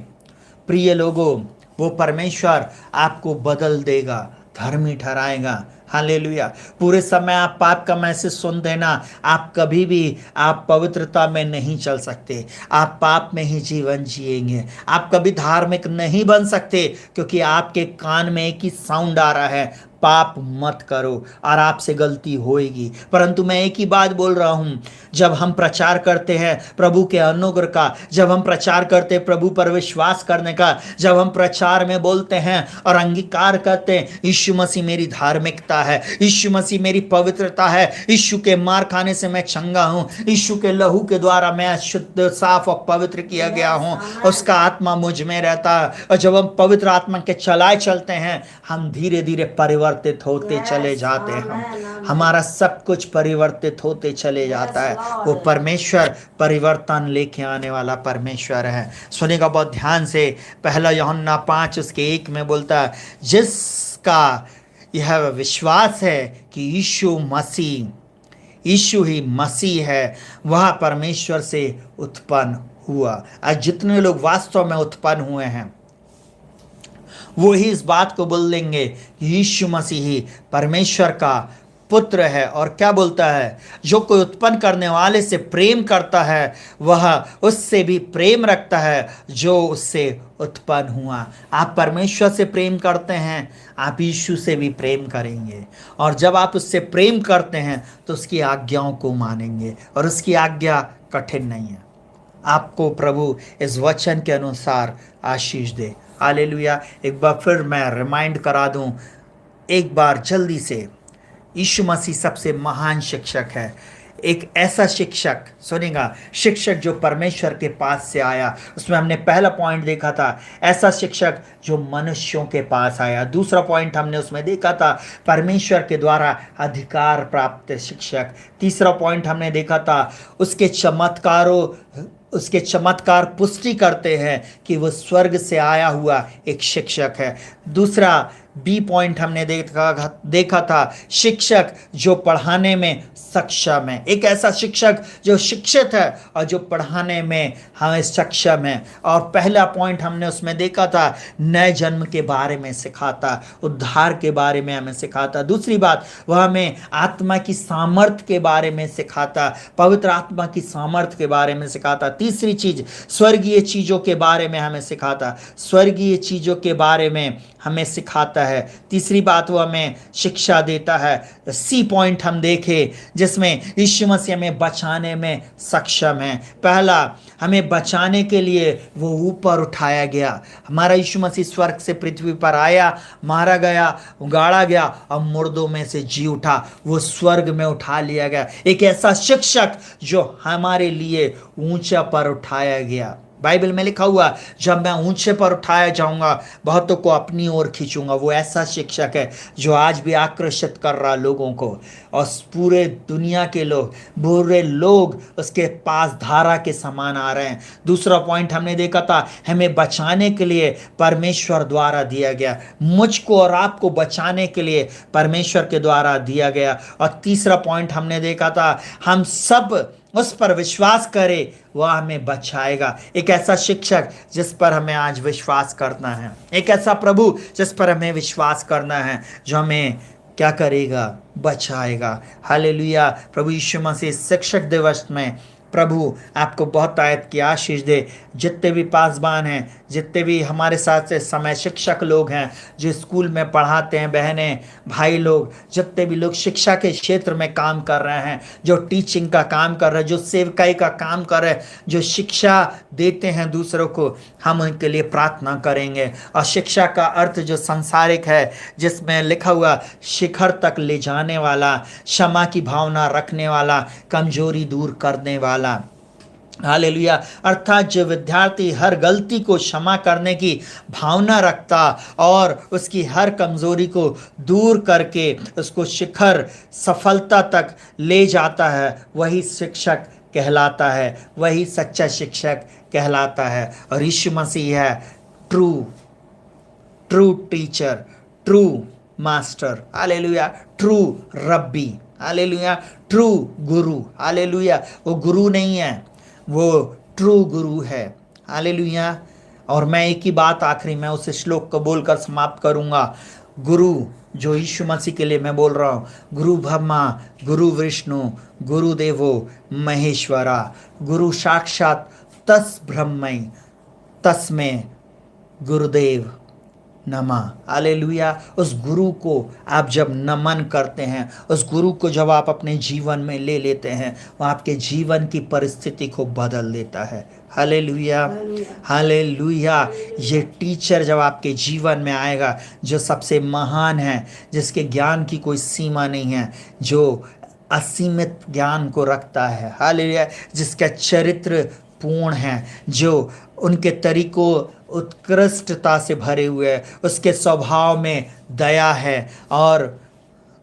S1: प्रिय लोगों, वो परमेश्वर आपको बदल देगा, धर्मी ठहराएगा। हालेलुया। पूरे समय आप पाप का मैसेज सुन देना, आप कभी भी आप पवित्रता में नहीं चल सकते, आप पाप में ही जीवन जिएंगे, आप कभी धार्मिक नहीं बन सकते, क्योंकि आपके कान में एक ही साउंड आ रहा है, पाप मत करो, और आपसे गलती होएगी। परंतु मैं एक ही बात बोल रहा हूं, जब हम प्रचार करते हैं प्रभु के अनुग्रह का, जब हम प्रचार करते हैं प्रभु पर विश्वास करने का, जब हम प्रचार में बोलते हैं और अंगीकार करते हैं यीशु मसीह मेरी धार्मिकता है, यीशु मसीह मेरी पवित्रता है, यीशु के मार खाने से मैं चंगा हूं, यीशु के लहू के द्वारा मैं शुद्ध साफ और पवित्र किया गया हूं, उसका आत्मा मुझ में रहता है। और जब हम पवित्र आत्मा के चलाए चलते हैं हम धीरे धीरे परिवर्तित होते चले जाते हैं, हमारा सब कुछ परिवर्तित होते चले जाता है। वो परमेश्वर परिवर्तन लेके आने वाला परमेश्वर है। सुनेगा बहुत ध्यान से, पहला यूहन्ना 5 उसके 1 में बोलता है जिसका यह विश्वास है कि यीशु ही मसीह है वह परमेश्वर से उत्पन्न हुआ। आज जितने लोग वास्तव में उत्पन्न हुए हैं वो ही इस बात को बोल देंगे कि यीशु मसीह ही परमेश्वर का पुत्र है। और क्या बोलता है, जो कोई उत्पन्न करने वाले से प्रेम करता है वह उससे भी प्रेम रखता है जो उससे उत्पन्न हुआ। आप परमेश्वर से प्रेम करते हैं, आप यीशु से भी प्रेम करेंगे। और जब आप उससे प्रेम करते हैं तो उसकी आज्ञाओं को मानेंगे, और उसकी आज्ञा कठिन नहीं है। आपको प्रभु इस वचन के अनुसार आशीष दे। हालेलुया। एक बार फिर मैं रिमाइंड करा दूं, एक बार जल्दी से, यीशु मसीह सबसे महान शिक्षक है। एक ऐसा शिक्षक, सुनेगा, शिक्षक जो परमेश्वर के पास से आया। उसमें हमने पहला पॉइंट देखा था, ऐसा शिक्षक जो मनुष्यों के पास आया। दूसरा पॉइंट हमने उसमें देखा था, परमेश्वर के द्वारा अधिकार प्राप्त शिक्षक। तीसरा पॉइंट हमने देखा था, उसके चमत्कार पुष्टि करते हैं कि वो स्वर्ग से आया हुआ एक शिक्षक है। दूसरा बी पॉइंट हमने देखा था, शिक्षक जो पढ़ाने में सक्षम है। एक ऐसा शिक्षक जो शिक्षित है और जो पढ़ाने में हमें सक्षम है। और पहला पॉइंट हमने उसमें देखा था, नए जन्म के बारे में सिखाता, उद्धार के बारे में हमें सिखाता। दूसरी बात, वह हमें आत्मा की सामर्थ्य के बारे में सिखाता, पवित्र आत्मा की सामर्थ्य के बारे में सिखाता। तीसरी चीज, स्वर्गीय चीज़ों के बारे में हमें सिखाता, स्वर्गीय चीज़ों के बारे में हमें सिखाता है। तीसरी बात, वो हमें शिक्षा देता है। सी पॉइंट हम देखें जिसमें यीशु मसीह हमें बचाने में सक्षम है। पहला, हमें बचाने के लिए वो ऊपर उठाया गया। हमारा यीशु मसीह स्वर्ग से पृथ्वी पर आया, मारा गया, गाड़ा गया और मुर्दों में से जी उठा, वो स्वर्ग में उठा लिया गया। एक ऐसा शिक्षक जो हमारे लिए ऊंचा पर उठाया गया। बाइबल में लिखा हुआ, जब मैं ऊंचे पर उठाया जाऊंगा बहुतों को अपनी ओर खींचूंगा। वो ऐसा शिक्षक है जो आज भी आकर्षित कर रहा लोगों को, और पूरे दुनिया के लोग, बुरे लोग उसके पास धारा के समान आ रहे हैं। दूसरा पॉइंट हमने देखा था, हमें बचाने के लिए परमेश्वर द्वारा दिया गया, मुझको और आपको बचाने के लिए परमेश्वर के द्वारा दिया गया। और तीसरा पॉइंट हमने देखा था, हम सब उस पर विश्वास करें, वह हमें बचाएगा। एक ऐसा शिक्षक जिस पर हमें आज विश्वास करना है, एक ऐसा प्रभु जिस पर हमें विश्वास करना है, जो हमें क्या करेगा, बचाएगा। हालेलुया। प्रभु यीशु मसीह शिक्षक दिवस में प्रभु आपको बहुत आयत की आशीष दे। जितने भी पासबान हैं, जितने भी हमारे साथ से समय शिक्षक लोग हैं जो स्कूल में पढ़ाते हैं, बहनें भाई लोग, जितने भी लोग शिक्षा के क्षेत्र में काम कर रहे हैं, जो टीचिंग का काम कर रहे हैं, जो सेवकाई का काम कर रहे हैं, जो शिक्षा देते हैं दूसरों को, हम उनके लिए प्रार्थना करेंगे। और शिक्षा का अर्थ जो सांसारिक है, जिसमें लिखा हुआ शिखर तक ले जाने वाला, क्षमा की भावना रखने वाला, कमजोरी दूर करने वाला। हालेलुया। अर्थात जो विद्यार्थी हर गलती को क्षमा करने की भावना रखता और उसकी हर कमजोरी को दूर करके उसको शिखर सफलता तक ले जाता है, वही शिक्षक कहलाता है, वही सच्चा शिक्षक कहलाता है। और यीशु मसीह है true teacher, true master, hallelujah, true रब्बी, हालेलुया, ट्रू गुरु, हालेलुया। वो गुरु नहीं है, वो ट्रू गुरु है, हालेलुया। और मैं एक ही बात आखिरी में उस श्लोक को बोलकर समाप्त करूंगा। गुरु जो यीशु मसीह के लिए मैं बोल रहा हूँ, गुरु ब्रह्मा, गुरु विष्णु, गुरु देवो महेश्वरा, गुरु साक्षात तस् ब्रह्मई तस्मै गुरुदेव नमः। हालेलुया। उस गुरु को आप जब नमन करते हैं, उस गुरु को जब आप अपने जीवन में ले लेते हैं, वो आपके जीवन की परिस्थिति को बदल देता है। Hallelujah, hallelujah. ये टीचर जब आपके जीवन में आएगा, जो सबसे महान है, जिसके ज्ञान की कोई सीमा नहीं है, जो असीमित ज्ञान को रखता है, हालेलुया, जिसका चरित्र पूर्ण है, जो उनके तरीकों उत्कृष्टता से भरे हुए है, उसके स्वभाव में दया है और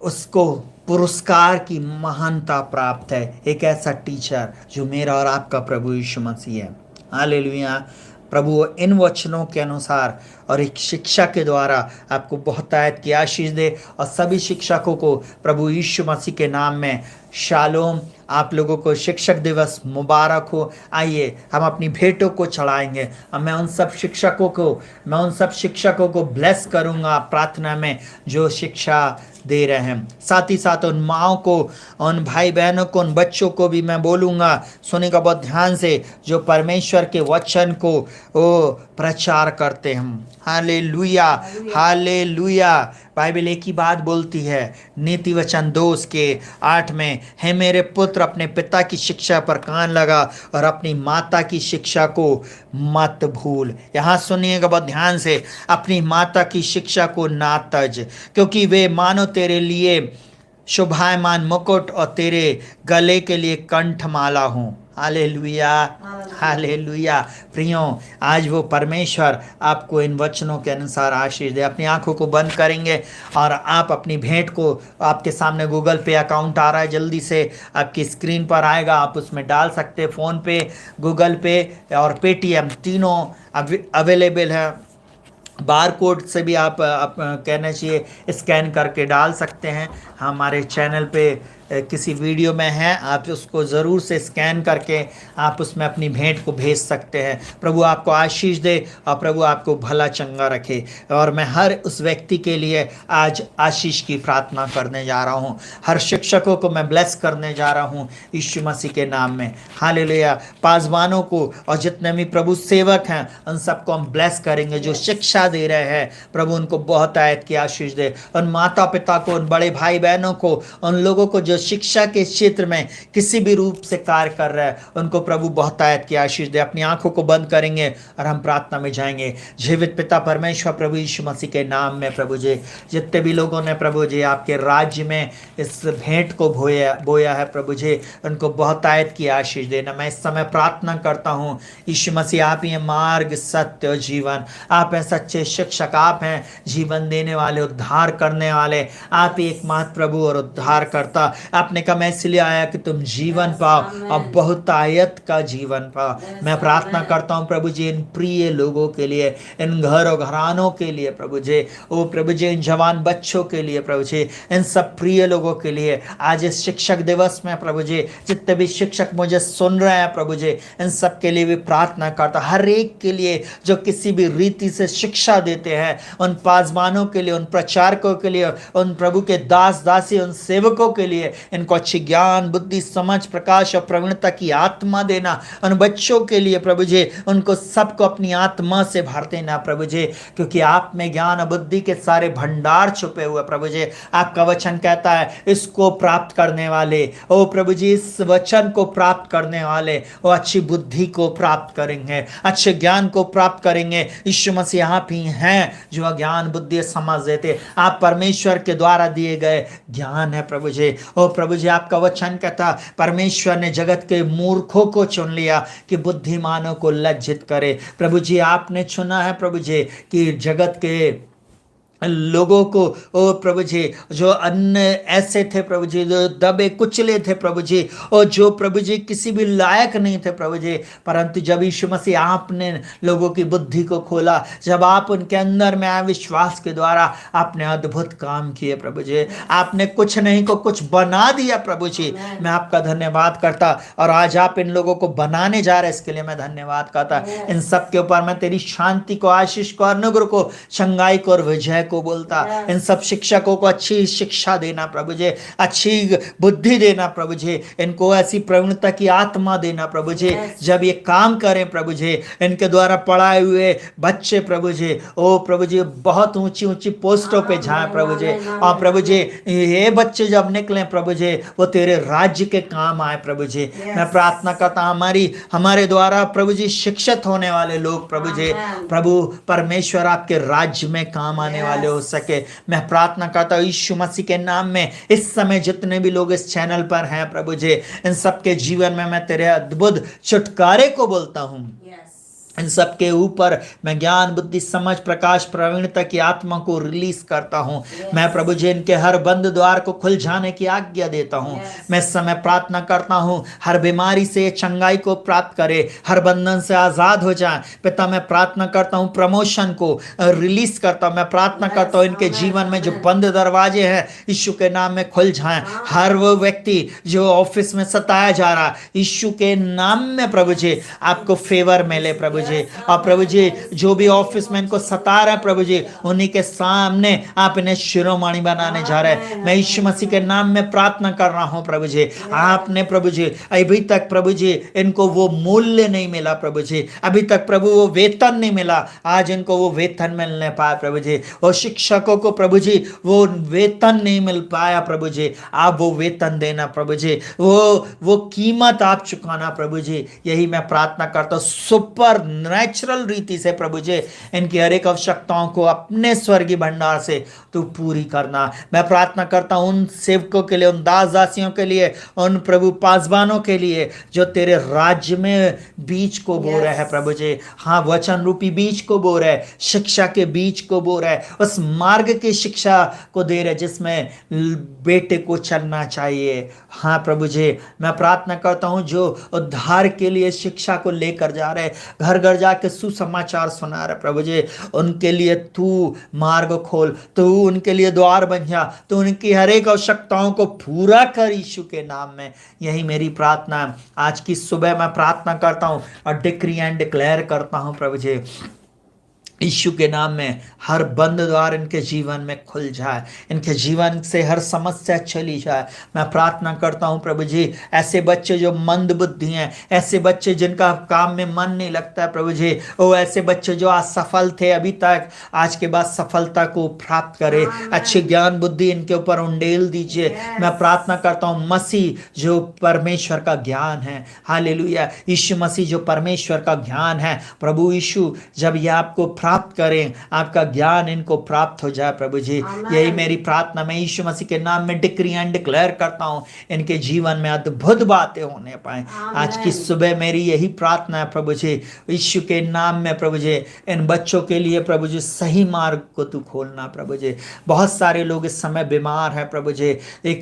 S1: उसको पुरस्कार की महानता प्राप्त है। एक ऐसा टीचर जो मेरा और आपका प्रभु यीशु मसीह है। हालेलुया। प्रभु इन वचनों के अनुसार और एक शिक्षा के द्वारा आपको बहुतायत की आशीष दे, और सभी शिक्षकों को प्रभु यीशु मसीह के नाम में शालोम। आप लोगों को शिक्षक दिवस मुबारक हो। आइए हम अपनी भेंटों को चढ़ाएंगे। मैं उन सब शिक्षकों को ब्लेस करूंगा प्रार्थना में, जो शिक्षा दे रहे हैं। साथ ही साथ उन माओं को, उन भाई बहनों को, उन बच्चों को भी मैं बोलूँगा, सुनिएगा बहुत ध्यान से, जो परमेश्वर के वचन को वो प्रचार करते हैं। Hallelujah, hallelujah. बाइबल एक ही बात बोलती है, नीति वचन 2:8 में, हे मेरे पुत्र, अपने पिता की शिक्षा पर कान लगा और अपनी माता की शिक्षा को मत भूल। यहाँ सुनिएगा बहुत ध्यान से, अपनी माता की शिक्षा को ना तज, क्योंकि वे मानो तेरे लिए शोभायमान मुकुट और तेरे गले के लिए कंठमाला हों। Hallelujah, hallelujah. प्रियों, आज वो परमेश्वर आपको इन वचनों के अनुसार आशीष दे। अपनी आंखों को बंद करेंगे और आप अपनी भेंट को, आपके सामने गूगल पे अकाउंट आ रहा है, जल्दी से आपकी स्क्रीन पर आएगा, आप उसमें डाल सकते हैं। फ़ोन पे, गूगल पे और पेटीएम तीनों अवेलेबल है। बार कोड से भी आप कहना चाहिए स्कैन करके डाल सकते हैं। हमारे चैनल पे किसी वीडियो में है, आप उसको ज़रूर से स्कैन करके आप उसमें अपनी भेंट को भेज सकते हैं। प्रभु आपको आशीष दे और प्रभु आपको भला चंगा रखे। और मैं हर उस व्यक्ति के लिए आज आशीष की प्रार्थना करने जा रहा हूँ। हर शिक्षकों को मैं ब्लेस करने जा रहा हूँ यीशु मसीह के नाम में। हालेलुया। पासवानों को और जितने भी प्रभु सेवक हैं, उन सबको हम ब्लेस करेंगे। जो शिक्षा दे रहे हैं, प्रभु उनको बहुत आयत की आशीष दे। उन माता पिता को, उन बड़े भाई बहनों को, उन लोगों को जो शिक्षा के क्षेत्र में किसी भी रूप से कार्य कर रहा है, उनको प्रभु बहुत आयत की आशीष दे। अपनी आंखों को बंद करेंगे और हम प्रार्थना में जाएंगे। जीवित पिता परमेश्वर प्रभु यीशु मसीह के नाम में प्रभु जी, जितने भी लोगों ने प्रभु जी आपके राज्य में इस भेंट को बोया है प्रभु जी, उनको बहुत आयत की आशीष देना। मैं इस समय प्रार्थना करता हूँ यीशु मसीह, आप ही हैं मार्ग, सत्य और जीवन। आप हैं सच्चे शिक्षक, आप हैं जीवन देने वाले, उद्धार करने वाले। आप ही एकमात्र प्रभु और उद्धार करता। आपने कहा मैं इसलिए आया कि तुम जीवन पाओ और बहुतायत का जीवन पाओ। मैं प्रार्थना करता हूँ प्रभु जी इन प्रिय लोगों के लिए, इन घरों घरानों के लिए प्रभु जी, ओ प्रभु जी इन जवान बच्चों के लिए प्रभु जी, इन सब प्रिय लोगों के लिए आज इस शिक्षक दिवस में प्रभु जी, जितने भी शिक्षक मुझे सुन रहे हैं प्रभु जी, इन सब के लिए भी प्रार्थना करता। हर एक के लिए जो किसी भी रीति से शिक्षा देते हैं, उन पासवानों के लिए, उन प्रचारकों के लिए, उन प्रभु के दास दासी, उन सेवकों के लिए, इनको अच्छी ज्ञान, बुद्धि, समझ, प्रकाश और प्रवीणता की आत्मा देना। उन बच्चों के लिए प्रभु जी, उनको सबको अपनी आत्मा से भर देना प्रभु जी, क्योंकि आप में ज्ञान और बुद्धि के सारे भंडार छुपे हुए प्रभु जी। आपका वचन कहता है इसको प्राप्त करने वाले, ओ प्रभु जी, इस वचन को प्राप्त करने वाले वो अच्छी बुद्धि को प्राप्त करेंगे, अच्छे ज्ञान को प्राप्त करेंगे। यीशु मसीह आप ही हैं जो ज्ञान, बुद्धि, समझ देते। आप परमेश्वर के द्वारा दिए गए ज्ञान है प्रभु जी। ओ प्रभु जी, आपका वचन कहता परमेश्वर ने जगत के मूर्खों को चुन लिया कि बुद्धिमानों को लज्जित करे। प्रभु जी, आपने चुना है प्रभु जी कि जगत के लोगों को, ओ प्रभु जी, जो अन्य ऐसे थे प्रभु जी, जो दबे कुचले थे प्रभु जी, और जो प्रभु जी किसी भी लायक नहीं थे प्रभु जी, परंतु जब यीशु मसीह आपने लोगों की बुद्धि को खोला, जब आप उनके अंदर में आए विश्वास के द्वारा, आपने अद्भुत काम किए प्रभु जी। आपने कुछ नहीं को कुछ बना दिया प्रभु जी। मैं आपका धन्यवाद करता, और आज आप इन लोगों को बनाने जा रहे हैं, इसके लिए मैं धन्यवाद करता। इन सब के ऊपर मैं तेरी शांति को, आशीष को, अनुग्रह को, चंगाई को और विजय को बोलता। इन सब शिक्षकों को अच्छी शिक्षा देना प्रभु जी, अच्छी बुद्धि देना प्रभु जी, इनको ऐसी प्रवीणता की आत्मा देना प्रभु जी, जब ये काम करें प्रभु जी, इनके द्वारा पढ़ाए हुए बच्चे प्रभु जी, ओ प्रभु जी बहुत ऊंची ऊंची पोस्टों पे जाएं प्रभु जी। और प्रभु जी ये बच्चे जब निकलें प्रभु जी, वो तेरे राज्य के काम आए प्रभु जी। मैं प्रार्थना करता हमारे द्वारा प्रभु जी शिक्षित होने वाले लोग प्रभु जी, प्रभु परमेश्वर आपके राज्य में काम आने वाले हो सके। मैं प्रार्थना करता हूँ यीशु मसीह के नाम में, इस समय जितने भी लोग इस चैनल पर हैं प्रभु जी, इन सबके जीवन में मैं तेरे अद्भुत छुटकारे को बोलता हूँ। इन सब के ऊपर मैं ज्ञान बुद्धि समझ प्रकाश प्रवीणता की आत्मा को रिलीज करता हूं। मैं प्रभु जी इनके हर बंद द्वार को खुल जाने की आज्ञा देता हूं। मैं इस समय प्रार्थना करता हूं हर बीमारी से चंगाई को प्राप्त करे, हर बंधन से आजाद हो जाए। पिता मैं प्रार्थना करता हूं प्रमोशन को रिलीज करता हूं। मैं प्रार्थना करता हूं इनके जीवन में जो बंद दरवाजे हैं यीशु के नाम में खुल जाएं। हर वो व्यक्ति जो ऑफिस में सताया जा रहा, यीशु के नाम में प्रभु जी आपको फेवर मिले प्रभु जी। और प्रभु जी जो भी ऑफिस में इनको सता रहा है प्रभु जी, उन्हीं के सामने आप इन्हें शिरोमणि बनाने जा रहे हैं। मैं यीशु मसीह के नाम में प्रार्थना कर रहा हूं प्रभु जी, आपने प्रभु जी अभी तक प्रभु जी इनको वो मूल्य नहीं मिला प्रभु जी, अभी तक प्रभु वो वेतन नहीं मिला, आज इनको वो वेतन मिलने पाया प्रभु जी। और शिक्षकों को प्रभु जी वो वेतन नहीं मिल पाया प्रभु जी, आप वो वेतन देना प्रभु जी, वो कीमत आप चुकाना प्रभु जी। यही मैं प्रार्थना करता हूँ सुपर नेचुरल रीति से प्रभु जी इनकी हर एक आवश्यकताओं को अपने स्वर्गीय भंडार से तू पूरी करना। मैं प्रार्थना करता हूं उन सेवकों के लिए, उन दास दासियों के लिए, उन प्रभु पासवानों के लिए जो तेरे राज्य में बीज को बो रहे हैं प्रभु जी। हाँ, वचन रूपी बीज को बो रहे, शिक्षा के बीज को बो रहे, उस मार्ग की शिक्षा को दे रहे जिसमें बेटे को चलना चाहिए। हाँ प्रभु जी मैं प्रार्थना करता हूं जो उद्धार के लिए शिक्षा को लेकर जा रहे, घर घर जाके सुसमाचार सुना रहे प्रभु जी, उनके लिए तू मार्ग खोल, तू उनके लिए द्वार बन जा, तू उनकी हर एक आवश्यकताओं को पूरा कर यीशु के नाम में। यही मेरी प्रार्थना है। आज की सुबह मैं प्रार्थना करता हूं और डिक्री एंड डिक्लेयर करता हूं प्रभु जी यीशु के नाम में हर बंद द्वार इनके जीवन में खुल जाए, इनके जीवन से हर समस्या चली जाए। मैं प्रार्थना करता हूं प्रभु जी ऐसे बच्चे जो मंद बुद्धि हैं, ऐसे बच्चे जिनका काम में मन नहीं लगता है प्रभु जी, वो ऐसे बच्चे जो असफल थे अभी तक, आज के बाद सफलता को प्राप्त करे, अच्छी ज्ञान बुद्धि इनके ऊपर उंडेल दीजिए। मैं प्रार्थना करता हूं मसीह जो परमेश्वर का ज्ञान है, हालेलुया, यीशु मसीह जो परमेश्वर का ज्ञान है प्रभु यीशु, जब ये आपको प्राप्त करें, आपका ज्ञान इनको प्राप्त हो जाए प्रभु जी। यही मेरी प्रार्थना मैं यीशु मसीह के नाम में डिक्री एंड डिक्लेयर करता हूं, इनके जीवन में अद्भुत बातें होने पाए। आज की सुबह मेरी यही प्रार्थना है प्रभु जी, यीशु के नाम में प्रभु जी इन बच्चों के लिए प्रभु जी सही मार्ग को तू खोलना प्रभु जी। बहुत सारे लोग इस समय बीमार हैं प्रभु जी, एक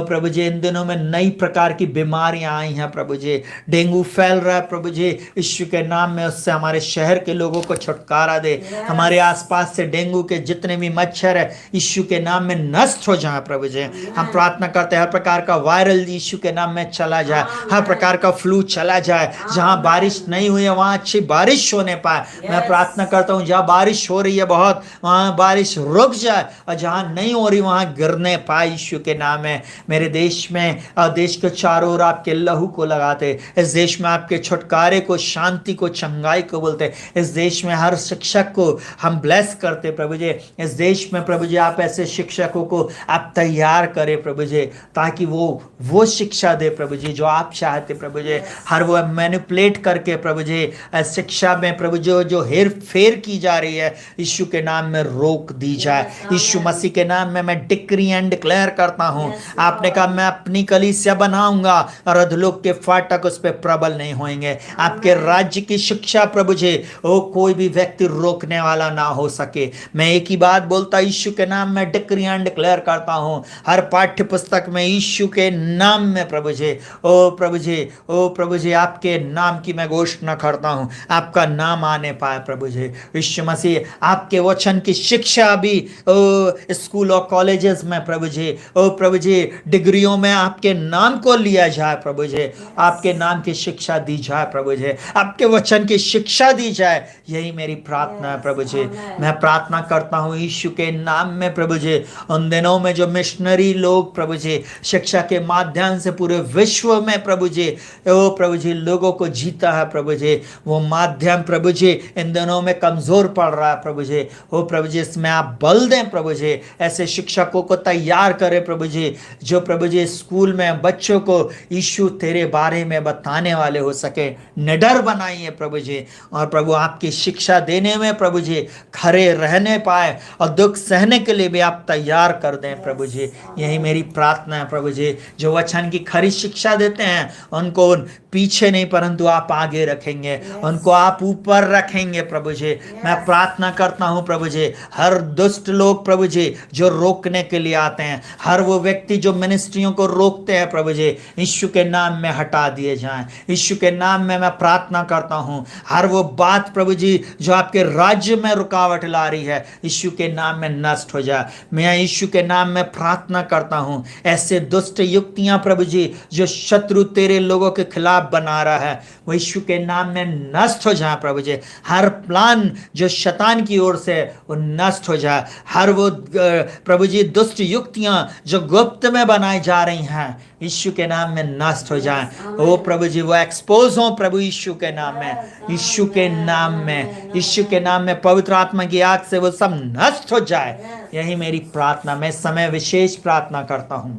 S1: प्रभु जी इन दिनों में नई प्रकार की बीमारियां आई हैं प्रभु जी, डेंगू फैल रहा है प्रभु जी, यीशु के नाम में उससे हमारे शहर के लोगों को छुटकारा दे। हमारे आसपास से डेंगू के जितने भी मच्छर है यीशु के नाम में नष्ट हो जाए प्रभु जी। हम प्रार्थना करते हैं हर प्रकार का वायरल यीशु के नाम में चला जाए, हर प्रकार का फ्लू चला जाए, जहां बारिश नहीं हुई है वहां अच्छी बारिश होने पाए। मैं प्रार्थना करता हूं जहां बारिश हो रही है बहुत, वहां बारिश रुक जाए, और जहां नहीं हो रही वहां गिरने पाए यीशु के नाम में। मेरे देश में देश के चारों ओर आपके लहू को लगाते, इस देश में आपके छुटकारे को, शांति को, चंगाई को बोलते, इस देश में हर शिक्षक को हम ब्लेस करते प्रभु जी। इस देश में प्रभु जी आप ऐसे शिक्षकों को आप तैयार करें प्रभु जी, ताकि वो शिक्षा दे प्रभु जी जो आप चाहते प्रभु जी। हर वो मैनिपुलेट करके प्रभु जी शिक्षा में प्रभु जी जो हेर फेर की जा रही है यीशु के नाम में रोक दी जाए। यीशु मसीह के नाम में मैं डिक्री एंड डिक्लेयर करता हूं, आपने कहा मैं अपनी कलीसिया बनाऊंगा और अधोलोक के फाटक उस पर प्रबल नहीं होंगे। आपके राज्य की शिक्षा प्रभु जी वो कोई भी व्यक्ति रोकने वाला ना हो सके। मैं एक ही बात बोलता यीशु के नाम में डिक्री एंड डिक्लेयर करता हूं, हर पाठ्य पुस्तक में यीशु के नाम में प्रभु जी, ओ प्रभु जी, ओ प्रभु जी आपके नाम की मैं घोषणा करता हूं, आपका नाम आने पाए प्रभु जी। यीशु मसीह आपके वचन की शिक्षा भी स्कूल और कॉलेजेस में प्रभु जी, ओ प्रभु जी डिग्रियों में आपके नाम को लिया जाए प्रभु जी, आपके नाम की शिक्षा दी जाए प्रभु जी, आपके वचन की शिक्षा दी जाए। यही मेरी प्रार्थना है प्रभु जी। मैं प्रार्थना करता हूँ यीशु के नाम में प्रभु जी, उन दिनों में जो मिशनरी लोग प्रभु जी शिक्षा के माध्यम से पूरे विश्व में प्रभु जी, ओ प्रभु जी लोगों को जीता है प्रभु जी, वो माध्यम प्रभु जी इन दिनों में कमजोर पड़ रहा है प्रभु जी। ओ प्रभु जी इसमें आप बल दें प्रभु जी, ऐसे शिक्षकों को तैयार करें प्रभु जी, जो प्रभु जी स्कूल में बच्चों को यीशु तेरे बारे में बताने वाले हो सके। निडर बनाइए प्रभु जी, और प्रभु आपकी शिक्षा देने में प्रभु जी खरे रहने पाए और दुख सहने के लिए भी आप तैयार कर दें प्रभु जी। यही मेरी प्रार्थना है प्रभु जी। जो वचन की खरी शिक्षा देते हैं उनको पीछे नहीं परंतु आप आगे रखेंगे, उनको आप ऊपर रखेंगे प्रभु जी। मैं प्रार्थना करता हूं प्रभु जी, हर दुष्ट लोग प्रभु जी जो रोकने के लिए आते हैं, हर वो व्यक्ति जो मिनिस्ट्रियों को रोकते हैं प्रभु जी, यीशु के नाम में हटा दिए जाएं। यीशु के नाम में मैं प्रार्थना करता हूं, हर वो बात प्रभु जी जो आपके राज्य में रुकावट ला रही है यीशु के नाम में नष्ट हो जाए। मैं यीशु के नाम में प्रार्थना करता हूं, ऐसे दुष्ट युक्तियां प्रभु जी जो शत्रु तेरे लोगों के खिलाफ बना रहा है वो यीशु के नाम में नष्ट हो जाए प्रभु जी। हर प्लान जो शैतान की ओर से वो नष्ट हो जाए, हर वो प्रभु जी दुष्ट युक्तियां जो गुप्त में बनाई जा रही हैं यीशु के नाम में नष्ट हो जाए। ओ प्रभु जी वो एक्सपोज हो प्रभु यीशु के नाम में, यीशु के नाम में, यीशु के नाम में पवित्र आत्मा की आग से वो सब नष्ट हो जाए। यही मेरी प्रार्थना। मैं समय विशेष प्रार्थना करता हूं,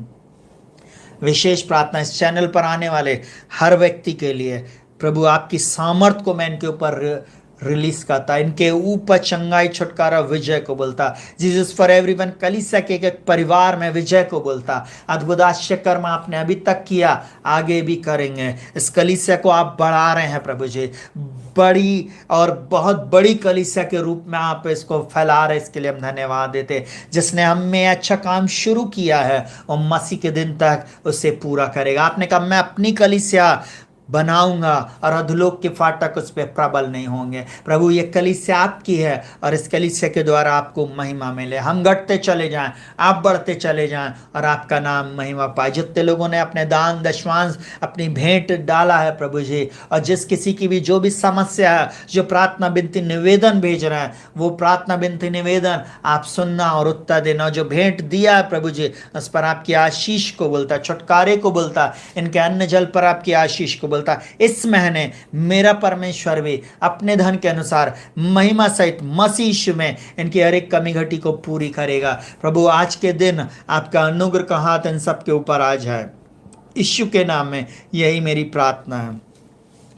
S1: विशेष प्रार्थना इस चैनल पर आने वाले हर व्यक्ति के लिए प्रभु आपकी सामर्थ को मैं इनके ऊपर रिलीज करता, इनके ऊपर चंगाई छुटकारा विजय को बोलता। जीसस फॉर एवरीवन कलीसिया के एक परिवार में विजय को बोलता। अद्भुत आश्चर्य कर्म आपने अभी तक किया, आगे भी करेंगे। इस कलीसिया को आप बढ़ा रहे हैं प्रभु जी, बड़ी और बहुत बड़ी कलीसिया के रूप में आप इसको फैला रहे, इसके लिए हम धन्यवाद देते। जिसने हम में अच्छा काम शुरू किया है और मसीह के दिन तक उसे पूरा करेगा। आपने कहा मैं अपनी कलीसिया बनाऊंगा और अधोलोक के फाटक उस पर प्रबल नहीं होंगे। प्रभु ये कलीसिया आपकी है और इस कलीसिया के द्वारा आपको महिमा मिले। हम घटते चले जाएं, आप बढ़ते चले जाएं और आपका नाम महिमा पाए। जितने लोगों ने अपने दान दशमांश अपनी भेंट डाला है प्रभु जी, और जिस किसी की भी जो भी समस्या है, जो प्रार्थना विनती निवेदन भेज रहे हैं, वो प्रार्थना विनती निवेदन आप सुनना और उत्तर देना। जो भेंट दिया है प्रभु जी उस पर आपकी आशीष को बोलता, छुटकारे को बोलता, इनके अन्न जल पर आपकी आशीष को बोलता। इस महीने मेरा परमेश्वर भी अपने धन के अनुसार महिमा सहित मसीह में इनकी हर एक कमी घटी को पूरी करेगा। प्रभु आज के दिन आपका अनुग्रह का हाथ इन सब के ऊपर आ जाए, यीशु के नाम में यही मेरी प्रार्थना है।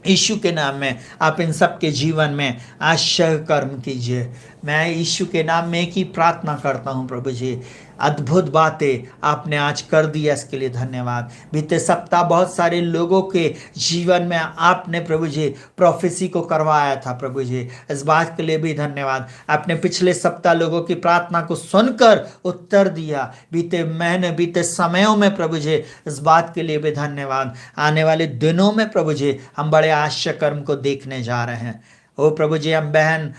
S1: यीशु के नाम में आप इन सब के जीवन में आश्चर्य कर्म कीजिए। मैं यीशु के नाम में की प्रार्थना करता हूं प्रभु जी। अद्भुत बातें आपने आज कर दिया, इसके लिए धन्यवाद। बीते सप्ताह बहुत सारे लोगों के जीवन में आपने प्रभु जी प्रोफेसी को करवाया था प्रभु जी, इस बात के लिए भी धन्यवाद। आपने पिछले सप्ताह लोगों की प्रार्थना को सुनकर उत्तर दिया। बीते महीने बीते समयों में प्रभु जी इस बात के लिए भी धन्यवाद। आने वाले दिनों में प्रभु जी हम बड़े आश्चर्य कर्म को देखने जा रहे हैं। ओ प्रभु जी हम बहन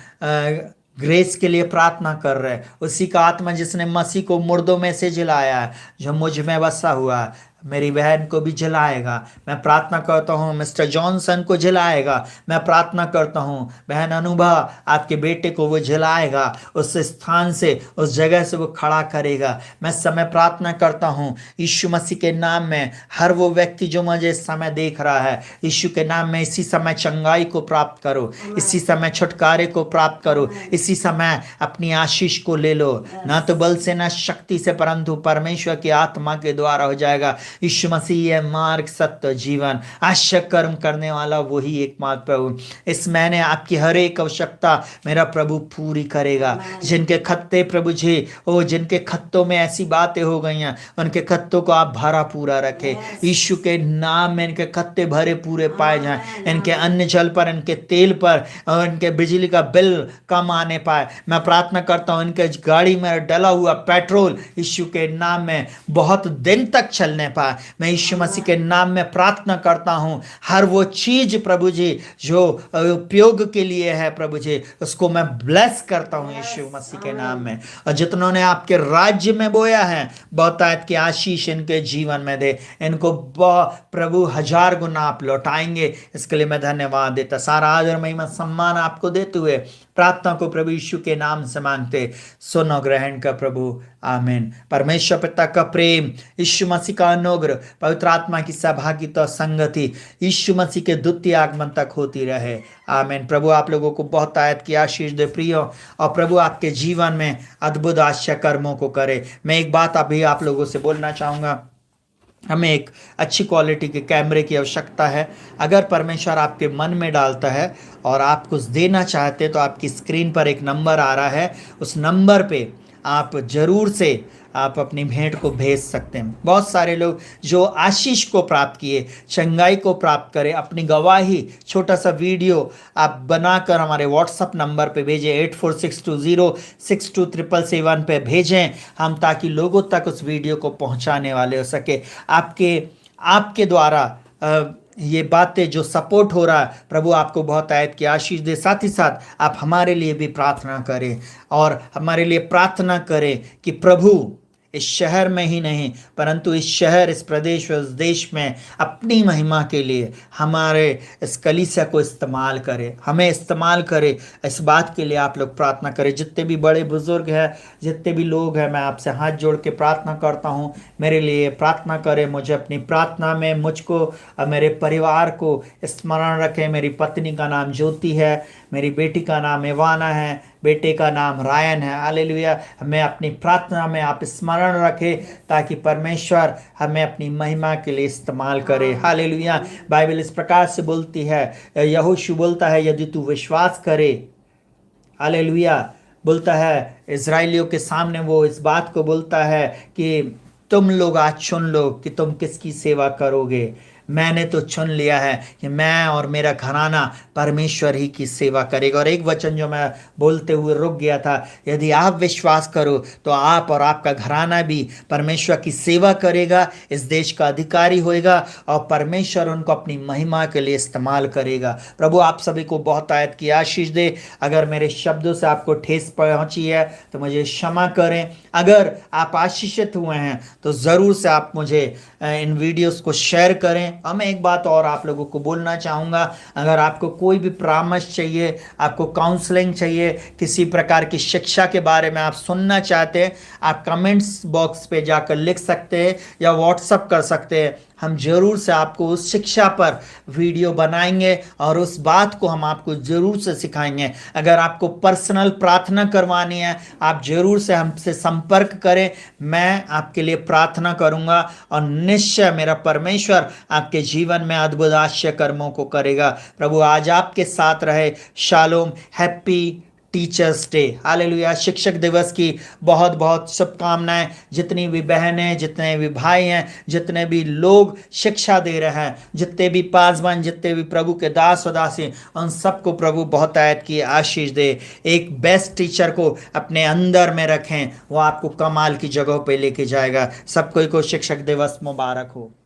S1: ग्रेस के लिए प्रार्थना कर रहे हैं, उसी का आत्मा जिसने मसीह को मुर्दों में से जिलाया है, जो मुझ में बसा हुआ है, मेरी बहन को भी जलाएगा। मैं प्रार्थना करता हूँ मिस्टर जॉनसन को जलाएगा। मैं प्रार्थना करता हूँ बहन अनुभा आपके बेटे को वो जलाएगा, उस स्थान से उस जगह से वो खड़ा करेगा। मैं समय प्रार्थना करता हूँ यीशु मसीह के नाम में हर वो व्यक्ति जो मुझे इस समय देख रहा है, यीशु के नाम में इसी समय चंगाई को प्राप्त करो, इसी समय छुटकारे को प्राप्त करो, इसी समय अपनी आशीष को ले लो। ना तो बल से ना शक्ति से परंतु परमेश्वर की आत्मा के द्वारा हो जाएगा। यीशु मसीह है मार्ग सत्य जीवन, आश्चर्य कर्म करने वाला वही एकमात्र प्रभु। इस महीने आपकी हर एक आवश्यकता मेरा प्रभु पूरी करेगा। जिनके खत्ते प्रभु जी ओ जिनके खत्तों में ऐसी बातें हो गई हैं, उनके खत्तों को आप भरा पूरा रखे। यीशु के नाम में इनके खत्ते भरे पूरे पाए जाएं, इनके अन्न जल पर, इनके तेल पर और इनके बिजली का बिल कम आने पाए। मैं प्रार्थना करता हूँ इनके गाड़ी में डला हुआ पेट्रोल यीशु के नाम में बहुत दिन तक चलने पाए। मैं यीशु मसीह के नाम में प्रार्थना करता हूँ, हर वो चीज प्रभु जी जो उपयोग के लिए है प्रभु जी, उसको मैं ब्लेस करता हूँ यीशु मसीह के नाम में। और जितनों ने आपके राज्य में बोया है, बहुतायत की आशीष इनके जीवन में दे, इनको प्रभु 1000 गुना आप लौटाएंगे। इसके लिए मैं धन्यवाद देता, सारा आदर महिमा सम्मान आपको देते हुए प्रार्थना को प्रभु यीशु के नाम से मांगते, सुनो ग्रहण का प्रभु, आमीन। परमेश्वर पिता का प्रेम, यीशु मसीह का अनुग्रह, पवित्र आत्मा की सहभागिता और संगति यीशु मसीह के द्वितीय आगमन तक होती रहे, आमीन। प्रभु आप लोगों को बहुत आयत की आशीष दे प्रियो, और प्रभु आपके जीवन में अद्भुत आश्चर्य कर्मों को करे। मैं एक बात अभी आप लोगों से बोलना चाहूँगा, हमें एक अच्छी क्वालिटी के कैमरे की आवश्यकता है। अगर परमेश्वर आपके मन में डालता है और आप कुछ देना चाहते, तो आपकी स्क्रीन पर एक नंबर आ रहा है, उस नंबर पे आप जरूर से आप अपनी भेंट को भेज सकते हैं। बहुत सारे लोग जो आशीष को प्राप्त किए, चंगाई को प्राप्त करें, अपनी गवाही छोटा सा वीडियो आप बनाकर हमारे व्हाट्सएप नंबर पे भेजें, 8462062777 पे भेजें हम, ताकि लोगों तक उस वीडियो को पहुंचाने वाले हो सके। आपके द्वारा ये बातें जो सपोर्ट हो रहा है, प्रभु आपको बहुत आयत की आशीष दे। साथ ही साथ आप हमारे लिए भी प्रार्थना करें, और हमारे लिए प्रार्थना करें कि प्रभु इस शहर में ही नहीं, परंतु इस शहर, इस प्रदेश और इस देश में अपनी महिमा के लिए हमारे इस कलीसिया को इस्तेमाल करे, हमें इस्तेमाल करे। इस बात के लिए आप लोग प्रार्थना करें। जितने भी बड़े बुजुर्ग हैं, जितने भी लोग हैं, मैं आपसे हाथ जोड़ के प्रार्थना करता हूँ, मेरे लिए प्रार्थना करें। मुझे अपनी प्रार्थना में मुझको और मेरे परिवार को स्मरण रखें। मेरी पत्नी का नाम ज्योति है, मेरी बेटी का नाम इवाना है, बेटे का नाम रायन है। हालेलुया। हमें अपनी प्रार्थना में आप स्मरण रखें, ताकि परमेश्वर हमें अपनी महिमा के लिए इस्तेमाल करे। हालेलुया। बाइबल इस प्रकार से बोलती है, यहोशू बोलता है, यदि तू विश्वास करे, हालेलुया, बोलता है इजराइलियों के सामने, वो इस बात को बोलता है कि तुम लोग आज चुन लो कि तुम किसकी सेवा करोगे। मैंने तो चुन लिया है कि मैं और मेरा घराना परमेश्वर ही की सेवा करेगा। और एक वचन जो मैं बोलते हुए रुक गया था, यदि आप विश्वास करो तो आप और आपका घराना भी परमेश्वर की सेवा करेगा, इस देश का अधिकारी होएगा, और परमेश्वर उनको अपनी महिमा के लिए इस्तेमाल करेगा। प्रभु आप सभी को बहुत आयत की आशीष दे। अगर मेरे शब्दों से आपको ठेस पहुंची है तो मुझे क्षमा करें। अगर आप आशीषित हुए हैं तो ज़रूर से आप मुझे इन वीडियोस को शेयर करें। और मैं एक बात और आप लोगों को बोलना चाहूँगा, अगर आपको कोई भी परामर्श चाहिए, आपको काउंसलिंग चाहिए, किसी प्रकार की शिक्षा के बारे में आप सुनना चाहते हैं, आप कमेंट्स बॉक्स पे जाकर लिख सकते हैं या व्हाट्सअप कर सकते हैं। हम जरूर से आपको उस शिक्षा पर वीडियो बनाएंगे और उस बात को हम आपको जरूर से सिखाएंगे। अगर आपको पर्सनल प्रार्थना करवानी है, आप जरूर से हमसे संपर्क करें, मैं आपके लिए प्रार्थना करूंगा, और निश्चय मेरा परमेश्वर आपके जीवन में अद्भुत आश्चर्य कर्मों को करेगा। प्रभु आज आपके साथ रहे। Shalom. Happy teachers day. Hallelujah. शिक्षक दिवस की बहुत बहुत शुभकामनाएं। जितनी भी बहनें, जितने भी भाई हैं, जितने भी लोग शिक्षा दे रहे हैं, जितने भी पासवान, जितने भी प्रभु के दास और दासी, उन सबको प्रभु बहुत आयत की आशीष दे। एक बेस्ट टीचर को अपने अंदर में रखें, वो आपको कमाल की जगह पे लेके जाएगा। सबको शिक्षक दिवस मुबारक हो।